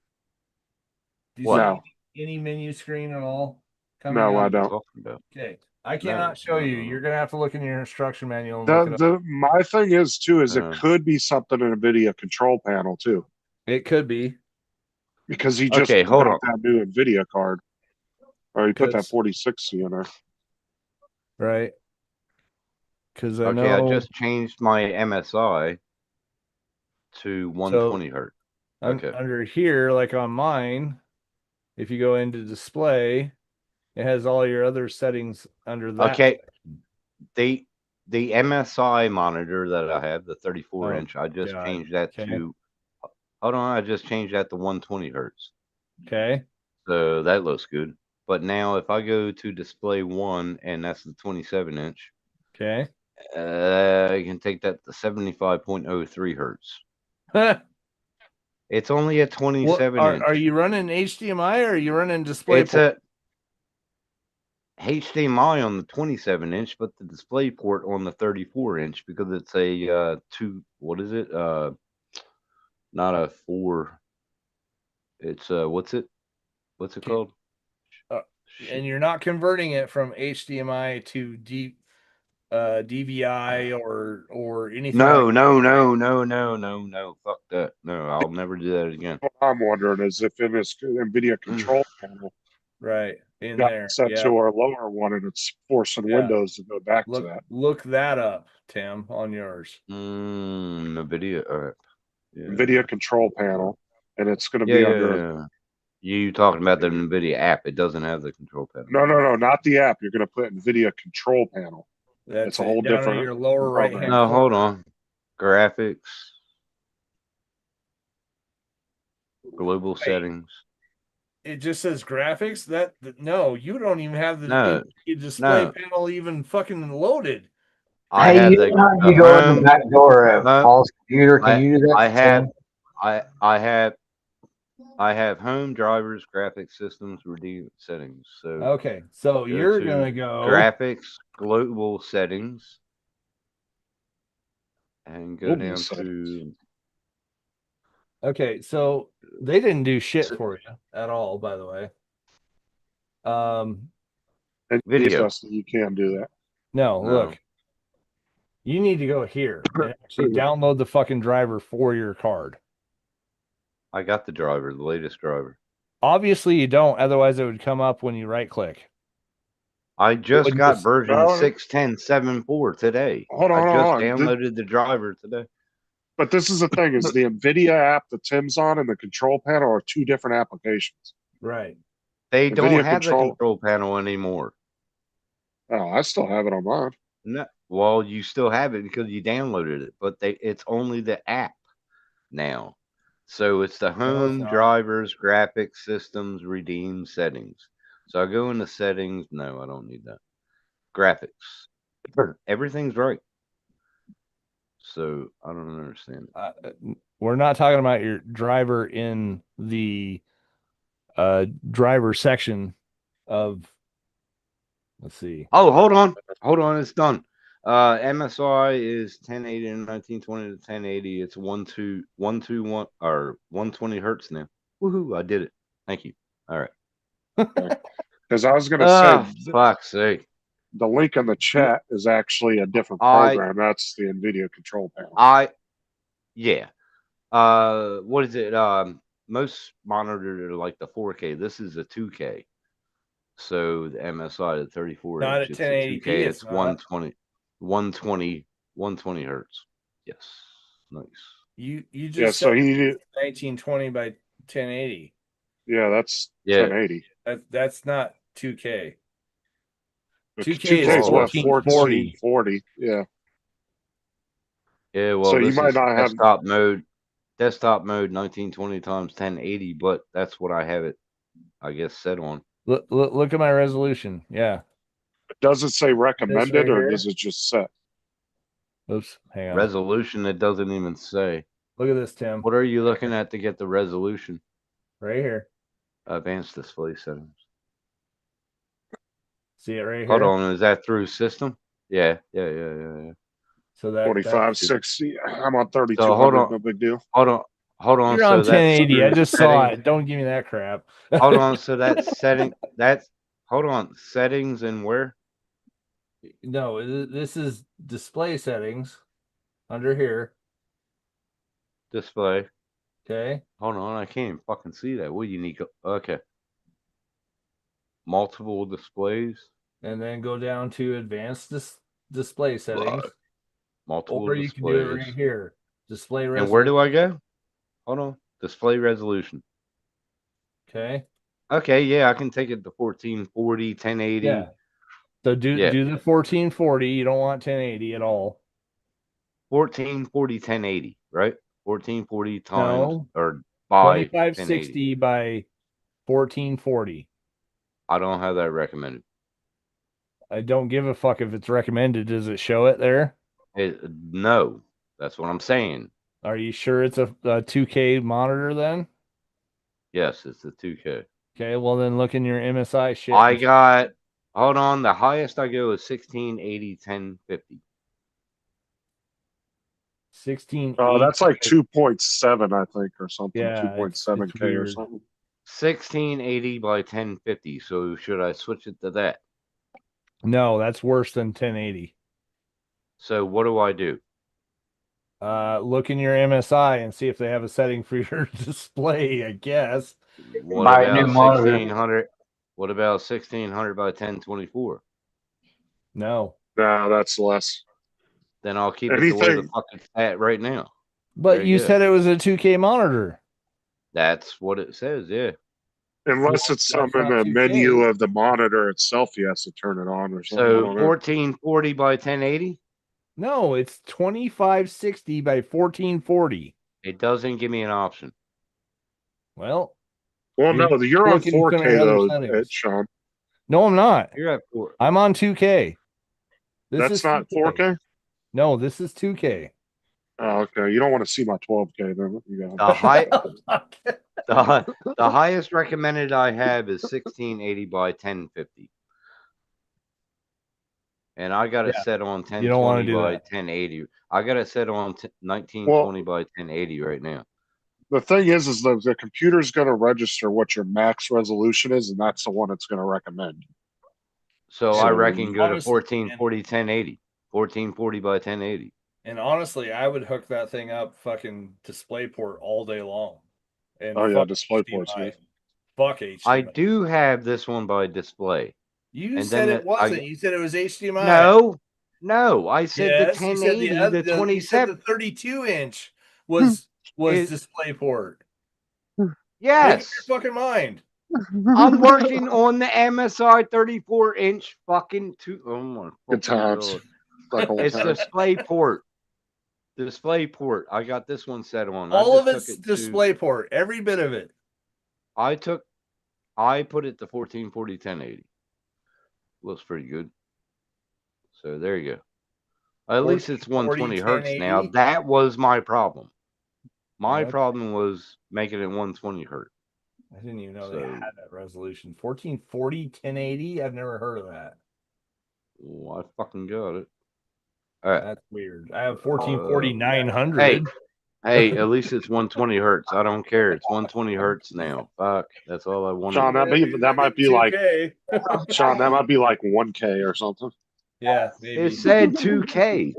Do you What? see any menu screen at all? Coming No, I up? don't. Talking about. Okay. I cannot show you. You're gonna have to look in your instruction manual and look it up. My thing is too is Uh. it could be something in a NVIDIA control panel too, It could be. because he just Okay, hold got on. that new NVIDIA card, or he put that Because- 4060 in there. Right. Because I Okay, I know just changed my MSI to 120 hertz. Okay. under here, like on mine, if you go into display, it has all your other settings under that. Okay. The MSI monitor that I have, the 34 Oh, inch, I just God. changed that Okay. to. Hold on, I just changed that to 120 hertz. Okay. So that looks good. But now if I go to display one, and that's the 27 inch, Okay. I can take that to 75.03 hertz. It's only a 27 inch. Are you running HDMI or are you running display? It's a HDMI on the 27 inch, but the display port on the 34 inch because it's a what is it? Not a 4. It's what's it called? And you're not converting it from HDMI to DVI or anything. No, like no. Fuck that. No, I'll never do that again. What I'm wondering is if in this NVIDIA control panel Right in got there. set Yeah. to our lower one, and it's forcing Yeah. Windows to go back to that. Look that up, Tim, on yours. NVIDIA. Yeah. NVIDIA control panel, and it's going to Yeah, be yeah, under. yeah. You talking about the NVIDIA app? It doesn't have the control panel. No, not the app. You're going to put NVIDIA control panel. That's It's a whole down in different your lower right program. hand. No, hold on. Graphics. Global settings. it just says graphics. No, you don't even have the No, display no. panel even fucking loaded. I Hey, have you the, know how the you go in the home. back door of home- Paul's computer? Can I you do that? I have Sam? I have home drivers graphics systems redeem settings. So Okay, so go you're to gonna go graphics global settings and go Global down settings. to Okay, so they didn't do shit So- for you at all, by the way. And Video. Dustin, you can do that. No, No. look. You need to go here and actually download the fucking driver for your card. I got the driver, the latest driver. Obviously you don't, otherwise it would come up when you right click. I just wouldn't got just- version No. 6.10.7.4 today. Hold on, I hold just on. downloaded the driver today. But this is the thing: is the NVIDIA app that Tim's on and the control panel are two different applications. Right. They NVIDIA don't have the control- control panel anymore. Oh, I still have it on mine. No, well, you still have it because you downloaded it, but it's only the app now. So it's the home not. drivers, graphics, systems, redeem settings. So I go into settings. No, I don't need that. Graphics. Everything's right. So I don't understand. We're not talking about your driver in the driver section of, let's see. Oh, hold on, it's done. MSI is 1080 and 1920 to 1080. It's 121 or 120 hertz now. Woohoo! I did it. Thank you. All right. Because I was going to Ah, say fuck's sake. the link in the chat is actually a different I- program. That's the NVIDIA control panel. Yeah. What is it? Most monitors are like the 4K. This is a 2K. So the MSI, the 34 Not inch, at it's a 1080p, 2K. it's It's not. 120 hertz. Yes. Nice. You just Yeah, so said he, 1920 by 1080. yeah, that's Yeah. 1080. That's not 2K. But 2K is 2K is what 1440. 1440. Yeah. Yeah, well, So you this might is not have- desktop mode. Desktop mode 1920 times 1080, but that's what I have it, I guess, set on. Look at my resolution. Yeah. Does it say recommended or here? does it just set? Oops. Hang on. Resolution, it doesn't even say. Look at this, Tim. What are you looking at to get the resolution? Right here. Advanced display settings. See it right here. Hold on, is that through system? Yeah. So that 45, 60. I'm on 3200. So hold on. No big deal. Hold on. you're on 1080. I just saw it. Don't give me that crap. Hold on. So that setting, hold on. Settings and where? No, this is display settings under here. Display. Okay. Hold on. I can't even fucking see that. What unique? Okay. Multiple displays. And then go down to advanced display settings. Multiple Or you can do it displays. right here. Display resolution. And where do I go? Hold on. Display resolution. Okay. Okay, yeah, I can take it to 1440, 1080. Yeah. So do Yeah. the 1440. You don't want 1080 at all. 1440, 1080, right? 1440 times No. or by 2560 by 1440. I don't have that recommended. I don't give a fuck if it's recommended. Does it show it there? No, that's what I'm saying. Are you sure it's a 2K monitor then? Yes, it's a 2K. Okay, well then look in your MSI shit. I got, hold on, the highest I go is 1680, 1050. 16. Oh, that's like 2.7, I think, or something. Yeah, 2.7K it's or weird. something. 1680 by 1050. So should I switch it to that? No, that's worse than 1080. So what do I do? Look in your MSI and see if they have a setting for your display, I guess. What Buy a new about monitor. 1600? What about 1600 by 1024? No. No, that's less. Then I'll keep it the way the Anything- fuck it's at right now. But Very you good. said it was a 2K monitor. That's what it says, yeah. Unless Well, it's that's something in not the 2K. menu of the monitor itself, he has to turn it on or something. I So don't know. 1440 by 1080? No, it's 2560 by 1440. It doesn't give me an option. Well, Well, no, you're on looking at 4K other though, settings. Sean. No, I'm not. You're at 4. I'm on 2K. This That's is not 2K. 4K. No, this is 2K. Oh, okay. You don't want to see my 12K then. You The high, the highest recommended I have is 1680 by 1050. And I got it Yeah. set on You don't wanna 1020 do by that. 1080. I got it set on 1920 by 1080 right now. The thing is the computer's going to register what your max resolution is, and that's the one it's going to recommend. So I reckon go to honestly, 1440 1080. 1440 by 1080. And honestly, I would hook that thing up fucking DisplayPort all day long. And Oh yeah, fuck DisplayPort's HDMI. good. Fuck HDMI. I do have this one by display. You and said then it wasn't. You said it was HDMI. No, I said Yes, the you said 1080, the the 27. The 32-inch was It- DisplayPort. Yes. Make up your fucking mind. I'm working on the MSI 34-inch fucking oh my Good fucking times. God. Like old It's times. DisplayPort. DisplayPort. I got this one set on. All of I it's just took it to- DisplayPort. Every bit of it. I put it to 1440 1080. Looks pretty good. So there you go. At least it's 120 hertz now. 1080? That was my problem. My Yeah. problem was making it 120 hertz. I didn't even know they So- had that resolution. 1440 1080. I've never heard of that. Oh, I fucking got it. All right. That's weird. I have 1440 900. Hey, at least it's 120 hertz. I don't care. It's 120 hertz now. Fuck. That's all I wanted. Sean, that might be like 2K. Sean, that might be like 1K or something. Yeah, maybe. It said 2K.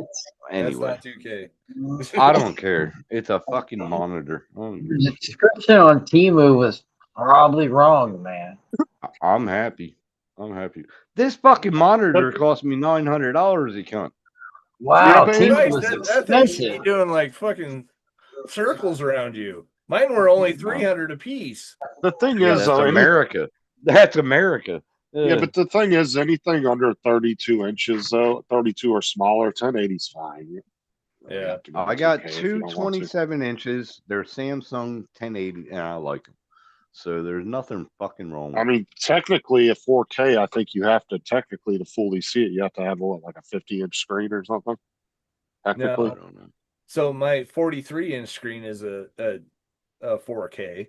Anyway, That's not 2K. I don't care. It's a fucking monitor. The description on Temu was probably wrong, man. I'm happy. This fucking monitor cost me $900, you cunt. Wow, but Temu Christ, was that thing should be expensive. doing like fucking circles around you. Mine were only 300 a piece. The thing Yeah, is, that's though, America. That's America. yeah, but the thing is, anything under 32 inches, though, 32 or smaller, 1080's fine. You don't Yeah. have to go I got 2K if you two don't want to. 27 inches. They're Samsung 1080, and I like them. So there's nothing fucking wrong with I mean, technically, at 4K, I think you have to to fully see it. You have to have like a 50-inch screen or something. Technically, I don't know. So my 43-inch screen is a 4K.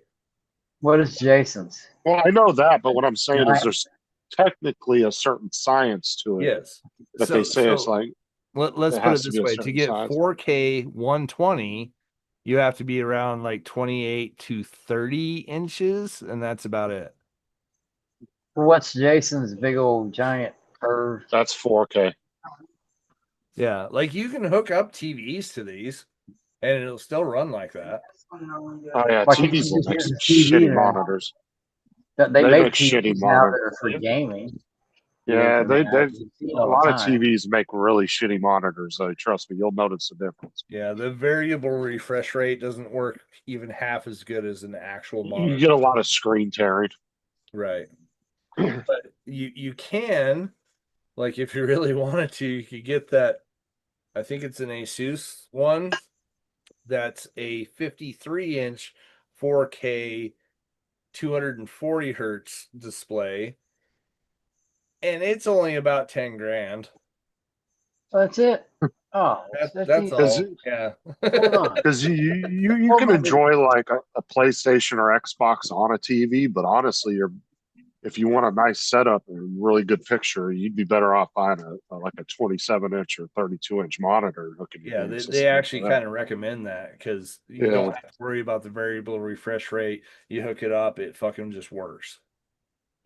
What is Jason's? well, I know that, but what I'm saying is there's technically a certain science to it Yes. that they say it's like. Let's it put has it to this be a way: to certain get size. 4K 120, you have to be around like 28 to 30 inches, and that's about it. What's Jason's big old giant curve? That's 4K. Yeah, like you can hook up TVs to these, and it'll still run like that. Oh yeah, Why can't TVs you will just make use some a TV shitty then? monitors. They They make make shitty TVs now that monitor. are for gaming. Yeah, I mean, they I see it a all the lot of time. TVs make really shitty monitors. Though, trust me, you'll notice the difference. Yeah, the variable refresh rate doesn't work even half as good as an actual You monitor. get a lot of screen tearing. Right. But you can, like, if you really wanted to, you could get that. I think it's an Asus one. That's a 53-inch 4K 240 hertz display, and it's only about 10 grand. That's it. Oh, That's all. Is Yeah. Hold on. Because you Hold can on. enjoy like a PlayStation or Xbox on a TV, but honestly, if you want a nice setup and really good picture, you'd be better off buying like a 27-inch or 32-inch monitor. Hooking your Yeah, game they system up actually to that. kind of recommend that because you Yeah. don't have to worry about the variable refresh rate. You hook it up, it fucking just works.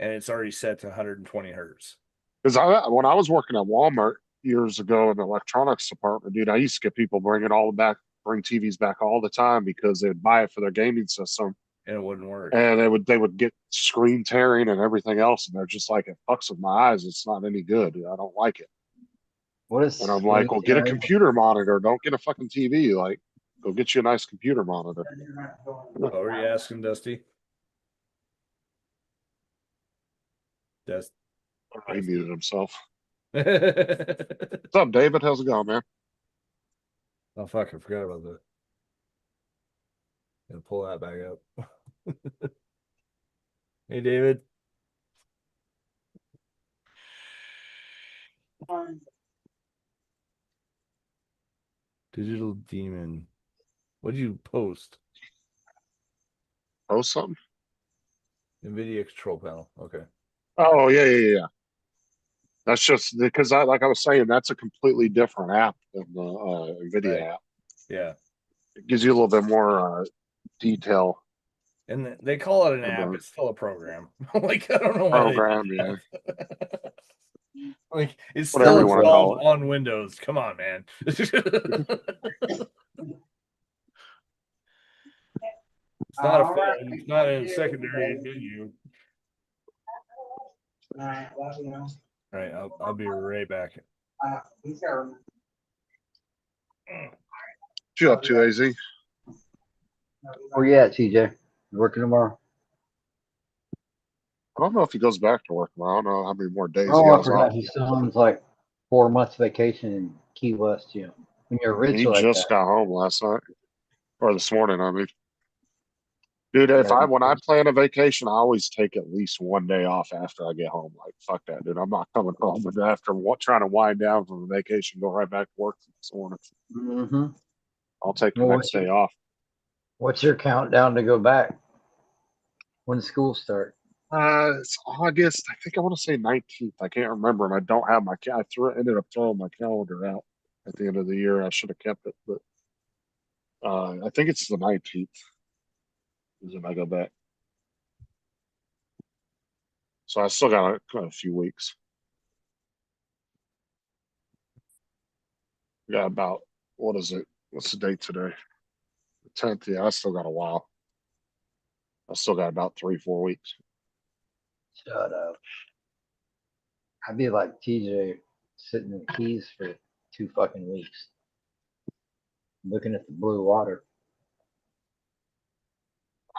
And it's already set to 120 hertz. Because when I was working at Walmart years ago in the electronics department, dude, I used to get people bring TVs back all the time because they'd buy it for their gaming system, And it wouldn't work. and they would get screen tearing and everything else, and they're just like, it fucks with my eyes. It's not any good. I don't like it. What is? And I'm like, well, get a computer monitor. Don't get a fucking TV. Like, go get you a nice computer monitor. What were you asking, Dusty? Dust. He muted himself. Oh What's up, David? How's it going, man? fuck, I forgot about that. Gonna pull that back up. Hey, David. Digital Demon. What did you post? Post something? NVIDIA control panel. Okay. Oh yeah. That's just because like I was saying, that's a completely different app than the Right. NVIDIA app. Yeah. It gives you a little bit more detail And they call it an app. about It's still a program. Like, I don't know why they program. did Yeah, that. Like, it's whatever still you want to installed call it. on Windows. Come on, man. It's not a All right. phone. It's not a secondary menu. All right, well, you know, All right, I'll be right back. he's got. What you up to, AZ? Where you at, TJ? Working tomorrow? I don't know if he goes back to work. I don't know how many more days he Oh, I has forgot. off. He still owns like 4 months vacation in Key West, you know. When you're rich He like just that. got home last night or this morning. I mean, dude, Yeah, when I plan a vacation, I always take at least one day off after I get home. Like, fuck that, dude. I'm not coming home and after trying to wind down from the vacation, go right back to work this morning. Mm-hmm. I'll take the Well, next day off. what's your countdown to go back? When school start? It's August. I think I want to say 19th. I can't remember, and I don't have my. Ended up throwing my calendar out at the end of the year. I should have kept it, but I think it's the 19th. Is when I go back. So I still got a few weeks. We got about what is it? What's the date today? The 10th. Yeah, I still got a while. I still got about 3-4 weeks. Shut up. I'd be like TJ sitting in the Keys for 2 fucking weeks. Looking at the blue water.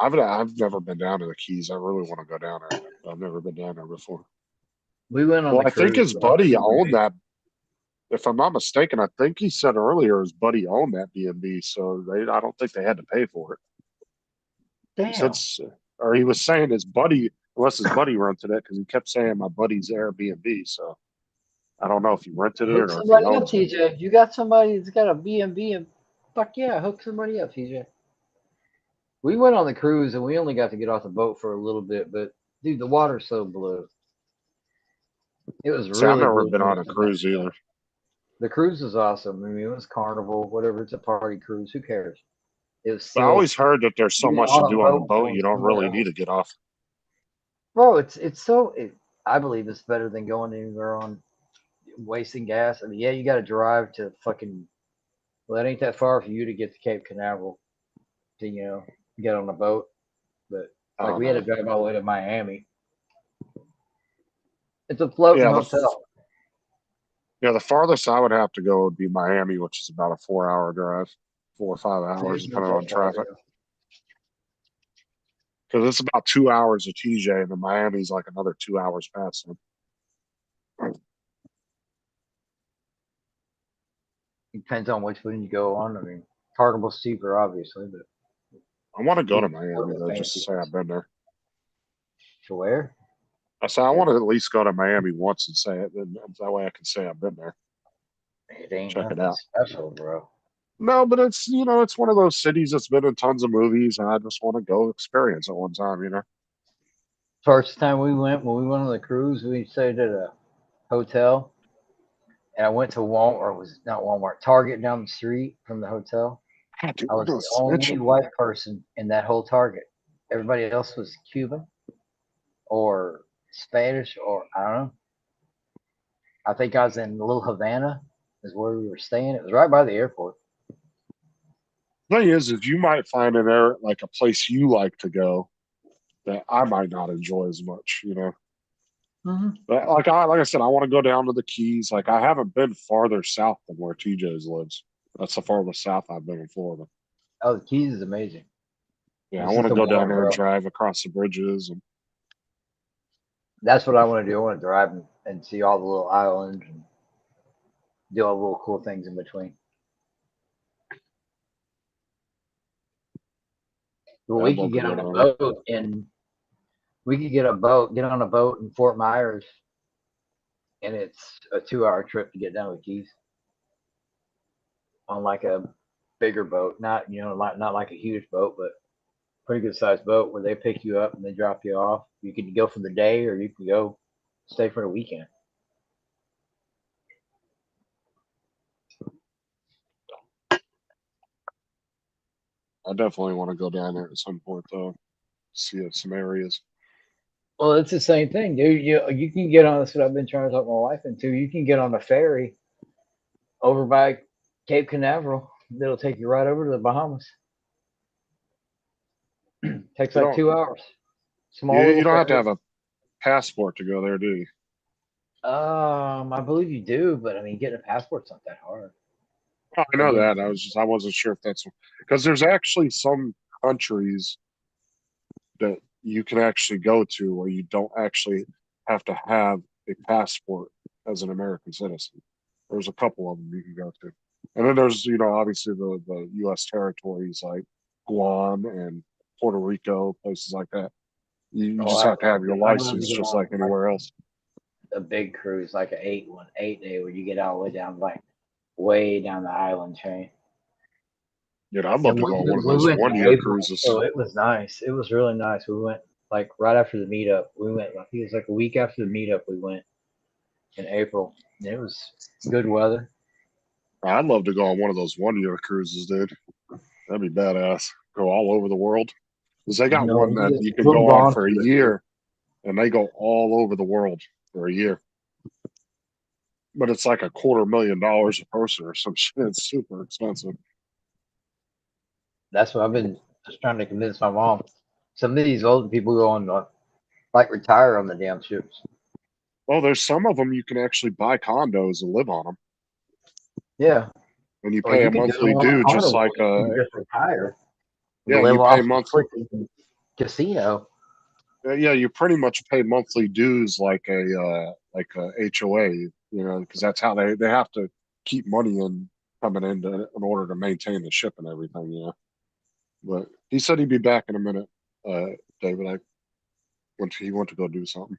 I've never been down to the Keys. I really want to go down there. I've never been down there before. We went on Well, the I think cruise. his buddy owned that. If I'm not mistaken, I think he said earlier his buddy owned that B&B, so I don't think they had to pay for it. He Damn. said, or he was saying his buddy, unless his buddy rented it, because he kept saying my buddy's Airbnb. So I don't know if he rented it Hook or if he somebody up, owns it. TJ. If you got somebody that's got a B&B, and fuck yeah, hook somebody up, TJ. We went on the cruise and we only got to get off the boat for a little bit, but dude, the water's so blue. It was See, I've really never blue. been when on we a came back. cruise either. The cruise was awesome. I mean, it was Carnival, whatever. It's a party cruise. Who cares? It was But I still always heard that there's so being much to on a do on the boat boat, going you don't somewhere really else. need to get off. Bro, it's so. I believe it's better than going anywhere on wasting gas. I mean, yeah, you got to drive to fucking. Well, that ain't that far for you to get to Cape Canaveral to get on a boat. But I like don't we had to know. drive all the way to Miami. It's a floating Yeah, hotel. the farthest I would have to go would be Miami, which is about a 4-hour drive, 4 or 5 See, hours, it's not depending on that far, traffic. yeah. Because it's about 2 hours of TJ, and then Miami's like another 2 hours past them. Depends on which one you go on. I mean, Carnival's cheaper, obviously, but I want to go to you can Miami go to though, just to fancy say ones. I've been there. To where? I say I want to at least go to Miami once and say it. Then that way I can say I've been there. It ain't Check it nothing out. special, bro. No, but it's it's one of those cities that's been in tons of movies, and I just want to go experience it one time. First time when we went on the cruise, we stayed at a hotel, and I went to Walmart, or it was not Walmart, Target down the street from the hotel. God, dude, I I'm was not the only snitching. white person in that whole Target. Everybody else was Cuban or Spanish, or I don't know. I think I was in Little Havana, is where we were staying. It was right by the airport. Thing is you might find in there like a place you like to go that I might not enjoy as much. Mm-hmm. But like I said, I want to go down to the Keys. Like I haven't been farther south than where TJ's lives. That's the farthest south I've been in Florida. Oh, the Keys is amazing. Yeah, I It's want just to the go water, down there and bro. drive across the bridges. And That's what I want to do. I want to drive and see all the little islands and do all the little cool things in between. Well, yeah, we I'd could love to get go on a down there. boat in We could get on a boat in Fort Myers, and it's a 2-hour trip to get down to the Keys on like a bigger boat, not like a huge boat, but pretty good sized boat where they pick you up and they drop you off. You could go for the day, or you could go stay for the weekend. I definitely want to go down there at some point though. See some areas. Well, it's the same thing, dude. You can get on. That's what I've been trying to talk my wife into. You can get on a ferry over by Cape Canaveral. That'll take you right over to the Bahamas. Takes You like don't 2 hours. Small you, little you don't have to ferry. have a passport to go there, do you? I believe you do, but I mean, getting a passport's not that hard. Oh, I know Again, that. I wasn't sure if that's because there's actually some countries that you can actually go to where you don't actually have to have a passport as an American citizen. There's a couple of them you can go to. And then there's, obviously the US territories like Guam and Puerto Rico, places like that. You Oh, just have to have your I'd love to license get just on like anywhere else. a big cruise, like an 8 day, where you get all the way down, like way down the island chain. I'd love And to we, go on one of we those went in 1 year April, cruises. so it was nice. It was really nice. We went like right after the meetup. We went, I think it was like a week after the meetup. We went in April. And it was good weather. I'd love to go on one of those 1 year cruises, dude. That'd be badass. Go all over the world. Because they got one that you can we'll go on bond for a to it. year and they go all over the world for a year. But it's like $250,000 a person or some shit. It's super expensive. That's what I've been just trying to convince my mom. Some of these older people go on, like retire on the damn ships. Well, there's some of them you can actually buy condos and live on them, Yeah. and you Or pay you a can do monthly on due, just Carnival. like You can just retire and yeah, you live pay off the monthly. freaking casino. Yeah, you pretty much pay monthly dues like a HOA, because that's how they have to keep money in coming in order to maintain the ship and everything. But he said he'd be back in a minute, David. He went to go do something.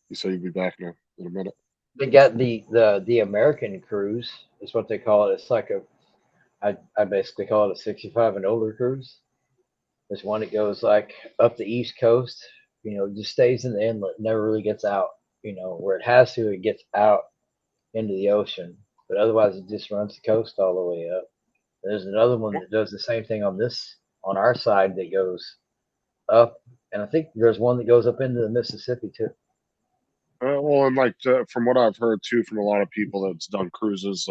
He said he'd be back in a minute. They got the American cruise is what they call it. It's like I basically call it a 65 and older cruise. There's one that goes like up the East Coast, just stays in the inlet, never really gets out. Where it has to, it gets out into the ocean, but otherwise it just runs the coast all the way up. There's another one that does the same thing on our side that goes up, and I think there's one that goes up into the Mississippi too. Well, and from what I've heard too from a lot of people that's done cruises,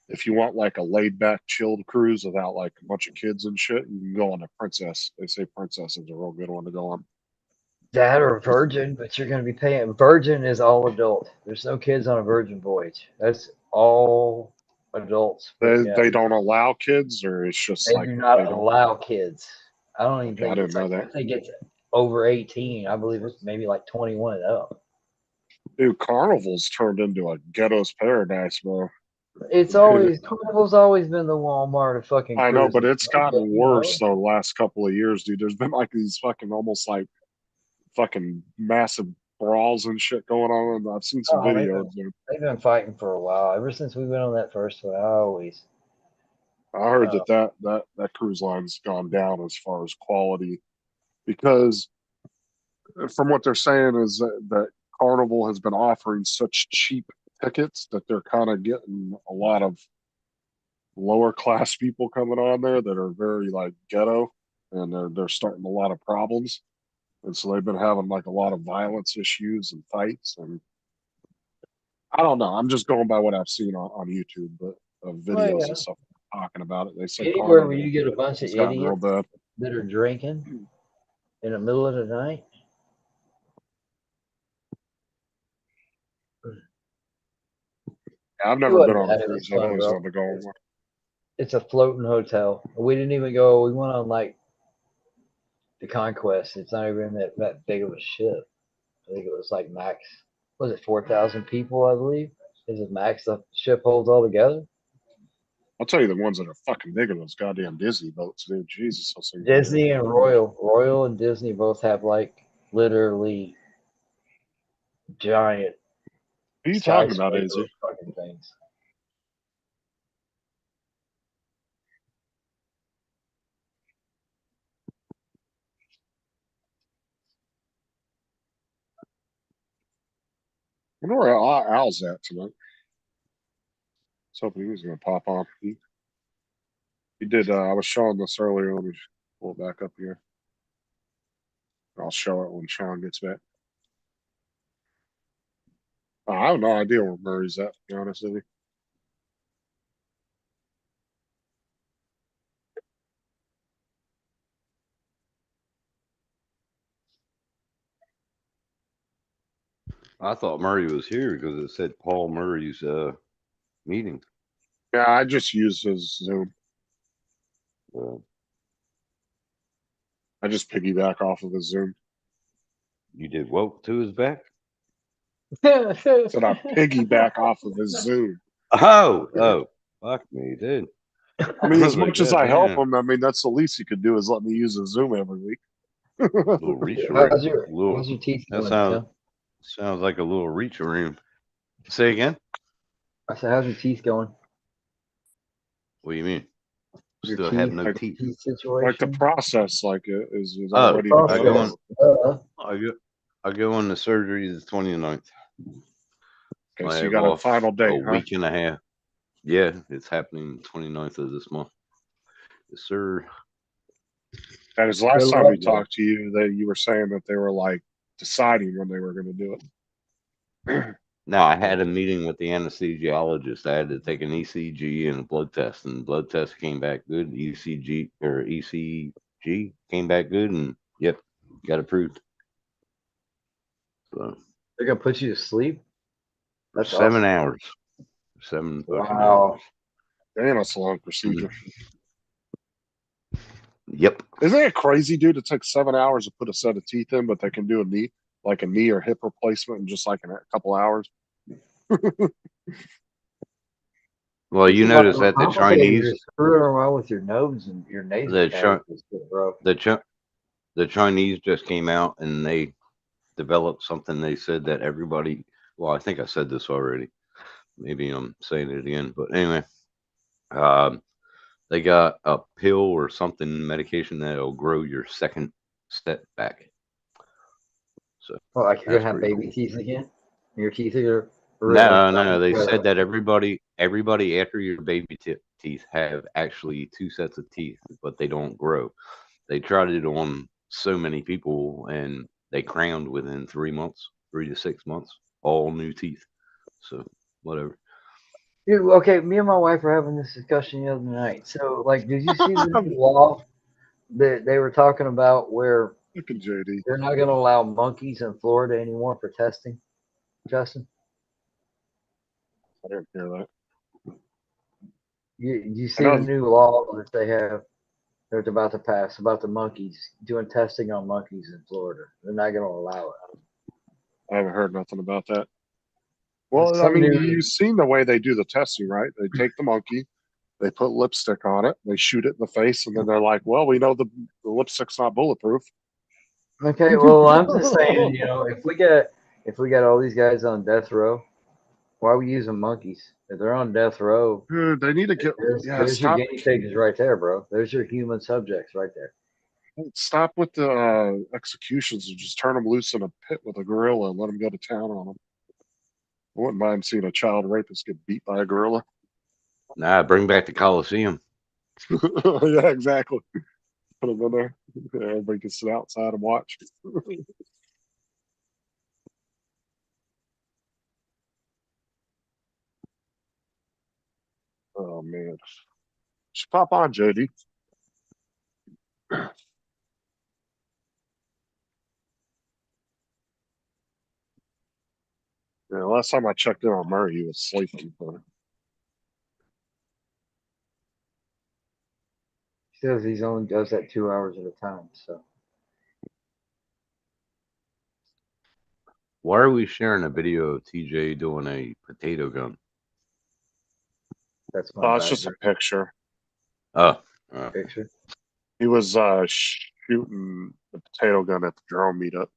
if you want like a laid back, chilled cruise without like a bunch of kids and shit, you can go on a Princess. They say Princess is a real good one to go on. That or Virgin, but you're going to be paying. Virgin is all adult. There's no kids on a Virgin voyage. That's all adults. They But yeah, they don't allow kids, or it's just they like do they not don't. allow kids. I don't even Okay, I think didn't it's know like, that. I think it's over 18. I believe it's maybe like 21 and up. Dude, Carnival's turned into a ghetto's paradise, bro. Carnival's always been the Walmart of fucking I know, but cruises. it's gotten worse though the last couple of years, dude. There's been like these fucking almost like fucking massive brawls and shit going on. And I've seen some Oh, videos, dude. they've been fighting for a while. Ever since we went on that first one, I heard uh, that cruise line's gone down as far as quality because from what they're saying is that Carnival has been offering such cheap tickets that they're kind of getting a lot of lower class people coming on there that are very like ghetto, and they're starting a lot of problems, and so they've been having like a lot of violence issues and fights, and I don't know. I'm just going by what I've seen on YouTube, but videos and stuff talking about it. They said anywhere where Carnival you get a bunch of has gotten real idiots bad. that are drinking in the middle of the night. I've It never been wasn't on a bad. It was cruise. I've fun, always bro. wanted to go on one. It's a floating hotel. We didn't even go. We went on like the Conquest. It's not even that big of a ship. I think it was like max. Was it 4,000 people? I believe. Is it max the ship holds all together? I'll tell you the ones that are fucking big are those goddamn Disney boats, dude. Jesus, I'll see. Disney and Royal and Disney both have like literally giant Who are you talking about, skyscraper AZ? fucking things. I wonder where Al's at tonight. I was hoping he was gonna pop on. He did. I was showing this earlier. Let me pull it back up here. I'll show it when Sean gets back. I have no idea where Murray's at, to be honest with you. I thought Murray was here because it said Paul Murray's meeting. Yeah, I just use his Zoom. I just piggyback off of his Zoom. You did what to his back? Said I piggyback off of his Zoom. Oh, fuck me, dude. I mean, I as was like, much as I help "Goddamn." him, I mean, that's the least he could do is let me use his Zoom every week. Little reach How's your, little, how's your teeth that going? sounds like a little reach room. Say again? I said, how's your teeth going? What do you mean? Your Still have teeth, no teeth. teeth Like the situation? process, like it is Oh, already. I go on. Process. I go on the surgery the 29th. Okay, I so you have got a off final a date, huh? week and a half. Yeah, it's happening 29th of this month. Yes, sir. And his last Good time luck, we bro. talked to you, that you were saying that they were like deciding when they were going to do it. Now I had a meeting with the anesthesiologist. I had to take an ECG and a blood test, and the blood test came back good. ECG came back good, and yep, got approved. So They're gonna put you to sleep? for That's 7 awesome. hours. 7 fucking Wow. hours. Damn, that's a long procedure. Yep. Isn't it crazy, dude? It took 7 hours to put a set of teeth in, but they can do a knee, like a knee or hip replacement in just like a couple hours. Well, you notice that the I'm okay, you're Chinese, screwing around with your nose and your nasal the cavities, bro. the Chinese just came out and they developed something. They said that everybody. Well, I think I said this already. Maybe I'm saying it again, but anyway, they got a pill or something medication that'll grow your second step back. So Oh, like you're that's gonna have pretty baby cool. teeth again? Your teeth are No. They said that everybody after your baby teeth have actually 2 sets of teeth, but they don't grow. They tried it on so many people, and they crowned within 3 months, 3 to 6 months, all new teeth. So whatever. Dude, okay, me and my wife were having this discussion the other night. So, like, did you see the new law that they were talking about where Look at JD. they're not going to allow monkeys in Florida anymore for testing, Justin? I didn't hear that. You I see the know. new law that they have that's about to pass about the monkeys doing testing on monkeys in Florida? They're not going to allow it. I haven't heard nothing about that. Well, I Some mean, new, you've seen the way they do the testing, right? They take the monkey, they put lipstick on it, they shoot it in the face, and then they're like, "Well, we know the lipstick's not bulletproof." okay, well, I'm just saying, if we got all these guys on death row, why are we using monkeys? If they're on death row, Dude, they need to get there's your stop guinea pigs right there, bro. There's your human subjects right there. with the executions and just turn them loose in a pit with a gorilla and let them go to town on them. I wouldn't mind seeing a child rapist get beat by a gorilla. Nah, bring back the Coliseum. Yeah, exactly. Put them in there. Everybody can sit outside and watch. Oh man, just pop on, JD. Yeah, last time I checked in on Murray, he was sleeping. But He says he only does that 2 hours at a time. So Why are we sharing a video of TJ doing a potato gun? that's my it's just a picture. Oh, picture. He was shooting the potato gun at the drone meetup.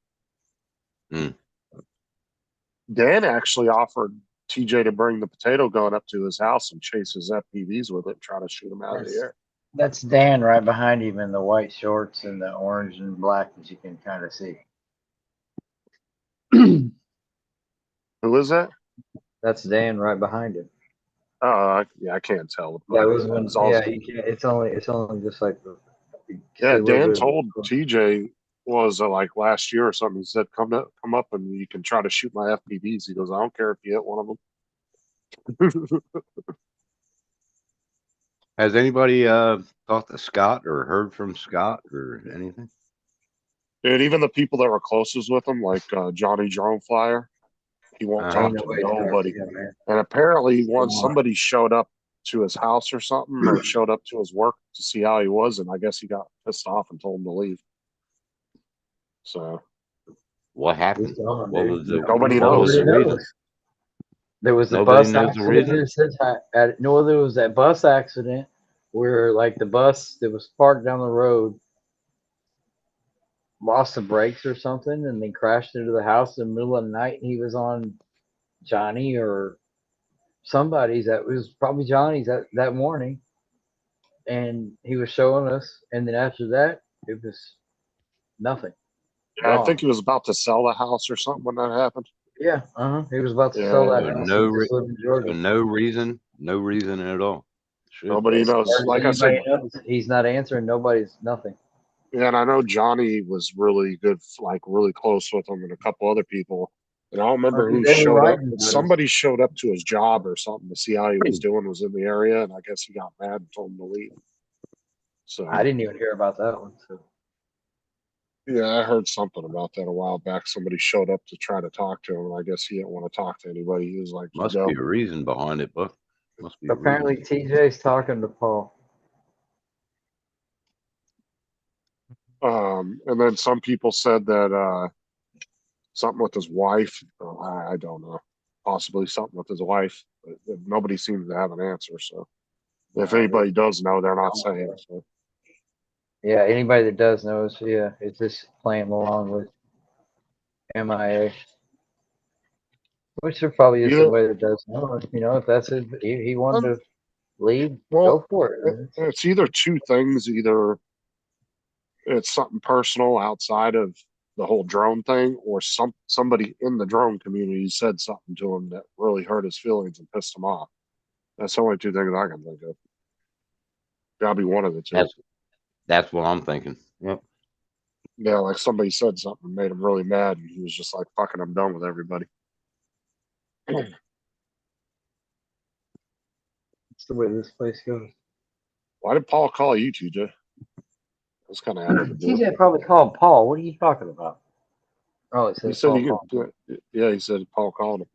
Dan actually offered TJ to bring the potato gun up to his house and chase his FPVs with it, try to shoot him out of the air. That's Dan right behind him in the white shorts and the orange and black that you can kind of see. Who is that? That's Dan right behind him. Yeah, I can't tell. That was when, It's all- yeah, you can't, it's only just like the. you can see a Yeah, little Dan bit of told the- TJ was like last year or something. He said, "Come up, and you can try to shoot my FPVs." He goes, "I don't care if you hit one of them." Has anybody talked to Scott or heard from Scott or anything? Dude, even the people that were closest with him, like Johnny Drone Flyer, he won't Uh-huh. talk Ain't to nobody talking to nobody. him, man. And apparently, once Wow. somebody showed up to his house or something, or showed up to his work to see how he was, and I guess he got pissed off and told him to leave. So What happened? He's gone, What dude. was the Nobody what was knows. the reason? There was the Nobody bus knows the accident. reason? It said no, there was that bus accident where like the bus that was parked down the road lost the brakes or something and then crashed into the house in the middle of the night. And he was on Johnny or somebody's, that was probably Johnny's that morning, and he was showing us. And then after that, it was nothing. I Gone. think he was about to sell the house or something when that happened. Yeah, he was about to sell that Yeah, house. no He just lived in Georgia. No reason at all. Shit. Nobody knows. As Like I said, anybody knows, he's not answering. Nobody's nothing. yeah, and I know Johnny was really good, like really close with him and a couple other people. And I don't remember Dude, who they were showed up, writing but about us. somebody showed up to his job or something to see how he was doing, was in the area, and I guess he got mad and told him to leave. So I didn't even hear about that one. So yeah, I heard something about that a while back. Somebody showed up to try to talk to him, and I guess he didn't want to talk to anybody. He was like, "You Must go." be a reason behind it, but must be a apparently reason. TJ's talking to Paul. And then some people said that something with his wife. I don't know. Possibly something with his wife. But nobody seems to have an answer. So if anybody does know, they're not saying. So. Yeah, anybody that does knows. Yeah, it's just playing along with MIA. Which there probably is Yeah. somebody that does know. You know, if that's it, he wanted to leave, Well, go for it. It's either two things. Either it's something personal outside of the whole drone thing, or somebody in the drone community said something to him that really hurt his feelings and pissed him off. That's the only two things I can think of. Gotta be one of the two. That's what I'm thinking. Yep. Yeah, like somebody said something and made him really mad, and he was just like, "Fucking, I'm done with everybody." That's the way this place goes. Why did Paul call you, TJ? That's kind of out of the blue. TJ probably called Paul. What are you talking about? Oh, it He says said Paul. he called. could. Yeah, he said Paul called him.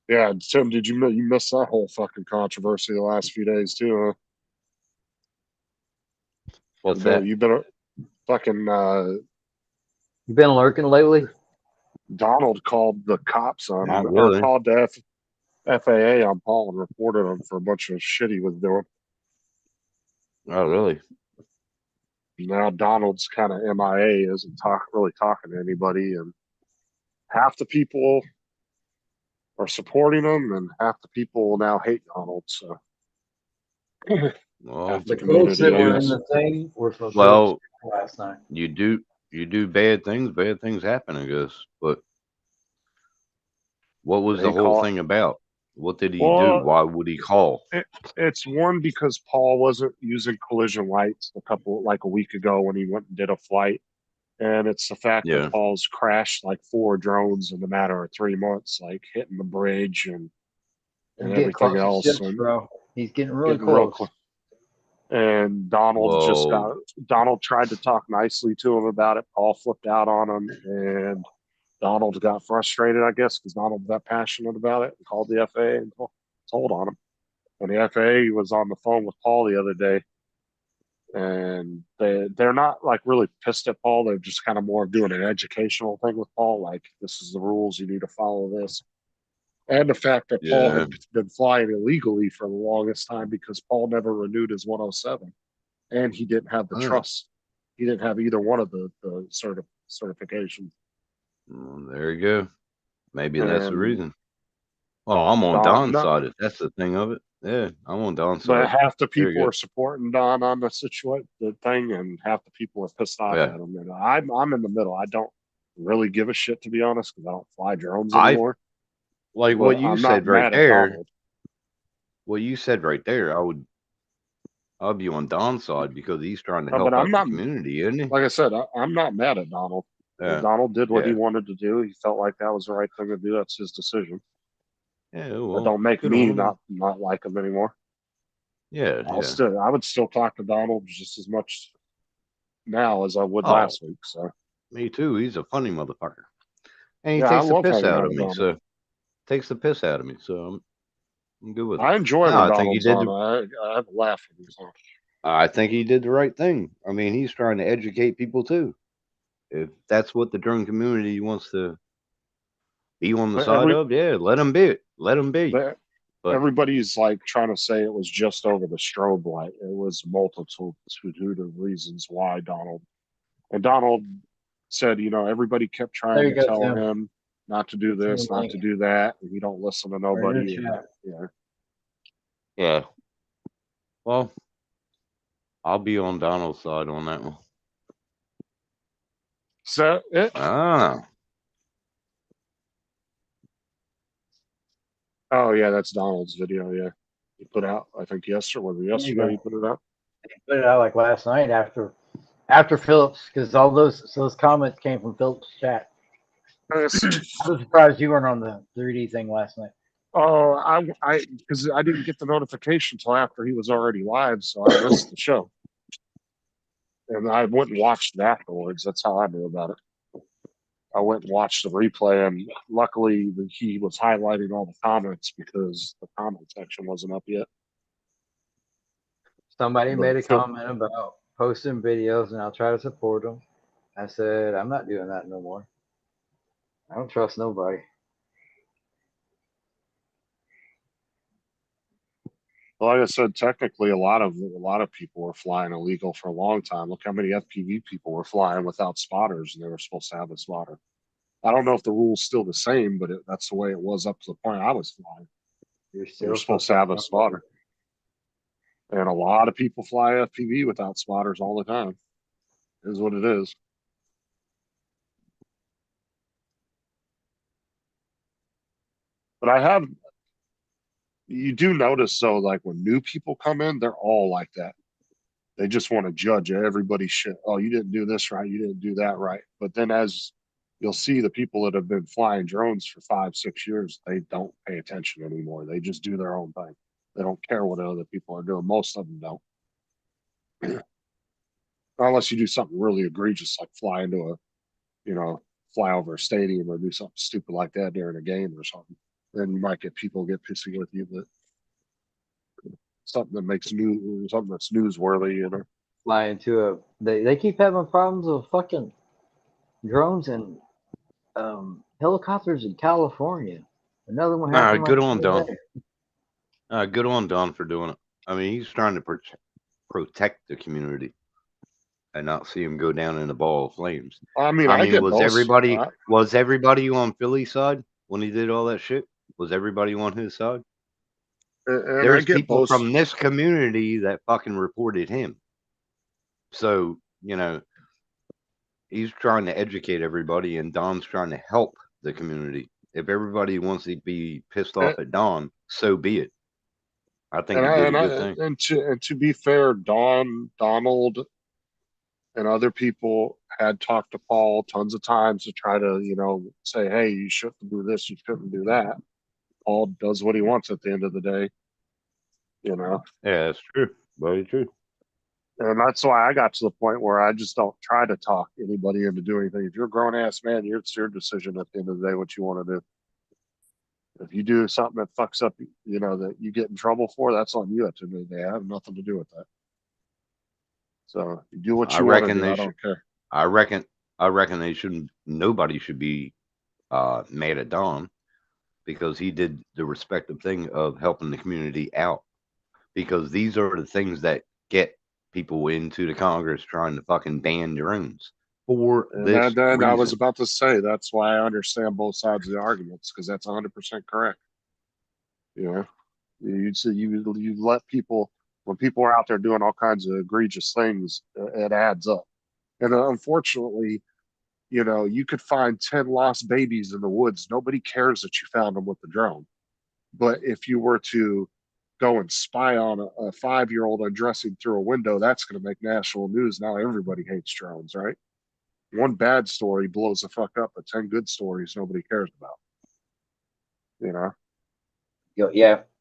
Yeah, Tim, did you miss that whole fucking controversy the last few days too? Huh? What's that? You've been fucking You been lurking lately? Donald called the cops on Not him, really. or called the FAA on Paul and reported him for a bunch of shit he was doing. Oh, really? Now Donald's kind of MIA, isn't really talking to anybody, and half the people are supporting him, and half the people now hate Donald. So Well, The community quotes that were in is. the thing were from well, last night. you do bad things happen, I guess. But what was They the whole call- thing about? What did he do? Well, Why would he call? It's one because Paul wasn't using collision lights like a week ago when he went and did a flight. And it's the fact Yeah. that Paul's crashed like 4 drones in a matter of 3 months, like hitting the bridge and He's getting everything close to else. ships, And bro. He's getting really getting real close. And Donald tried to talk nicely to him about it. Paul flipped out on him, and Donald got frustrated, I guess, because Donald got passionate about it and called the FAA and told on him. And the FAA was on the phone with Paul the other day, and they're not like really pissed at Paul. They're just kind of more doing an educational thing with Paul, like this is the rules, you need to follow this. And the fact that Paul Yeah. had been flying illegally for the longest time because Paul never renewed his 107, and he didn't have the Oh. trust. He didn't have either one of the certifications. Well, there you go. Maybe that's the And reason. Well, I'm on Don, Don's no, side if that's the thing of it. Yeah, I'm on Don's but side. half the There you people go. are supporting Don on the the thing, and half the people are pissed off Yeah. at him. And I'm in the middle. I don't really give a shit, to be honest, because I don't fly drones I anymore. like But what you I'm said not right mad at there. Donald. What you said right there, I'll be on Don's side because he's trying to But help I'm out the not, community, isn't he? like I said, I'm not mad at Donald. Yeah. Donald did what he Yeah. wanted to do. He felt like that was the right thing to do. That's his decision. Yeah, That well, don't make good me on him. not like him anymore. Yeah, yeah. I would still talk to Donald just as much now as I would Oh, last week. So me too. He's a funny motherfucker. And he yeah, I takes the love piss hanging out out of with me, Donald. so takes the piss out of me, so I'm good with it. I enjoy No, when I think he Donald's did on. I have a laugh when he's on. I think he did the right thing. I mean, he's trying to educate people too. If that's what the drone community wants to be on the But side of, yeah, let him be it. Let him be. but But everybody's like trying to say it was just over the strobe light. It was multitude of reasons why Donald. And Donald said, everybody kept There trying you to go, tell Tim. him not to do Tim this, not Link. to do that, and he don't listen to Right in the nobody. And chat. yeah. yeah. Well, I'll be on Donald's side on that one. So it. Ah. Oh yeah, that's Donald's video. Yeah, he put out. I think yesterday go. he put it out. Put it out like last night after Phillips, because all those comments came from Phillips' chat. I was surprised you weren't on the 3D thing last night. Oh, I because I didn't get the notification till after he was already live, so I missed the show, and I went and watched it afterwards. That's how I knew about it. I went and watched the replay, and luckily he was highlighting all the comments because the comment section wasn't up yet. Somebody But made a Phil- comment about posting videos, and I'll try to support them. I said, I'm not doing that no more. I don't trust nobody. Well, like I said, technically, a lot of people were flying illegal for a long time. Look how many FPV people were flying without spotters, and they were supposed to have a spotter. I don't know if the rule's still the same, but that's the way it was up to the point I was flying. You're They still were supposed to have a spotter, and a lot of people fly FPV without spotters all the time. It is what it is. But you do notice though, like when new people come in, they're all like that. They just want to judge everybody's shit. Oh, you didn't do this right. You didn't do that right. But then as you'll see, the people that have been flying drones for 5-6 years, they don't pay attention anymore. They just do their own thing. They don't care what other people are doing. Most of them don't. Unless you do something really egregious, like fly into fly over a stadium or do something stupid like that during a game or something. Then you might get people get pissy with you, but something that makes news, something that's newsworthy, Fly into a. They keep having problems with fucking drones and helicopters in California. Another one happened. Good like on the Don. other day. Good on Don for doing it. I mean, he's trying to protect the community and not see him go down in a ball of flames. I mean, I get was most, everybody on Philly's side when he did all that shit? Was everybody on his side? and There's I get people most, from this community that fucking reported him. So, he's trying to educate everybody and Don's trying to help the community. If everybody wants to be pissed off at Don, so be it. I think he did a good thing. and to be fair, Donald, and other people had talked to Paul tons of times to try to, say, hey, you shouldn't do this, you shouldn't do that. Paul does what he wants at the end of the day, Yeah, that's true. Very true. And that's why I got to the point where I just don't try to talk anybody into doing anything. If you're a grown ass man, it's your decision at the end of the day what you want to do. If you do something that fucks up, that you get in trouble for, that's on you at the end of the day. I have nothing to do with that. So you do what you want to do. I don't care. I reckon they shouldn't. Nobody should be mad at Don because he did the respective thing of helping the community out. Because these are the things that get people into the Congress trying to fucking ban drones for And this then I was reason. about to say that's why I understand both sides of the arguments because that's 100% correct. You know, you let people when people are out there doing all kinds of egregious things, it adds up. And unfortunately, you know, you could find 10 lost babies in the woods. Nobody cares that you found them with the drone. But if you were to go and spy on a 5-year-old undressing through a window, that's going to make national news. Now everybody hates drones, right? One bad story blows the fuck up, but 10 good stories nobody cares about. You know?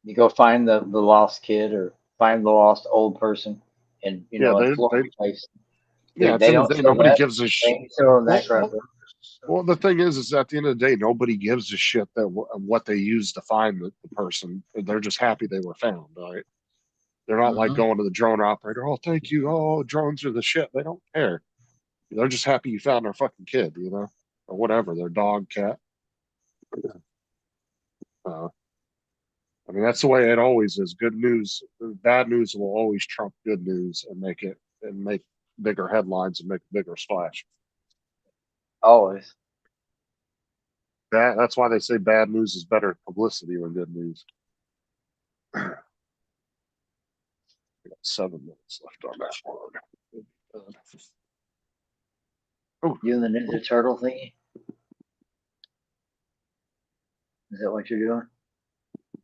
You go find the lost kid or find the lost old person, and you Yeah, know, in they Florida place, yeah, at the they end of don't the day, show nobody that. gives a They shit. ain't showing that crap. Well, the thing is at the end of the day, nobody gives a shit that what they used to find the person. They're just happy they were found, right? They're not like Mhm. going to the drone operator. Oh, thank you. Oh, drones are the shit. They don't care. They're just happy you found their fucking kid, you know, or whatever, their dog, cat. Uh, I mean, that's the way it always is. Good news, bad news will always trump good news and make bigger headlines and make a bigger splash. Always. That's why they say bad news is better publicity than good news. We got 7 minutes left on that one. Oh, You and the Ninja Turtle thingy? Is that what you're doing?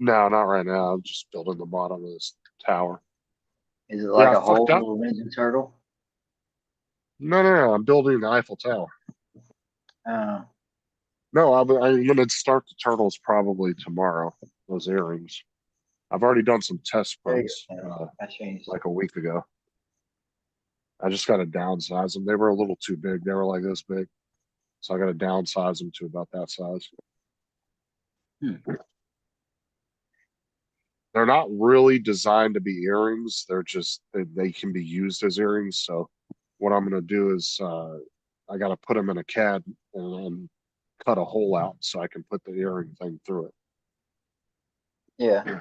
no, not right now. I'm just building the bottom of this tower. Is it like I a whole fucked up. little Ninja Turtle? No. I'm building the Eiffel Tower. No, I'm going to start the turtles probably tomorrow. Those earrings. I've already done some test There you prints go. I changed. like a week ago. I just got to downsize them. They were a little too big. They were like this big. So I got to downsize them to about that size. They're not really designed to be earrings. They're just, they can be used as earrings. So what I'm going to do is I got to put them in a CAD and cut a hole out so I can put the earring thing through it. Yeah.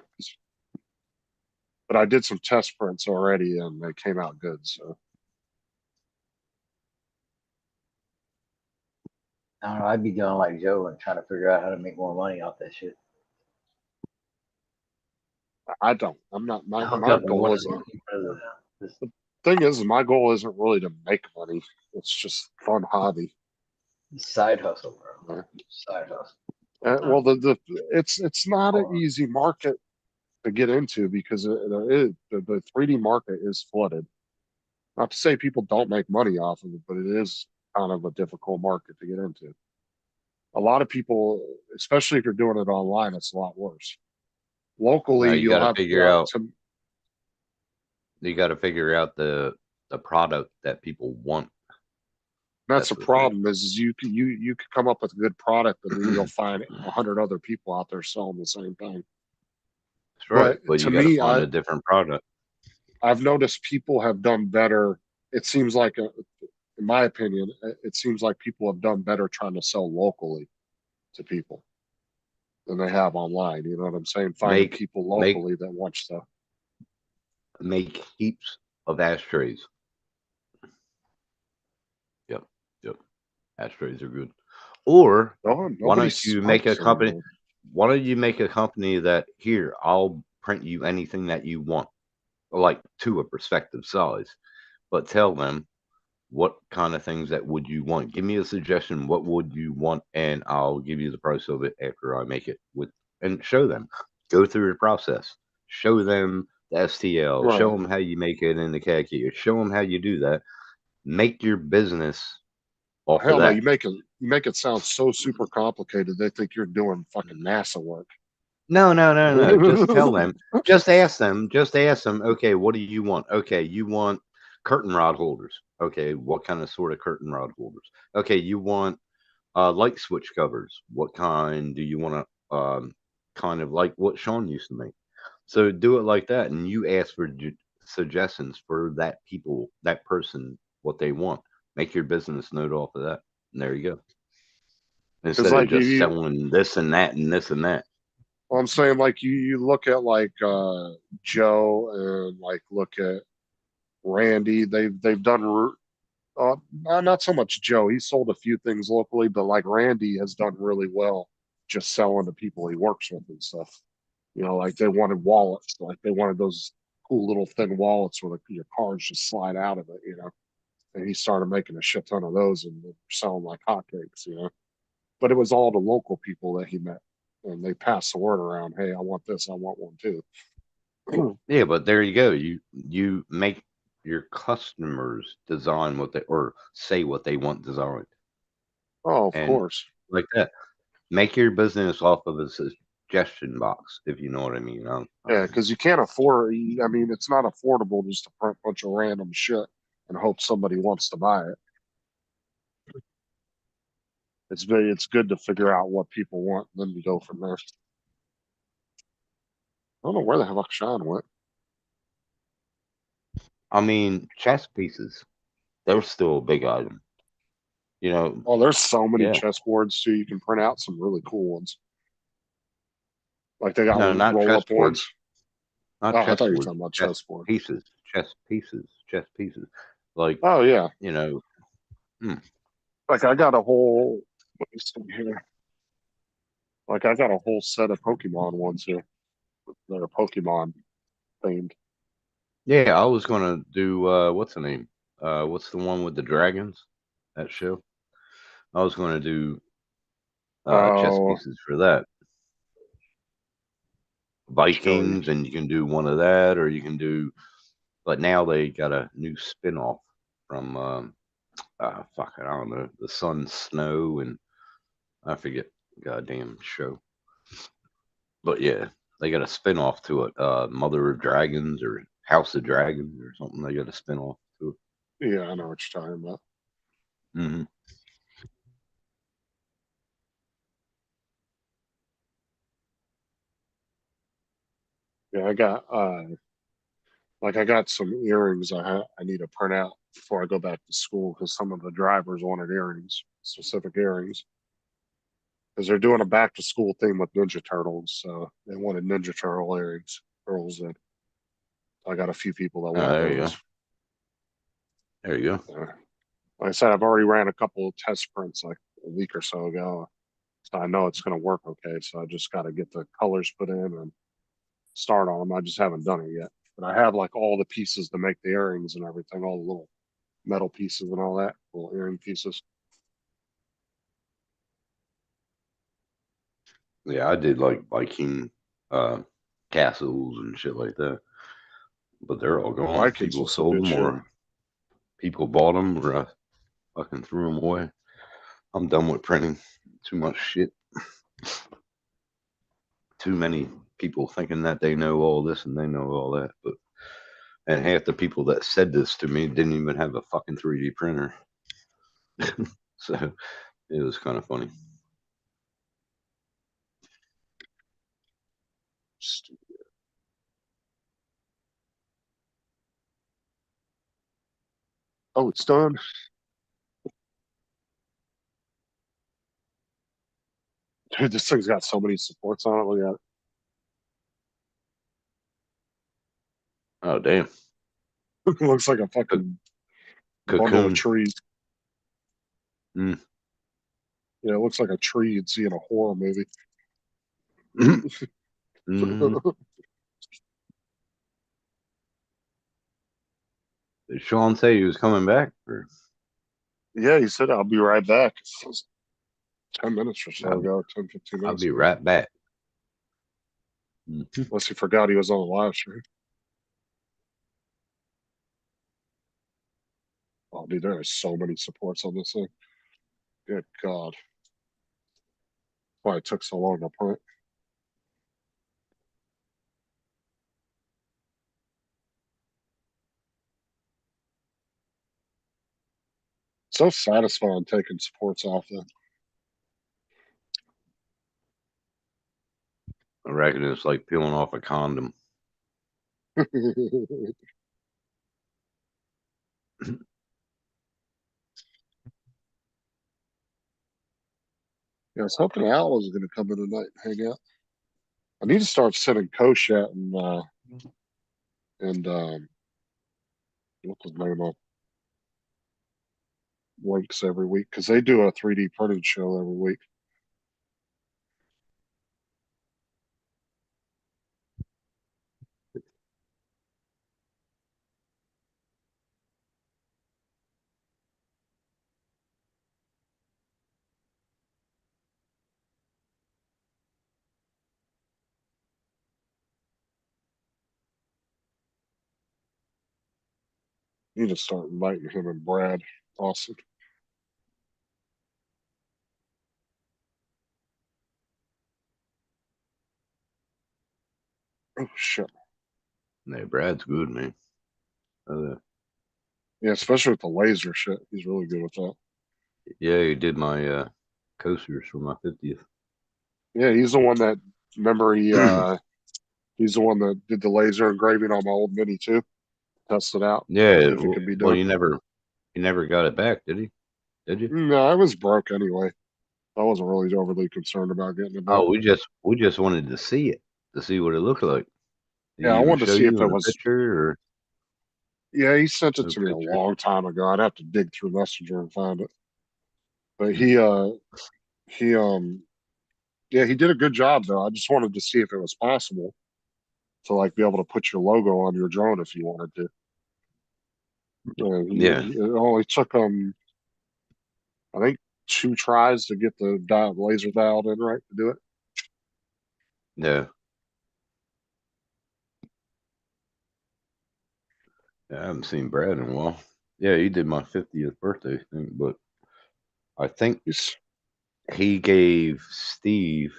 But I did some test prints already and they came out good. So I don't know. I'd be doing like Joe and trying to figure out how to make more money off that shit. I don't. I'm not. My Hook my up goal one of isn't. the Thing is, my goal isn't really to make money. It's just fun hobby. side hustle, bro. Yeah. Side hustle. Well, it's not an easy market to get into because the 3D market is flooded. Not to say people don't make money off of it, but it is kind of a difficult market to get into. A lot of people, especially if you're doing it online, it's a lot worse. Locally, Now you you'll got to have figure out. to, You got to figure out the product that people want. that's That's the the problem is you could come up with a good product, but then you'll find 100 other people out there selling the same thing. That's right, But but to you got to me, find a different product. I've noticed people have done better. It seems like, in my opinion, it seems like people have done better trying to sell locally to people than they have online. You know what I'm saying? Finding people locally that want stuff. Make heaps of ashtrays. Yep. Ashtrays are good. Or why don't you make a company? Anymore. Why don't you make a company that here I'll print you anything that you want, like to a prospective size, but tell them what kind of things that would you want. Give me a suggestion. What would you want, and I'll give you the price of it after I make it with, and show them. Go through the process. Show them the STL. Right. Show them how you make it in the CAD key. Show them how you do that. Make your business off Hell of no, that. you make it sound so super complicated. They think you're doing fucking NASA work. No. Just tell them. Just ask them. Okay, what do you want? Okay, you want curtain rod holders. Okay, what kind of sort of curtain rod holders? Okay, you want light switch covers. What kind do you want to kind of like what Sean used to make? So do it like that, and you ask for suggestions for that person, what they want. Make your business note off of that, and there you go. Instead like of just selling this and that and this and that. Well, I'm saying like you look at like Joe and like look at Randy. They've done not so much Joe. He sold a few things locally, but like Randy has done really well just selling to people he works with and stuff. You know, like they wanted wallets, like they wanted those cool little thin wallets where your cards just slide out of it, you know. And he started making a shit ton of those and they're selling like hotcakes, you know. But it was all the local people that he met, and they passed the word around. Hey, I want this. I want one too. Yeah, but there you go. You make your customers design what they or say what they want designed, Oh, of and course. like that. Make your business off of a suggestion box, if you know what I mean. Yeah, because you can't afford. I mean, it's not affordable just to print a bunch of random shit and hope somebody wants to buy it. It's good to figure out what people want, and then you go from there. I don't know where the hell Sean went. I mean, chess pieces, they're still a big item. You know, Oh, there's so many yeah. chessboards too. You can print out some really cool ones. Like they got No, not roll up chessboards. ones. Not Oh, I thought you were chessboards. talking about Chess chessboard. pieces. Chess pieces. Chess pieces. Like, Oh yeah, you know, like I got a whole. Let me see here. Like I got a whole set of Pokemon ones here. That are Pokemon themed. yeah, I was gonna do what's the name? What's the one with the dragons? That show. I was gonna do chess Oh, pieces for that. Vikings, and you can do one of that, or you can do. But now they got a new spin-off from fuck, I don't know, the Sun Snow, and I forget goddamn show. But yeah, they got a spin-off to it. Mother of Dragons or House of Dragons or something. They got a spin-off to yeah, I know what you're talking about. it. Mm-hmm. Yeah, I got like I got some earrings I need to print out before I go back to school because some of the drivers wanted earrings, specific earrings. Because they're doing a back to school thing with Ninja Turtles, so they wanted Ninja Turtle earrings. Girls that I got a few people that Oh, want there you go. those. There you go. Like I said, I've already ran a couple of test prints like a week or so ago, so I know it's going to work okay. So I just got to get the colors put in and start on them. I just haven't done it yet, but I have like all the pieces to make the earrings and everything, all the little metal pieces and all that, little earring pieces. Yeah, I did like Viking castles and shit like that, but they're all gone. Vikings People was some sold good them, shit. or people bought them, or I fucking threw them away. I'm done with printing. Too much shit. Too many people thinking that they know all this and they know all that, but and half the people that said this to me didn't even have a fucking 3D printer. So it was kind of funny. Stupid. Oh, it's done. Dude, this thing's got so many supports on it. Look at it. Oh damn. It looks like a fucking bundle of Cocoon. trees. Mm. Yeah, it looks like a tree you'd see in a horror movie. Mm. Did Sean say he was coming back? Or Yeah, he said I'll be right back. It was 10 minutes or so I'll, ago, 10, 15 I'll minutes be ago. right back. Mhm. Unless he forgot he was on the live stream. Oh, dude, there are so many supports on this thing. Good God. Why it took so long to print. So satisfying taking supports off then. I reckon it's like peeling off a condom. Yeah, I was hoping Al was going to come in tonight and hang out. I need to start sending Koshat and what's his name up links every week because they do a 3D printing show every week. You need to start inviting him and Brad Austin. Oh shit. Yeah, Brad's good, man. Yeah, especially with the laser shit. He's really good with that. Yeah, he did my coasters for my 50th. Yeah, he's the one that remember he's the one that did the laser engraving on my old Mini too. Tested out. Yeah, See if it could be well, done. you never got it back, did he? Did you? No, I was broke anyway. I wasn't really overly concerned about getting it back. Oh, we just wanted to see it, to see what it looked like. Did Yeah, he I even wanted to show see if you it in a was. picture or Yeah, he sent it no to me a picture? long time ago. I'd have to dig through Messenger and find it. But Hmm. yeah, he did a good job though. I just wanted to see if it was possible to like be able to put your logo on your drone if you wanted to. Yeah, It only took I think 2 tries to get the laser dialed in right to do it. yeah. Yeah, I haven't seen Brad in a while. Yeah, he did my 50th birthday thing, but I think He's, he gave Steve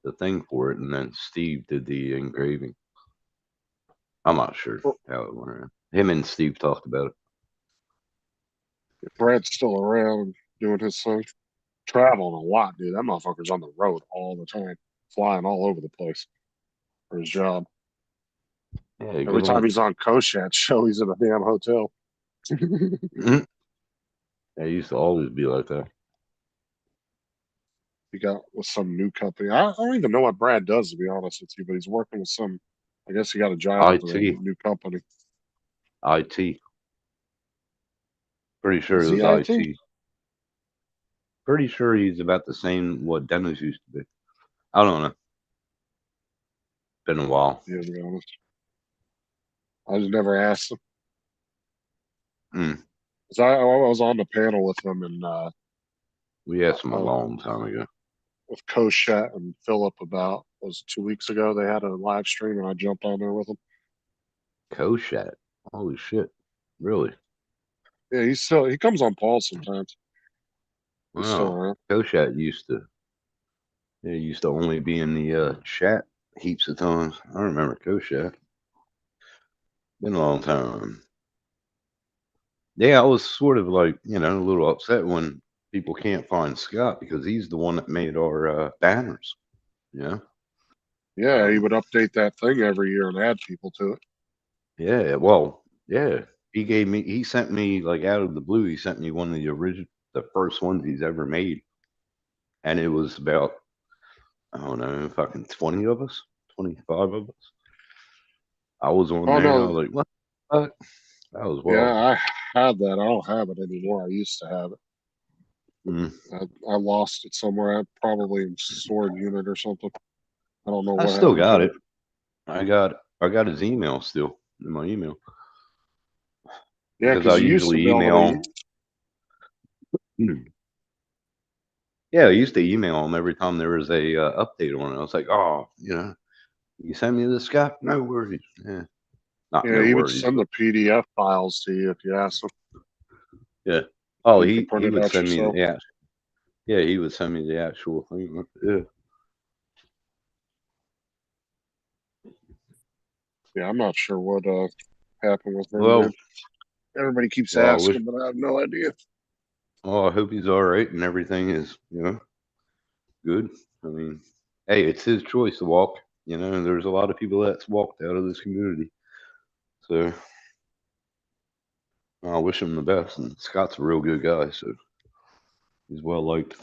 the thing for it, and then Steve did the engraving. I'm not sure how it went around. Him and Steve talked about it. Brad's still around doing his thing, traveling a lot, dude. That motherfucker's on the road all the time, flying all over the place for his job. Yeah, Every good time on he's on Koshat's show, he's in a damn hotel. him. Yeah, he used to always be like that. He got with some new company. I don't even know what Brad does to be honest with you, but he's working with some. I guess he got a job with a IT, new company. IT. Pretty sure Is it he was IT? IT. Pretty sure he's about the same what Dennis used to be. I don't know. Been a while. Yeah, to be honest, I just never asked him. Mm. 'Cause I was on the panel with him and We asked him a uh, long time ago. with Koshat and Philip about was it 2 weeks ago. They had a live stream and I jumped on there with him. Koshat. Holy shit. Really? Yeah, he comes on Paul sometimes. He's still Wow. around. Koshat used to only be in the chat heaps of times. I remember Koshat. Been a long time. Yeah, I was sort of like, a little upset when people can't find Scott because he's the one that made our banners. Yeah. Yeah, he would update that thing every year and add people to it. Yeah. Well, yeah. He sent me like out of the blue, he sent me one of the first ones he's ever made. And it was about, I don't know, fucking 20 of us, 25 of us. I was on Oh there. I no, was like, what the fuck? That was yeah, wild. I had that. I don't have it anymore. I used to have it. Mm. I lost it somewhere. Probably in storage unit or something. I don't know I what still happened got to it. it. I got his email still in my email Yeah, because I because you used to usually be able email. to. Yeah, I used to email him every time there was a update on it. I was like, oh, you send me this Scott? No worries. Yeah, not Yeah, no he would worries, send but the PDF files to you if you asked him. yeah. Oh, You could he print he it would out send me yourself. the actual. Yeah, he would send me the actual thing. Yeah. Yeah, I'm not sure what happened with him, man. Well, Everybody keeps well, I wish. asking, but I have no idea. Oh, I hope he's all right and everything is, good. I mean, hey, it's his choice to walk. There's a lot of people that's walked out of this community. So I wish him the best. And Scott's a real good guy, so he's well liked.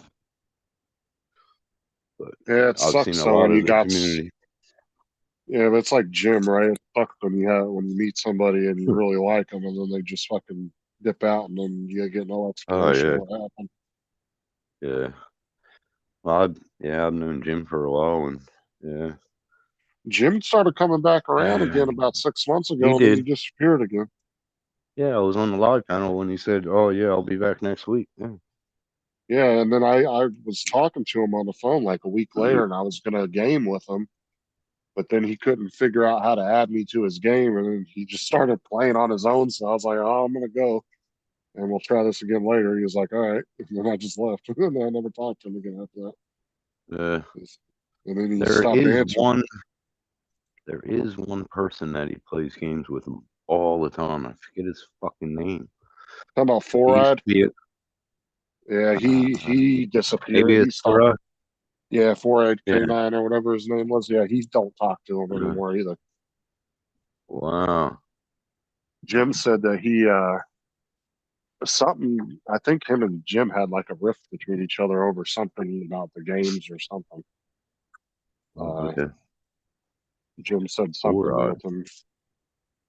But Yeah, it I've seen sucks a though lot when of you the got. community. Yeah, but it's like Jim, right? sucks when you meet somebody and you really like them, and then they just fucking dip out, and then you get no explanation yeah. what happened. Yeah. Well, I've known Jim for a while, and yeah, Jim started coming back around again about 6 months ago, he and then he did. disappeared again. Yeah, I was on the live panel when he said, "Oh yeah, I'll be back next week." Yeah. Yeah, and then I was talking to him on the phone like a week later, and I was gonna game with him, but then he couldn't figure out how to add me to his game, and then he just started playing on his own. So I was like, "Oh, I'm gonna go, and we'll try this again later." He was like, "All right," and then I just left, and then I never talked to him again after that. And then he There stopped is answering. one. There is one person that he plays games with him all the time. I forget his fucking name. Talking about He Four used Eyed. to be a, Yeah, he disappeared. maybe He it's stopped. Sarah. Yeah, Four Eyed Yeah. K9 or whatever his name was. Yeah, he don't talk to him Yeah. anymore either. Wow. Jim said that he something. I think him and Jim had like a rift between each other over something about the games or something. Okay. Jim said Four something Eyed. with him.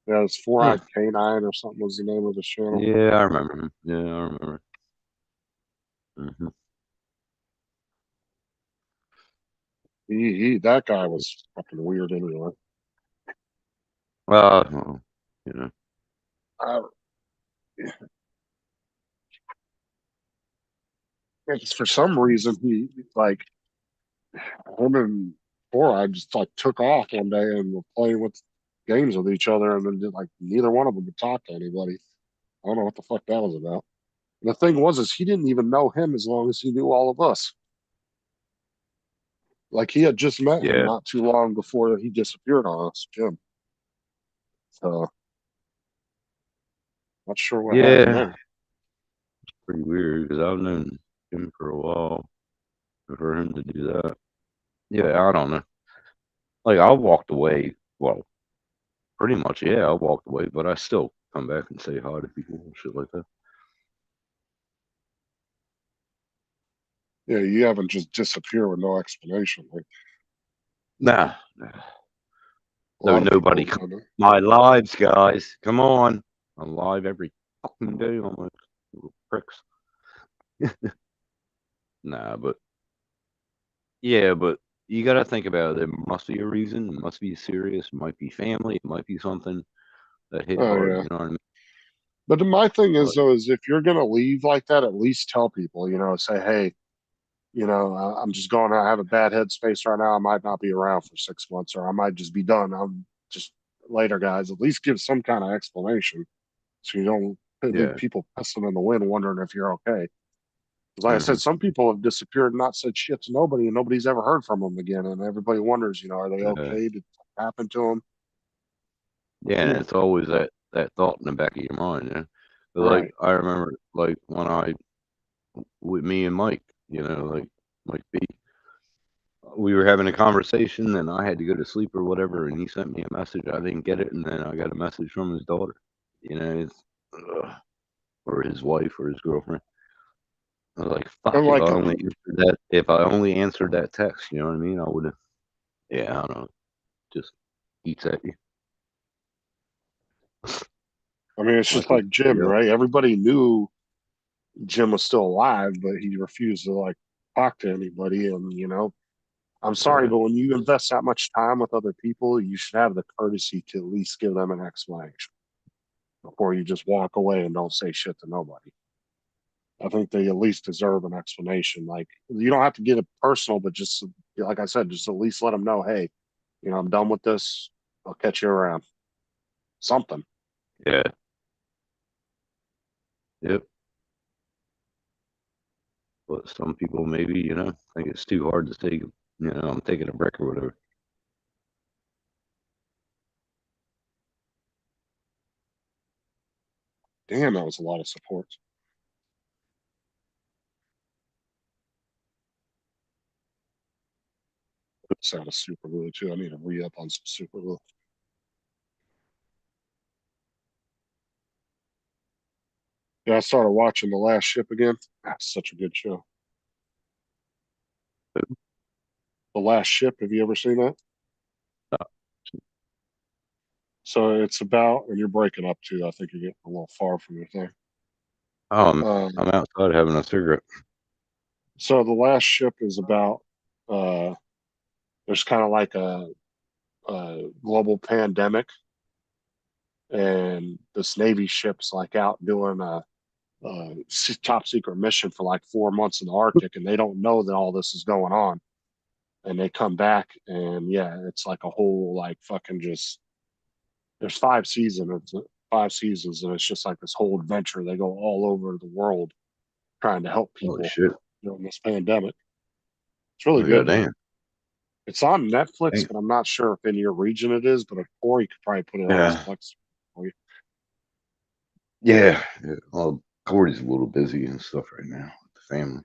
Yeah, it's Four Eyed K9 or something was the name of the channel. Yeah, I remember him. Yeah, I remember. Hmm. He that guy was fucking weird anyway. Well, you know. Uh, it's for some reason he like him and Four Eyed just like took off one day and were playing with games with each other, and then like neither one of them would talk to anybody. I don't know what the fuck that was about. And the thing was, is he didn't even know him as long as he knew all of us. Like he had just met him Yeah. not too long before he disappeared on us, Jim. So not sure what happened Yeah. there. Pretty weird because I've known him for a while. For him to do that. Yeah, I don't know. Like I walked away. Well, pretty much, yeah, I walked away, but I still come back and say hi to people and shit like that. Yeah, you haven't just disappeared with no explanation. Like Nah. a No, lot of people nobody. have done it. My lives, guys. Come on. I'm live every fucking day almost. Little pricks. Nah, but yeah, but you got to think about it. There must be a reason. It must be serious. It might be family. It might be something that hit Oh hard. yeah. You know what I mean? But my thing is But though, is if you're gonna leave like that, at least tell people. Say, hey, I'm just going. I have a bad headspace right now. I might not be around for 6 months, or I might just be done. I'm just later, guys. At least give some kind of explanation, so you don't leave yeah. people pissing in the wind, wondering if you're okay. 'Cause like I Hmm. said, some people have disappeared and not said shit to nobody, and nobody's ever heard from them again. And everybody wonders, are they okay? Did something happen to them? Yeah, and it's always that thought in the back of your mind, But like Right. I remember, like when I with me and Mike, like Mike B, we were having a conversation, and I had to go to sleep or whatever, and he sent me a message. I didn't get it, and then I got a message from his daughter, it's, or his wife or his girlfriend. I was like, And fuck, like, if I only answered that text, you know what I mean? I would have, yeah, I don't know, just eats at you. I mean, it's Like just like Jim, yeah, right? Everybody knew Jim was still alive, but he refused to like talk to anybody. And I'm sorry, yeah, but when you invest that much time with other people, you should have the courtesy to at least give them an explanation before you just walk away and don't say shit to nobody. I think they at least deserve an explanation. Like you don't have to get it personal, but just like I said, just at least let them know, hey, I'm done with this. I'll catch you around. Something. yeah, yep. But some people maybe, think it's too hard to take, I'm taking a break or whatever. Damn, that was a lot of support. It's out of super glue too. I need to re up on some super glue. Yeah, I started watching The Last Ship again. That's such a good show. The Last Ship. Have you ever seen that? So it's about, and you're breaking up too. I think you're getting a little far from your thing. I'm outside having a cigarette. So the last ship is about, there's kind of like a global pandemic, and this Navy ship's like out doing a top secret mission for like 4 months in the Arctic, and they don't know that all this is going on. And they come back, and yeah, it's like a whole like fucking just. There's 5 seasons. It's 5 seasons, and it's just like this whole adventure. They go all over the world trying to help people Holy shit! during this pandemic. It's really Oh, good. goddamn. It's on Netflix, Dang. but I'm not sure if in your region it is. But or you could probably put it on Yeah. Netflix. Yeah. Well, Corey's a little busy and stuff right now with the family.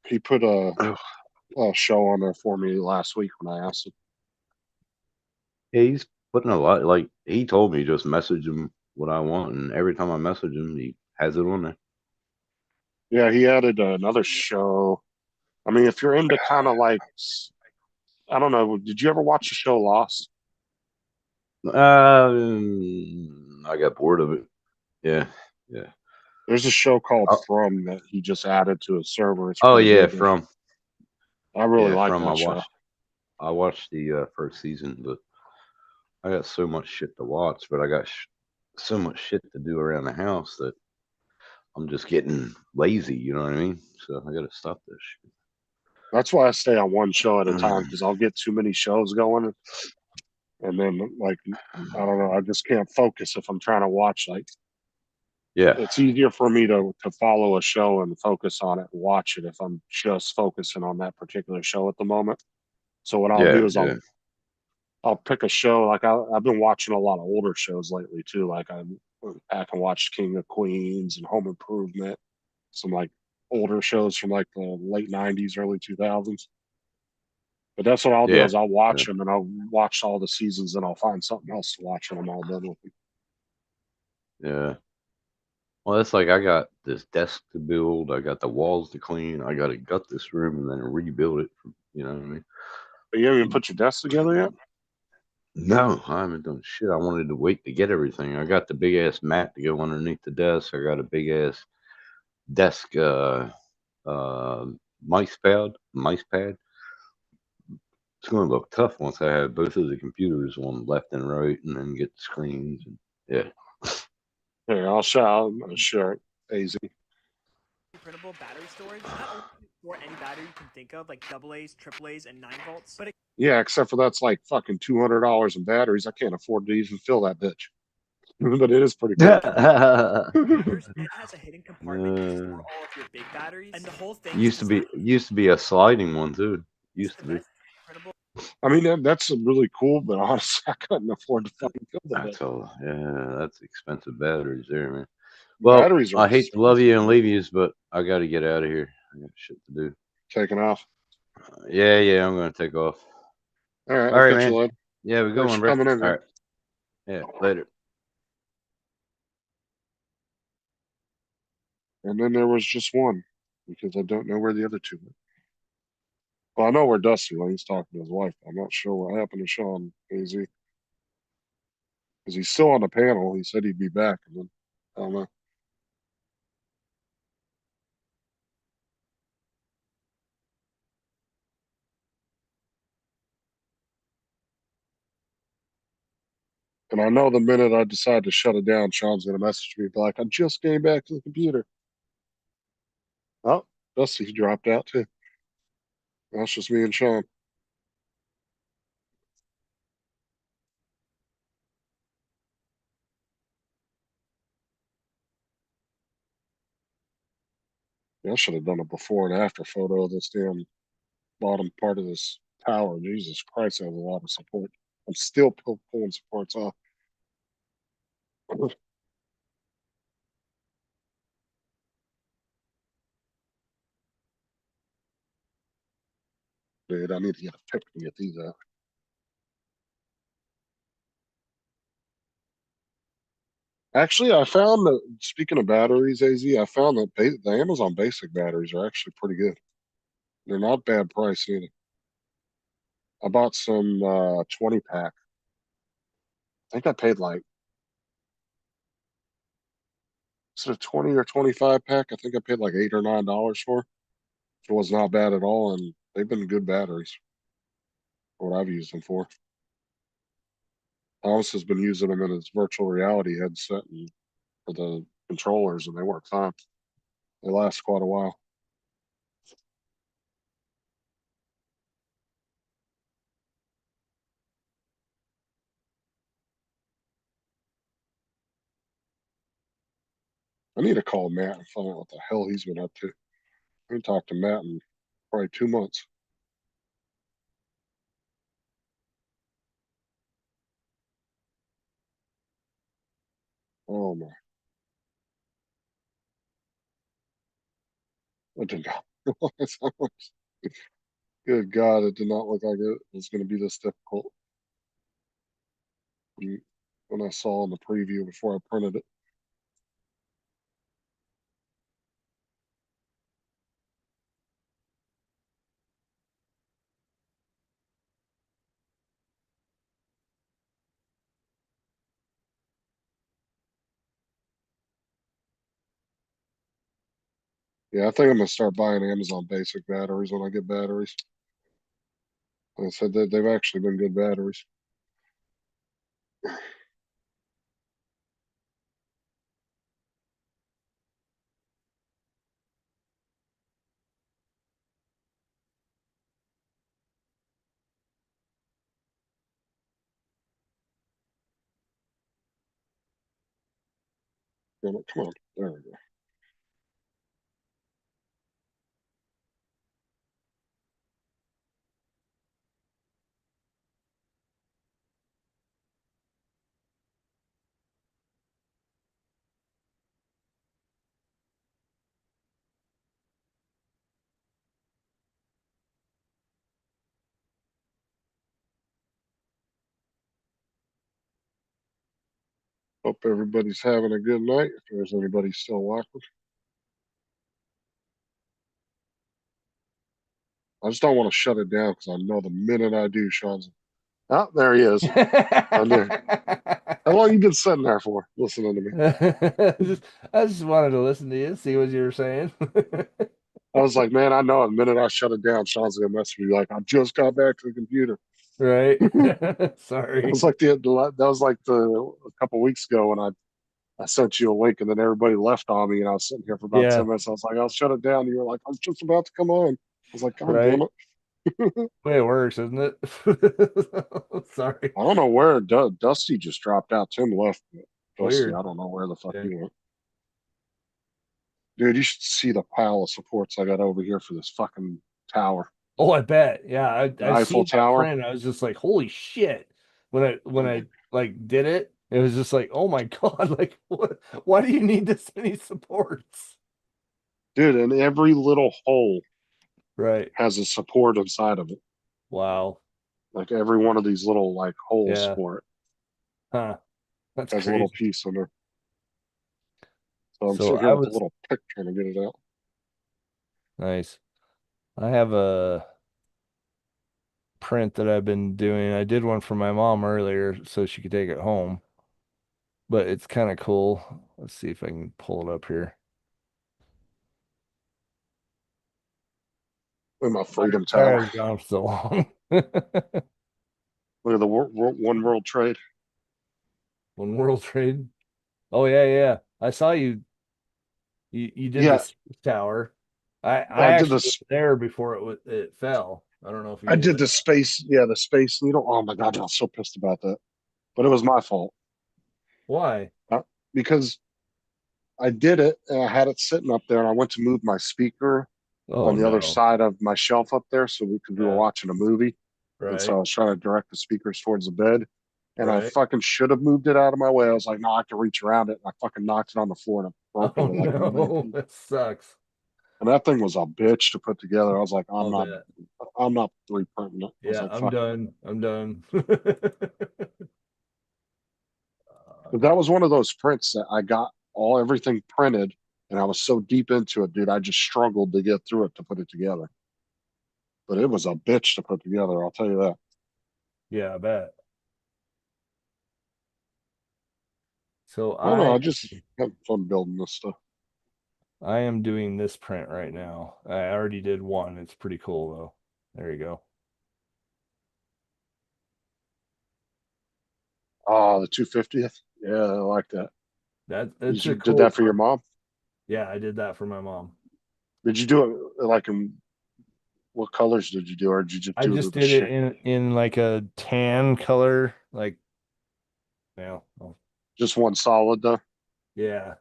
He put a show on there for me last week when I asked him. Yeah, he's putting a lot. Like he told me, just message him what I want, and every time I message him, he has it on there. Yeah, he added another show. I mean, if you're into kind of like, I don't know, did you ever watch the show Lost? I got bored of it. Yeah. There's a show called Oh, From that he just added to his server. It's oh pretty yeah, good. I really like that show. I watched the first season, but I got so much shit to watch. But I got so much shit to do around the house that I'm just getting lazy. You know what I mean? So I got to stop this shit. That's why I stay on one show at a time, because I'll get too many shows going, and then like I don't know, I just can't focus if I'm trying to watch. Like Yeah. it's easier for me to follow a show and focus on it and watch it if I'm just focusing on that particular show at the moment. So what I'll do is Yeah. I'll pick a show. Like I've been watching a lot of older shows lately too. Like I back and watched King of Queens and Home Improvement, some like older shows from like the late '90s, early 2000s. But that's what I'll do Yeah. is I'll watch them, and I'll watch all the seasons, and I'll find something else to watch when I'm all done with them. Yeah. Well, that's like I got this desk to build. I got the walls to clean. I got to gut this room and then rebuild it. You know what I mean? But you haven't even put your desk together yet? No, I haven't done shit. I wanted to wait to get everything. I got the big ass mat to go underneath the desk. I got a big ass desk mice pad. It's going to look tough once I have both of the computers on left and right, and then get the screens. And, yeah. Here, I'll share it. Easy. Printable battery storage, not only for any battery you can think of, like AA's, AAA's, and 9 volts, but it Yeah, except for that's like fucking $200 in batteries. I can't afford to even fill that bitch. But it is pretty cool. it has a hidden compartment to store all of your big batteries, and the whole thing used to be a sliding one too. Used to be. printable. I mean, that's really cool, but honestly, I couldn't afford to fucking fill the bitch. That's all. Yeah, that's expensive batteries there, man. Well, Batteries are I hate to love you and expensive. leave you, but I got to get out of here. I got shit to do. Taking off. Yeah, I'm gonna take off. All right, All right, catch man. you later. Yeah, we're Thanks going, for bro. coming in, All man. right. Yeah, later. And then there was just one, because I don't know where the other two went. Well, I know where Dusty went. He's talking to his wife. I'm not sure what happened to Sean AZ. Because he's still on the panel. He said he'd be back, and then I don't know. And I know the minute I decide to shut it down, Sean's going to message me like, I just came back to the computer. Oh, Dusty dropped out too. That's just me and Sean. Yeah, I should have done a before and after photo of this damn bottom part of this tower. Jesus Christ, that has a lot of support. I'm still pulling supports off. Dude, I need to get a pick to get these out. Actually, I found that, speaking of batteries, AZ, I found that the Amazon basic batteries are actually pretty good. They're not bad price either. I bought some 20 pack. think I paid like, is it a 20 or 25 pack? I think I paid like $8 or $9 for. It was not bad at all, and they've been good batteries for what I've used them for. Thomas has been using them in his virtual reality headset and for the controllers, and they work fine. They last quite a while. I need to call Matt and find out what the hell he's been up to. I haven't talked to Matt in probably 2 months. Oh my. I did not realize how much. Good God, it did not look like it was going to be this difficult. When I saw in the preview before I printed it. Yeah, I think I'm gonna start buying Amazon basic batteries when I get batteries. Like I said, they've actually been good batteries. Damn it, come on, there we go. Hope everybody's having a good night. If there's anybody still watching, I just don't want to shut it down because I know the minute I do, Sean's. Oh, there he is. I'm there. How long you been sitting there for, listening to me? I just wanted to listen to you, see what you were saying. I was like, man, I know the minute I shut it down, Sean's gonna mess with me. Like, I just got back to the computer. Right. That Sorry. was like a couple weeks ago when I sent you a link and then everybody left on me and I was sitting here for about Yeah. 10 minutes. I was like, I'll shut it down. And you were like, I was just about to come on. I was like, God Right. damn it. Way it works, isn't it? Sorry. I don't know where Dusty just dropped out. Tim left. Dusty, Weird. I don't know where the fuck Yeah. he went. Dude, you should see the pile of supports I got over here for this fucking tower. Oh, I bet. Yeah, The I Eiffel seen that Tower. print. I was just like, holy shit. When I like did it, it was just like, oh my God, like what, why do you need this many supports? Dude, and every little hole Right. has a support inside of it. Wow. Like every one of these little like holes Yeah. for it Huh. That's has a little crazy. piece in there. So I'm So sitting here I with a was little pick trying to get it out. nice. I have a print that I've been doing. I did one for my mom earlier so she could take it home. But it's kind of cool. Let's see if I can pull it up here. In my Freedom Sorry I Tower. was gone for so long. Look at the one world trade. One World Trade. Oh yeah, yeah. I saw you did Yeah, the Space Tower. I I did actually was this. there before it fell. I don't know if you I knew did that. the space. Yeah, the Space Needle. Oh my God, I was so pissed about that. But it was my fault Why? because I did it and I had it sitting up there and I went to move my speaker Oh on the other no. side of my shelf up there so we were Yeah. watching a movie. And so Right. I was trying to direct the speakers towards the bed. And I Right. fucking should have moved it out of my way. I was like, no, I can reach around it. And I fucking knocked it on the floor and it broke Oh into like a million no. pieces. That sucks. And that thing was a bitch to put together. I was like, I'll bet. I'm not reprinting it. I was Yeah, like, I'm fuck. done. I'm done. But that was one of those prints that I got everything printed and I was so deep into it, dude. I just struggled to get through it to put it together. But it was a bitch to put together, I'll tell you that. Yeah, I bet. So I don't know. I just have fun building this stuff. I am doing this print right now. I already did one. It's pretty cool though. There you go. Oh, the 250th. Yeah, I like that. It's a Did cool that for your print. mom? Yeah, I did that for my mom. Did you do it like in what colors did you do, or did you just I do just the did it shit? in like a tan color, like Just one solid though. yeah.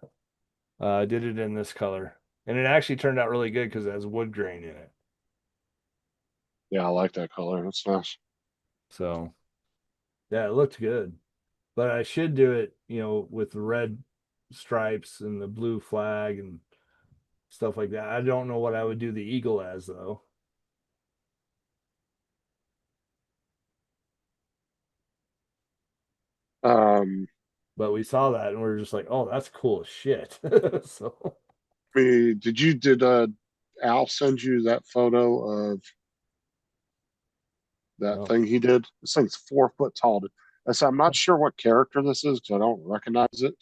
I did it in this color, and it actually turned out really good because it has wood grain in it. Yeah, I like that color. That's nice. So yeah, it looked good. But I should do it, with the red stripes and the blue flag and stuff like that. I don't know what I would do the eagle as though. Um, But we saw that and we were just like, oh, that's cool as shit. So did Al send you that photo of that no. thing he did? This thing's 4 foot tall. I said, I'm not sure what character this is because I don't recognize it,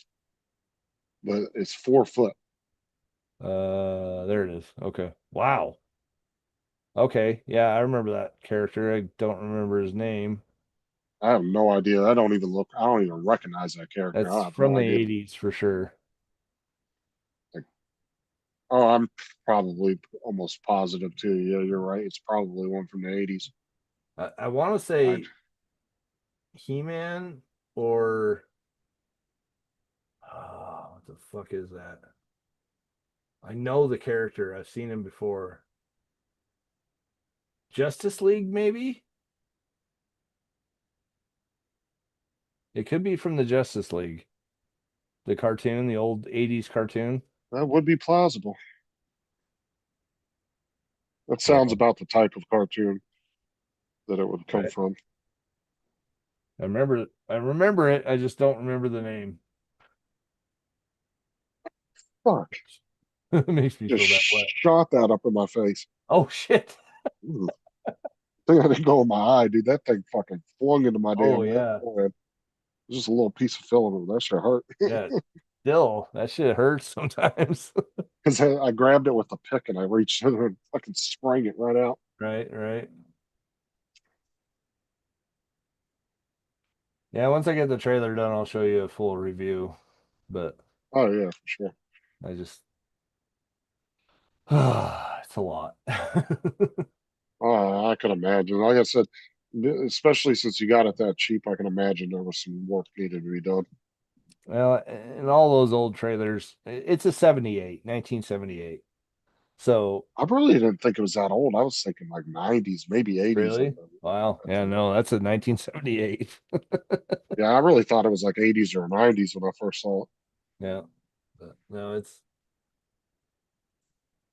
but it's 4 foot. There it is. Okay. Wow. Okay. Yeah, I remember that character. I don't remember his name. I have no idea. I don't even look. I don't even recognize that character. That's I have from no the idea. 80s for sure. Oh, I'm probably almost positive too. Yeah, you're right. It's probably one from the 80s. I want to say He-Man or what the fuck is that? I know the character. I've seen him before. Justice League, maybe? It could be from the Justice League. The cartoon, the old 80s cartoon. That would be plausible. That sounds So, about the type of cartoon that it would come right. from. I remember it. I just don't remember the name. Fuck. It makes me Just feel that way. shot that up in my face. Oh shit. Ooh. Thing I didn't go in my eye, dude. That thing fucking flung into my Oh damn yeah. forehead. It was just a little piece of filament. That should hurt. Yeah. Still, that shit hurts sometimes. Because I grabbed it with a pick and I reached in and fucking sprang it right out. Right, right. Yeah, once I get the trailer done, I'll show you a full review. But Oh yeah, for sure. I just it's a lot. I could imagine. Like I said, especially since you got it that cheap, I can imagine there was some work needed to be done. Well, in all those old trailers, it's a 1978. So I really didn't think it was that old. I was thinking like 90s, maybe 80s. really? Wow. Yeah, no, that's a 1978. Yeah, I really thought it was like 80s or 90s when I first saw it. Yeah. But no, it's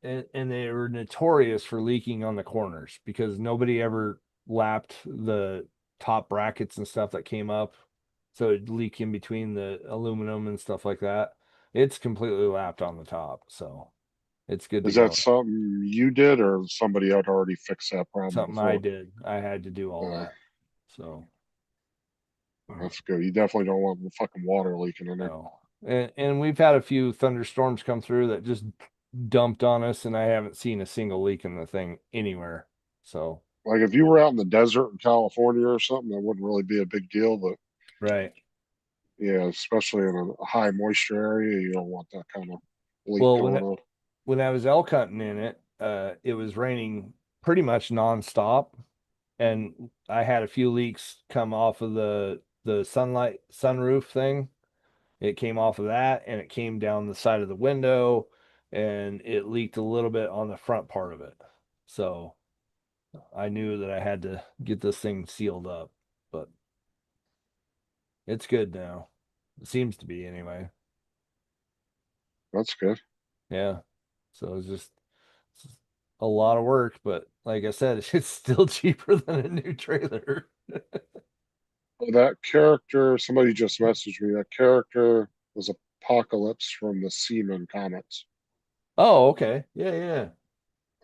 and they were notorious for leaking on the corners because nobody ever lapped the top brackets and stuff that came up. So it'd leak in between the aluminum and stuff like that. It's completely lapped on the top. So it's good to Is that go. something you did or somebody had already fixed that problem Something before? I did. I had to do all Yeah. that. So That's good. You definitely don't want the fucking water leaking in there. no. And we've had a few thunderstorms come through that just dumped on us, and I haven't seen a single leak in the thing anywhere. So Like if you were out in the desert in California or something, that wouldn't really be a big deal. But right. yeah, especially in a high moisture area, you don't want that kind of leak Well, going on. when I was elk hunting in it was raining pretty much nonstop, and I had a few leaks come off of the sunroof thing. It came off of that, and it came down the side of the window, and it leaked a little bit on the front part of it. So I knew that I had to get this thing sealed up, but it's good now. It seems to be anyway. That's good. Yeah. So it's a lot of work, but like I said, it's still cheaper than a new trailer. That character, somebody just messaged me. That character was Apocalypse from the Seaman comics. Oh, okay. Yeah, yeah.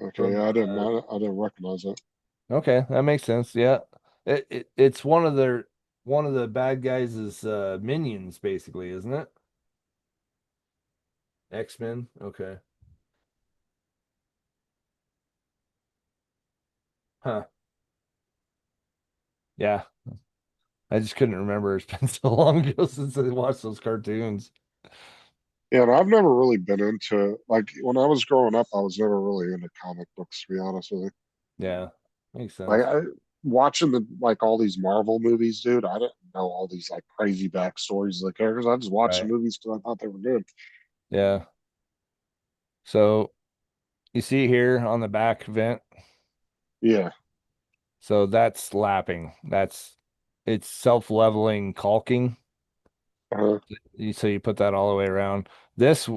Okay, From I didn't recognize that. okay, that makes sense. Yeah. It's one of the bad guys' minions basically, isn't it? X-Men. Okay. Huh. Yeah. I just couldn't remember. It's been so long ago since I watched those cartoons. Yeah, and I've never really been into like when I was growing up, I was never really into comic books, to be honest with you. Yeah. Makes Like sense. watching the like all these Marvel movies, dude. I didn't know all these like crazy backstories of the characters. I just watched the Right. movies because I thought they were good. Yeah. So you see here on the back vent. Yeah. So that's lapping. It's self-leveling caulking. Uh, So you put that all the way around. This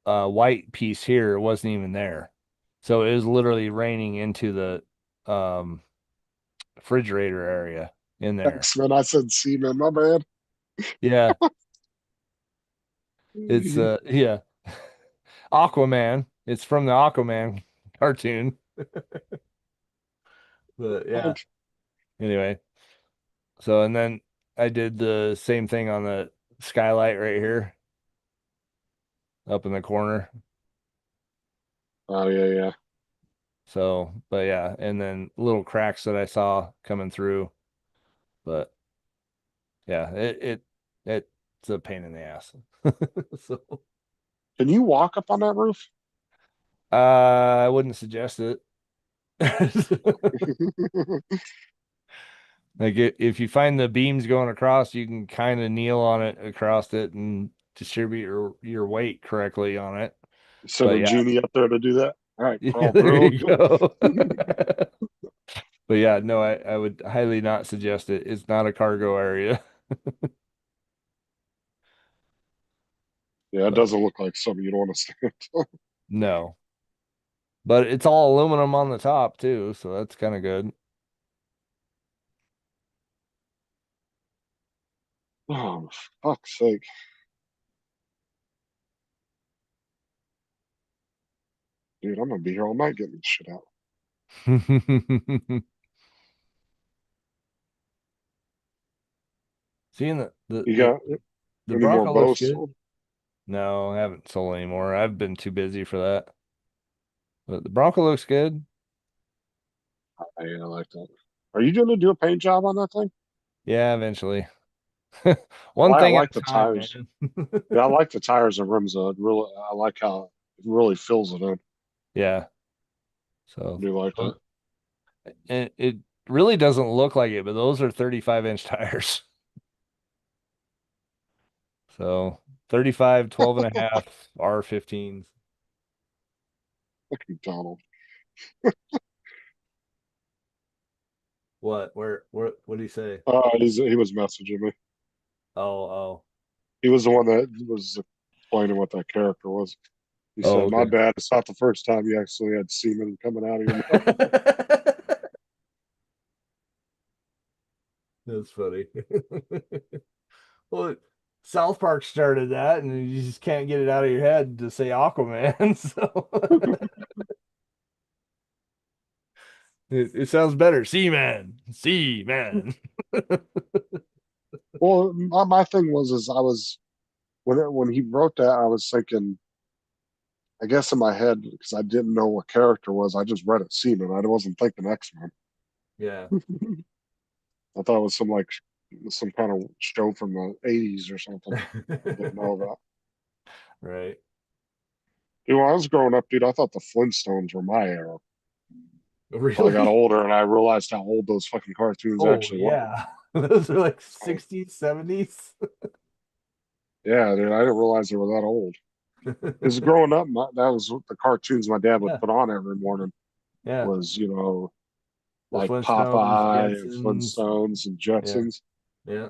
white piece here wasn't even there. So it was literally raining into the refrigerator area in there. X-Men, I said semen, my bad. Yeah, it's yeah. Aquaman. It's from the Aquaman cartoon. But yeah. Anyway, so and then I did the same thing on the skylight right here up in the corner. Oh yeah, yeah. So, but yeah, and then little cracks that I saw coming through. But yeah, it's a pain in the ass. So, Can you walk up on that roof? I wouldn't suggest it. Like if you find the beams going across, you can kind of kneel on it across it and distribute your weight correctly on it. Send But a yeah, genie up there to do that. All right, yeah, crawl there through. you go. But yeah, no, I would highly not suggest it. It's not a cargo area. Yeah, it But doesn't look like something you'd want to stand on. no. But it's all aluminum on the top too, so that's kind of good. Oh, fuck's sake. Dude, I'm gonna be here all night getting this shit out. Seeing the the You the, got the any more Bronco looks bows good. sold? No, I haven't sold anymore. I've been too busy for that. But the Bronco looks good. I like that. Are you gonna do a paint job on that thing? Yeah, eventually. Oh, One I thing at like a the time, tires. man. Yeah, I like the tires and rims. Really, I like how it really fills it in. Yeah. I So do like that. it really doesn't look like it, but those are 35-inch tires. So 35, 12 and a half R15s. Fucking Donald. What? What do you say? He was messaging me. Oh, oh. He was the one that was explaining what that character was. He Oh, said, "My okay. bad. It's not the first time you actually had semen coming out of your mouth." That's funny. Well, South Park started that, and you just can't get it out of your head to say Aquaman. So it sounds better. Seaman, Seaman. Well, my thing is I was when he wrote that, I was thinking, I guess in my head because I didn't know what character was. I just read it semen. I wasn't thinking X Men. Yeah. I thought it was some kind of show from the '80s or something. I didn't know about. Right. Dude, when I was growing up, dude, I thought the Flintstones were my era. Until I got Really? older and I realized how old those fucking cartoons Oh, actually were. yeah. Those are like 60s, 70s. Yeah, dude, I didn't realize they were that old. Because growing up, that was what the cartoons my dad would Yeah. put on every morning. Yeah. Was The like Flintstones, Popeye and Jetsons. Flintstones and Yeah. Jetsons. Yeah.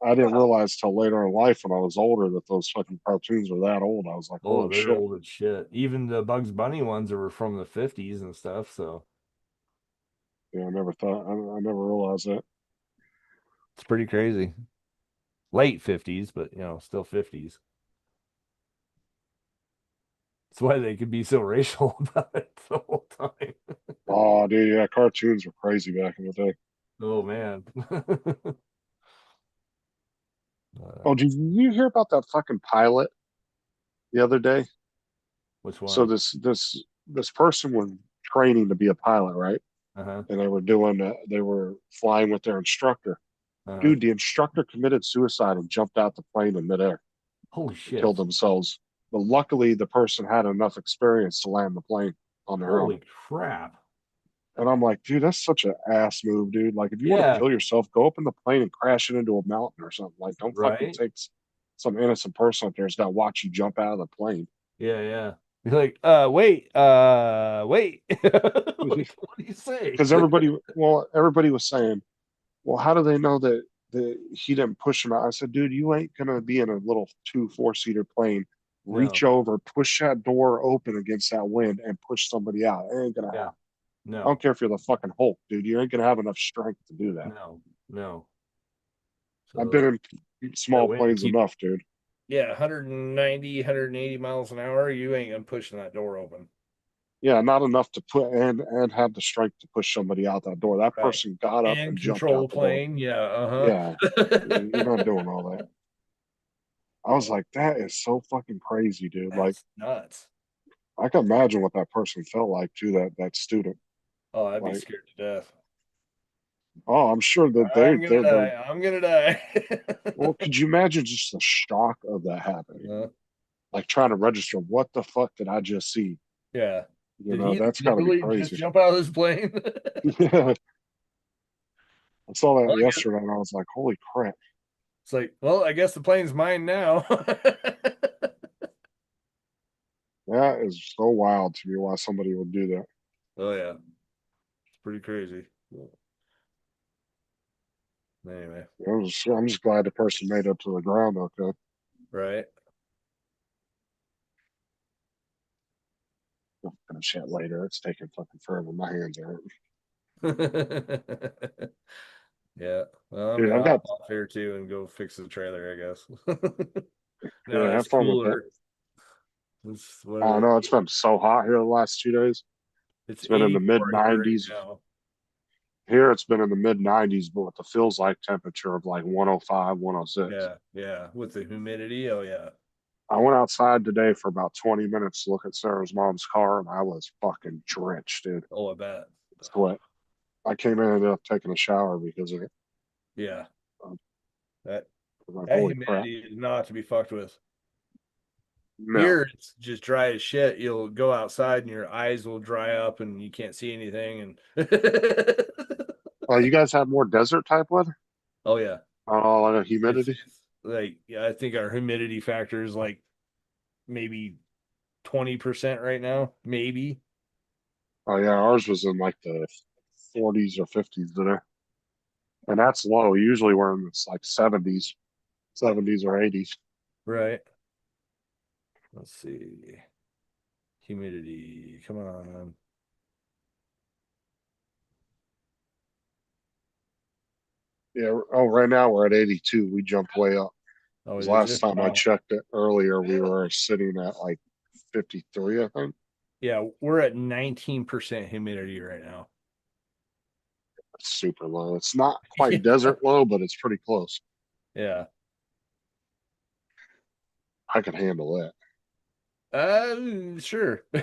I didn't realize till later in life when I was older that those fucking cartoons were that old. I was like, Oh, holy they're shit. old as shit. Even the Bugs Bunny ones were from the 50s and stuff. So Yeah, I never realized that. it's pretty crazy. Late 50s, but still 50s. That's why they could be so racial about it the whole time. Oh, dude, yeah, cartoons were crazy back in the day. Oh man. Oh, did you hear about that fucking pilot the other day. Which one? So this person was training to be a pilot, right? Uh-huh. And they were flying with their instructor. Uh-huh. Dude, the instructor committed suicide and jumped out the plane in midair, Holy shit. killed themselves. But luckily, the person had enough experience to land the plane on their Holy own. crap. And I'm like, dude, that's such an ass move, dude. Like, if you want Yeah. to kill yourself, go up in the plane and crash it into a mountain or something. Like, don't fucking Right. take some innocent person up there who's got to watch you jump out of the plane. Yeah, yeah. You're like, wait, wait. Like, what do you say? Because everybody was saying, well, how do they know that he didn't push him out? I said, dude, you ain't gonna be in a little 4-seater plane. Reach over, push that door open against that wind, and push somebody out. It ain't gonna Yeah. happen. I No, don't care if you're the fucking Hulk, dude. You ain't gonna have enough strength to do that. no. I've been in small wind planes keep- enough, dude. Yeah, 190, 180 miles an hour. You ain't gonna pushing that door open. Yeah, not enough to put and have the strength to push somebody out that door. That Right. person got up and jumped control out the door. plane. Yeah, uh-huh. Yeah, you're not doing all that. I was like, that is so fucking crazy, dude. Like, That's nuts. I can imagine what that person felt like too. That student. Oh, I'd be Like, scared to death. oh, I'm sure that I'm gonna die. I'm gonna die. well, could you imagine just the shock of that happening? Uh, Like trying to register, what the fuck did I just see? yeah. You Did know, he that's gotta be literally just crazy. jump out of this plane? Yeah. I saw that Well, I guess- yesterday and I was like, holy crap. It's like, well, I guess the plane's mine now. That is so wild to me why somebody would do that. Oh yeah, it's pretty crazy. Anyway, I'm just glad the person made it to the ground okay. right? I'll finish that later. It's taking fucking forever. My hands are hurting. Yeah. Well, I'm Dude, gonna I've got hop off here too and go fix the trailer, I guess. Yeah, No, have it's fun with cooler. It's I whatever. know it's been so hot here the last 2 days. It's been in the 84 here right mid-90s. now. Here it's been in the mid-90s, but with the feels like temperature of like 105, 106. Yeah, yeah. With the humidity, oh yeah. I went outside today for about 20 minutes to look at Sarah's mom's car, and I was fucking drenched, dude. Oh, I bet. Sweat. I came in and ended up taking a shower because of it. Yeah. That I'm like, that holy crap. humidity is not to be fucked with. No. Here it's just dry as shit. You'll go outside and your eyes will dry up and you can't see anything. And You guys have more desert type weather? oh yeah, Oh, humidity? it's like yeah, I think our humidity factor is like maybe 20% right now, maybe. Oh yeah, ours was in like the 40s or 50s today. And that's low. Usually we're in this like 70s or 80s. Right. Let's see. Humidity. Come on. Yeah. Oh, right now we're at 82. We jumped way up. Oh, 'Cause is last it? time I Wow. checked it earlier, we were sitting at like 53, I think. Yeah, we're at 19% humidity right now. That's super low. It's not quite Yeah. desert low, but it's pretty close. Yeah. I can handle that. Sure. I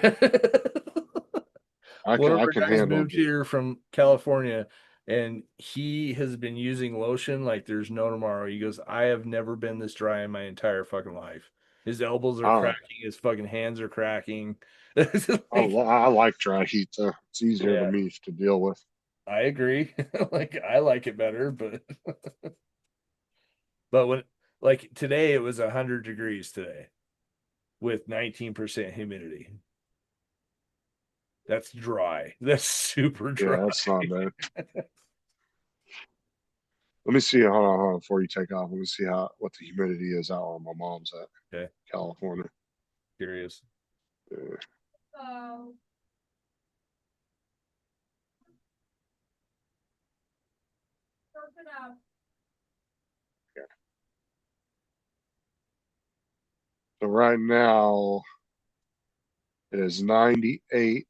One can of I our can guys handle moved it. here from California and he has been using lotion like there's no tomorrow. He goes, I have never been this dry in my entire fucking life. His elbows are Oh. cracking, his fucking hands are cracking. I like dry heat. It's easier Yeah. to me to deal with. I agree. Like I like it better, but but when like today it was 100 degrees today with 19% humidity. That's dry. That's super dry. Yeah, that's not bad. Let me see. Hold on, before you take off. Let me see what the humidity is out where my mom's at. Okay. California. Curious. So right now it is 98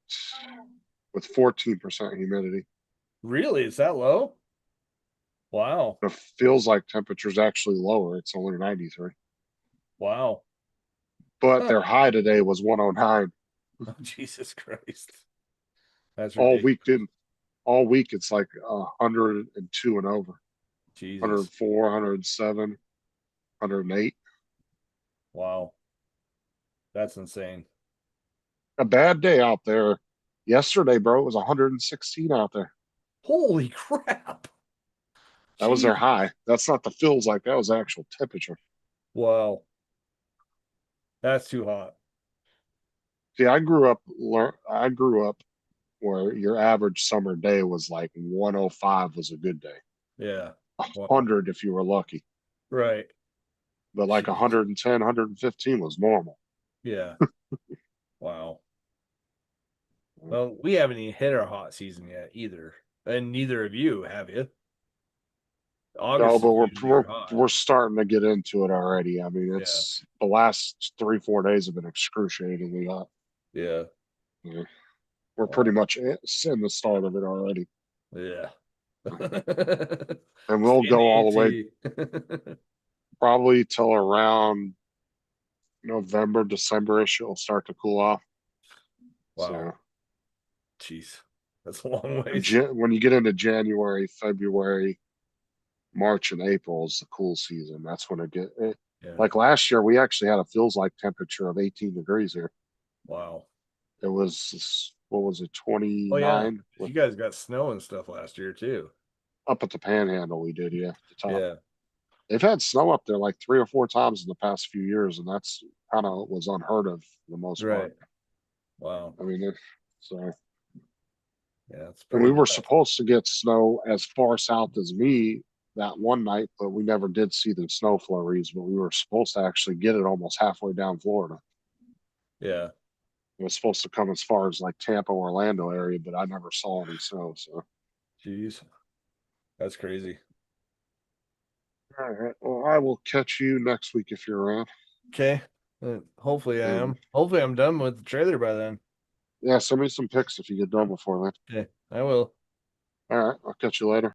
with 14% humidity. Really? Is that low? Wow. It feels like temperature's actually lower. It's only 93. Wow. but their high today was 109. Oh, Jesus Christ. That's All ridiculous. week didn't. All week it's like 102 and over. Jesus. 104, 107, 108. Wow. That's insane. A bad day out there. Yesterday, bro, it was 116 out there. Holy crap. That was their Jesus. high. That's not the feels like, that was actual temperature. Wow. That's too hot. See, I grew up where your average summer day was like 105 was a good day. Yeah. Wow. 100 if you were lucky. Right. But like Jeez. 110, 115 was normal. Yeah. Wow. Well, we haven't even hit our hot season yet either. And neither of you, have you? August No, is but usually our hot. we're starting to get into it already. I mean, it's the last 3-4 days have been excruciatingly hot. Yeah. Yeah. We're pretty much in the start of it already. Yeah. And we'll go all the way way. probably till around November, December-ish. It'll start to cool off. Wow. Jeez. That's a long So, ways. when you get into January, February, March, and April is the cool season. That's when Yeah. like last year, we actually had a feels like temperature of 18 degrees here. Wow. It was, what was it, 29? Oh yeah. You guys got snow and stuff last year too. Up at the Panhandle, we did, yeah. At the top. Yeah. They've had snow up there like 3 or 4 times in the past few years, and that's kind of was unheard of for the most Right. part. Wow. I mean, so. Yeah. It's And we were nuts. supposed to get snow as far south as me that one night, but we never did see the snow flurries. But we were supposed to actually get it almost halfway down Florida. Yeah. It was supposed to come as far as like Tampa, Orlando area, but I never saw any snow. So, Jeez. That's crazy. all right. Well, I will catch you next week if you're around. Okay. Hopefully I am. Hopefully I'm done with the trailer by then. Yeah, send me some pics if you get done before then. Okay. I will. All right. I'll catch you later.